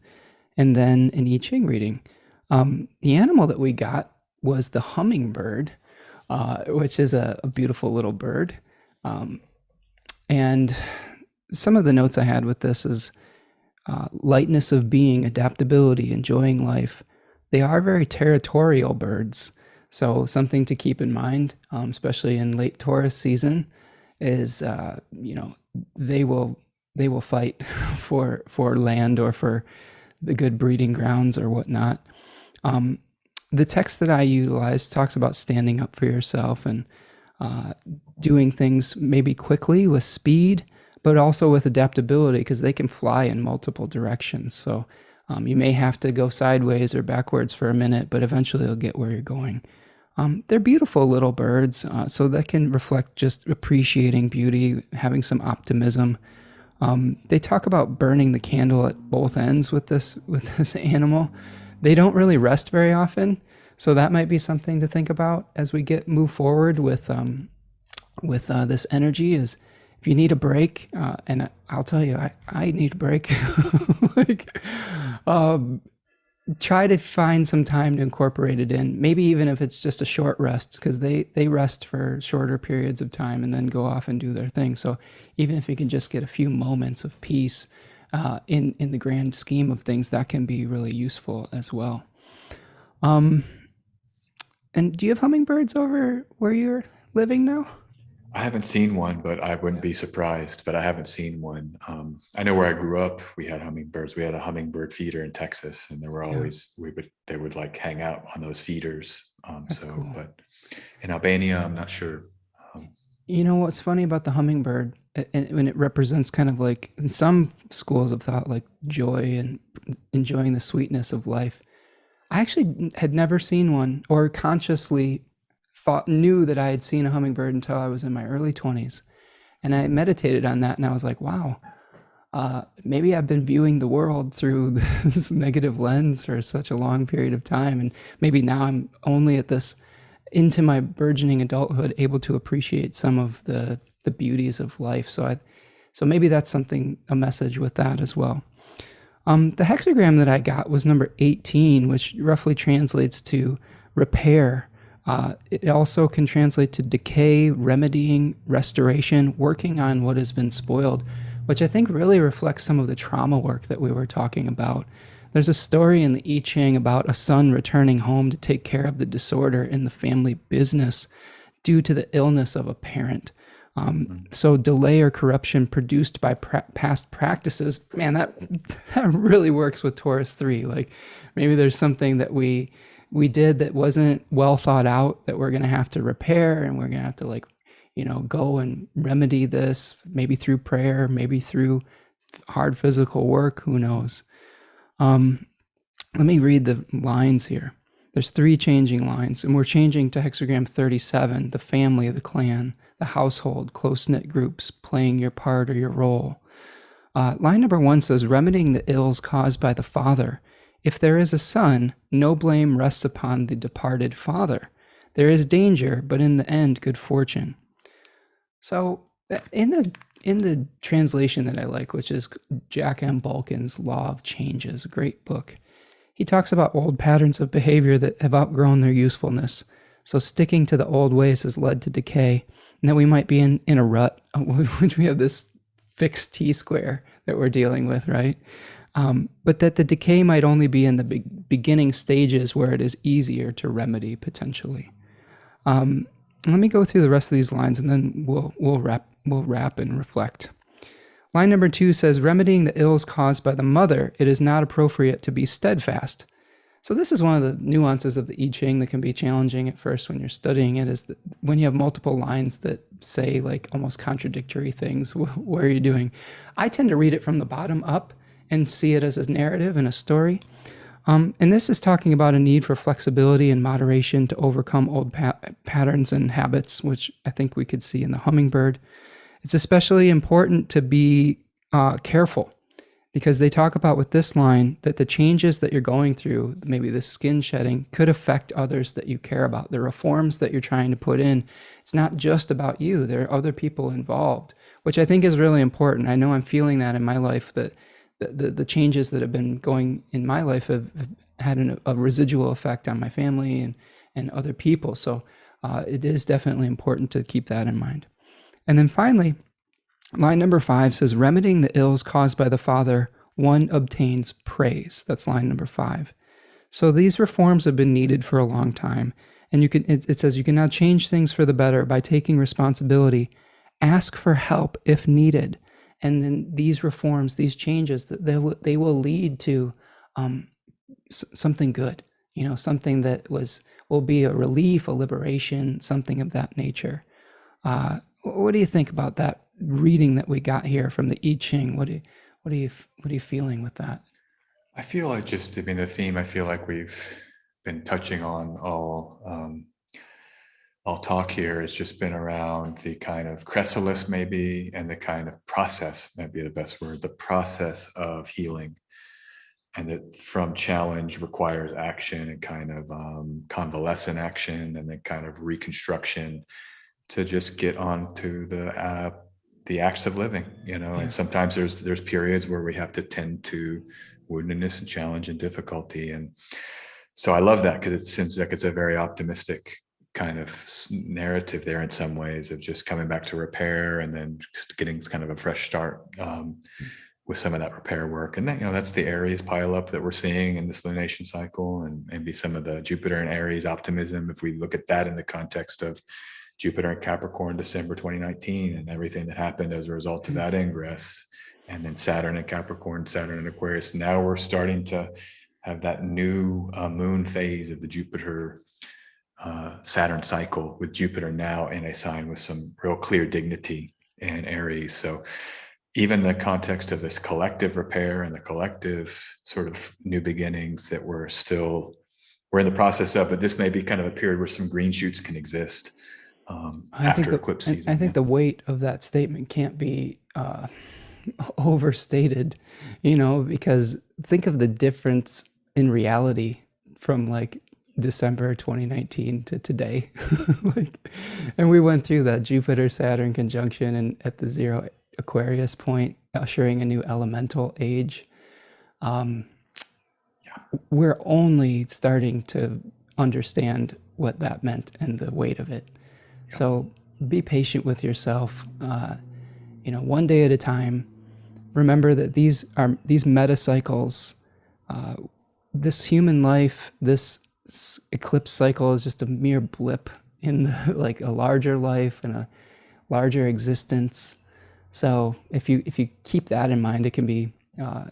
and then an I-Ching reading. The animal that we got was the hummingbird, which is a beautiful little bird. And some of the notes I had with this is lightness of being, adaptability, enjoying life. They are very territorial birds. So something to keep in mind, especially in late Taurus season, is they will fight for land or for the good breeding grounds or whatnot. The text that I utilize talks about standing up for yourself and doing things maybe quickly with speed, but also with adaptability, because they can fly in multiple directions. So you may have to go sideways or backwards for a minute, but eventually you'll get where you're going. They're beautiful little birds, so that can reflect just appreciating beauty, having some optimism. They talk about burning the candle at both ends with this animal. They don't really rest very often, so that might be something to think about as we move forward with this energy. Is if you need a break, and I'll tell you, I need a break. Try to find some time to incorporate it in, maybe even if it's just a short rest, because they rest for shorter periods of time and then go off and do their thing. So even if you can just get a few moments of peace in the grand scheme of things, that can be really useful as well. And do you have hummingbirds over where you're living now? I haven't seen one, but I wouldn't be surprised. But I haven't seen one. I know where I grew up, we had hummingbirds. We had a hummingbird feeder in Texas, and there were always they would like hang out on those feeders. That's cool. But in Albania, I'm not sure. You know what's funny about the hummingbird, and when it represents kind of like, in some schools have thought like joy and enjoying the sweetness of life. I actually had never seen one, or consciously knew that I had seen a hummingbird until I was in my early 20s. And I meditated on that, and I was like, wow, maybe I've been viewing the world through this negative lens for such a long period of time. And maybe now I'm only into my burgeoning adulthood, able to appreciate some of the beauties of life. So maybe that's something, a message with that as well. The hexagram that I got was number 18, which roughly translates to repair. It also can translate to decay, remedying, restoration, working on what has been spoiled, which I think really reflects some of the trauma work that we were talking about. There's a story in the I-Ching about a son returning home to take care of the disorder in the family business due to the illness of a parent. So delay or corruption produced by past practices, man, that really works with Taurus 3. Like maybe there's something that we did that wasn't well thought out that we're going to have to repair, and we're going to have to go and remedy this, maybe through prayer, maybe through hard physical work, who knows. Let me read the lines here. There's 3 changing lines, and we're changing to hexagram 37, the family, the clan, the household, close-knit groups, playing your part or your role. Line number 1 says, remedying the ills caused by the father. If there is a son, no blame rests upon the departed father. There is danger, but in the end, good fortune. So in the translation that I like, which is Jack M. Balkin's Law of Changes, a great book, he talks about old patterns of behavior that have outgrown their usefulness. So sticking to the old ways has led to decay, and that we might be in a rut, which we have this fixed T-square that we're dealing with, right? But that the decay might only be in the beginning stages where it is easier to remedy potentially. Let me go through the rest of these lines, and then we'll wrap and reflect. Line number 2 says, remedying the ills caused by the mother, it is not appropriate to be steadfast. So this is one of the nuances of the I-Ching that can be challenging at first when you're studying it, is that when you have multiple lines that say like almost contradictory things, what are you doing? I tend to read it from the bottom up and see it as a narrative and a story. And this is talking about a need for flexibility and moderation to overcome old patterns and habits, which I think we could see in the hummingbird. It's especially important to be careful, because they talk about with this line that the changes that you're going through, maybe the skin shedding, could affect others that you care about. The reforms that you're trying to put in, it's not just about you. There are other people involved, which I think is really important. I know I'm feeling that in my life, that the changes that have been going in my life have had a residual effect on my family and other people. So it is definitely important to keep that in mind. And then finally, line number 5 says, remedying the ills caused by the father, one obtains praise. That's line number 5. So these reforms have been needed for a long time. And it says you can now change things for the better by taking responsibility. Ask for help if needed. And then these reforms, these changes, they will lead to something good, something that will be a relief, a liberation, something of that nature. What do you think about that reading that we got here from the I-Ching? What are you feeling with that? I feel like the theme I feel like we've been touching on all talk here has just been around the kind of chrysalis maybe, and the kind of process, might be the best word, the process of healing. And that from challenge requires action and kind of convalescent action, and then kind of reconstruction to just get on to the acts of living, Yeah. And sometimes there's periods where we have to tend to woundedness and challenge and difficulty. And so I love that, because it seems like it's a very optimistic kind of narrative there in some ways, of just coming back to repair and then just getting kind of a fresh start with some of that repair work. And then, that's the Aries pile up that we're seeing in this lunation cycle, and maybe some of the Jupiter and Aries optimism, if we look at that in the context of Jupiter and Capricorn, December 2019, and everything that happened as a result of that ingress. And then Saturn and Capricorn, Saturn and Aquarius. Now we're starting to have that new moon phase of the Jupiter Saturn cycle, with Jupiter now in a sign with some real clear dignity in Aries. So even the context of this collective repair and the collective sort of new beginnings that we're in the process of, but this may be kind of a period where some green shoots can exist after eclipse season. I think the weight of that statement can't be overstated, because think of the difference in reality from like December 2019 to today. And we went through that Jupiter Saturn conjunction, and at the 0 Aquarius point, ushering a new elemental age. We're only starting to understand what that meant and the weight of it. So be patient with yourself, one day at a time. Remember that these meta cycles, this human life, this eclipse cycle is just a mere blip in a larger life and a larger existence. So if you keep that in mind, it can be, I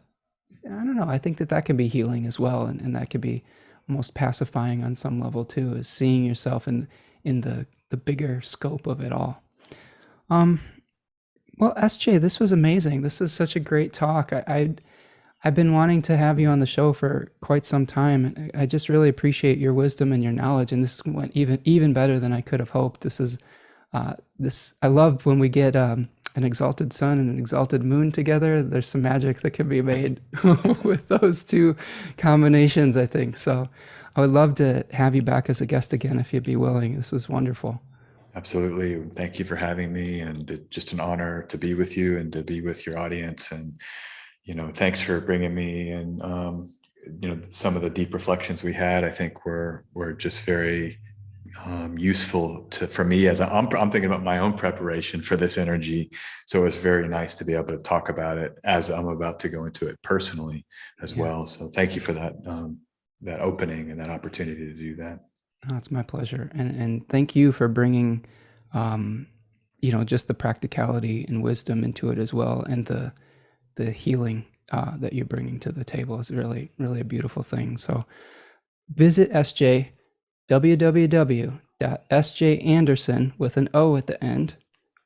don't know, I think that can be healing as well. And that could be almost pacifying on some level too, is seeing yourself in the bigger scope of it all. Well, SJ, this was amazing. This was such a great talk. I've been wanting to have you on the show for quite some time. And I just really appreciate your wisdom and your knowledge. And this went even better than I could have hoped. This is this. I love when we get an exalted sun and an exalted moon together. There's some magic that can be made with those two combinations, I think. So I would love to have you back as a guest again if you'd be willing. This was wonderful. Absolutely. Thank you for having me, and it's just an honor to be with you and to be with your audience. And, thanks for bringing me in. Some of the deep reflections we had, I think were just very useful for me as I'm thinking about my own preparation for this energy. So it was very nice to be able to talk about it as I'm about to go into it personally as well. So thank you for that opening and that opportunity to do that. Oh, it's my pleasure. And thank you for bringing, just the practicality and wisdom into it as well. And the healing that you're bringing to the table is really, really a beautiful thing. So visit SJ, www.sjanderson with an O at the end,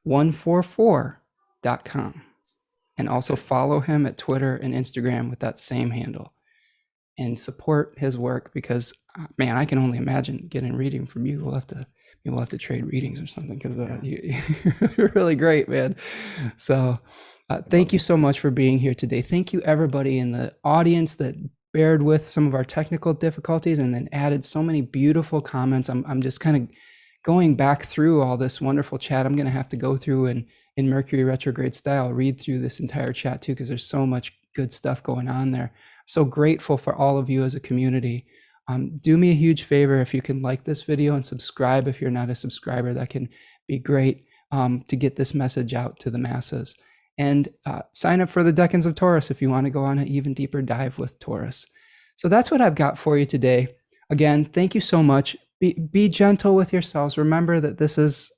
144.com. And also follow him at Twitter and Instagram with that same handle. And support his work, because man, I can only imagine getting a reading from you. We'll have to trade readings or something, because you're really great, man. So thank you so much for being here today. Thank you everybody in the audience that bared with some of our technical difficulties and then added so many beautiful comments. I'm just kind of going back through all this wonderful chat. I'm going to have to go through and in Mercury retrograde style read through this entire chat too, because there's so much good stuff going on there. So grateful for all of you as a community. Do me a huge favor if you can like this video and subscribe if you're not a subscriber. That can be great to get this message out to the masses. And sign up for the Decans of Taurus if you want to go on an even deeper dive with Taurus. So that's what I've got for you today. Again, thank you so much. Be gentle with yourselves. Remember that this is,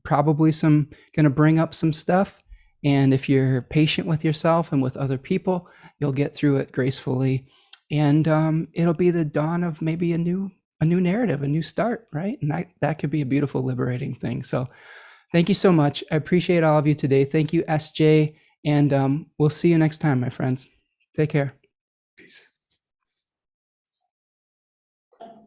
probably going to bring up some stuff. And if you're patient with yourself and with other people, you'll get through it gracefully. And it'll be the dawn of maybe a new narrative, a new start, right? And that could be a beautiful, liberating thing. So thank you so much. I appreciate all of you today. Thank you, SJ. And we'll see you next time, my friends. Take care.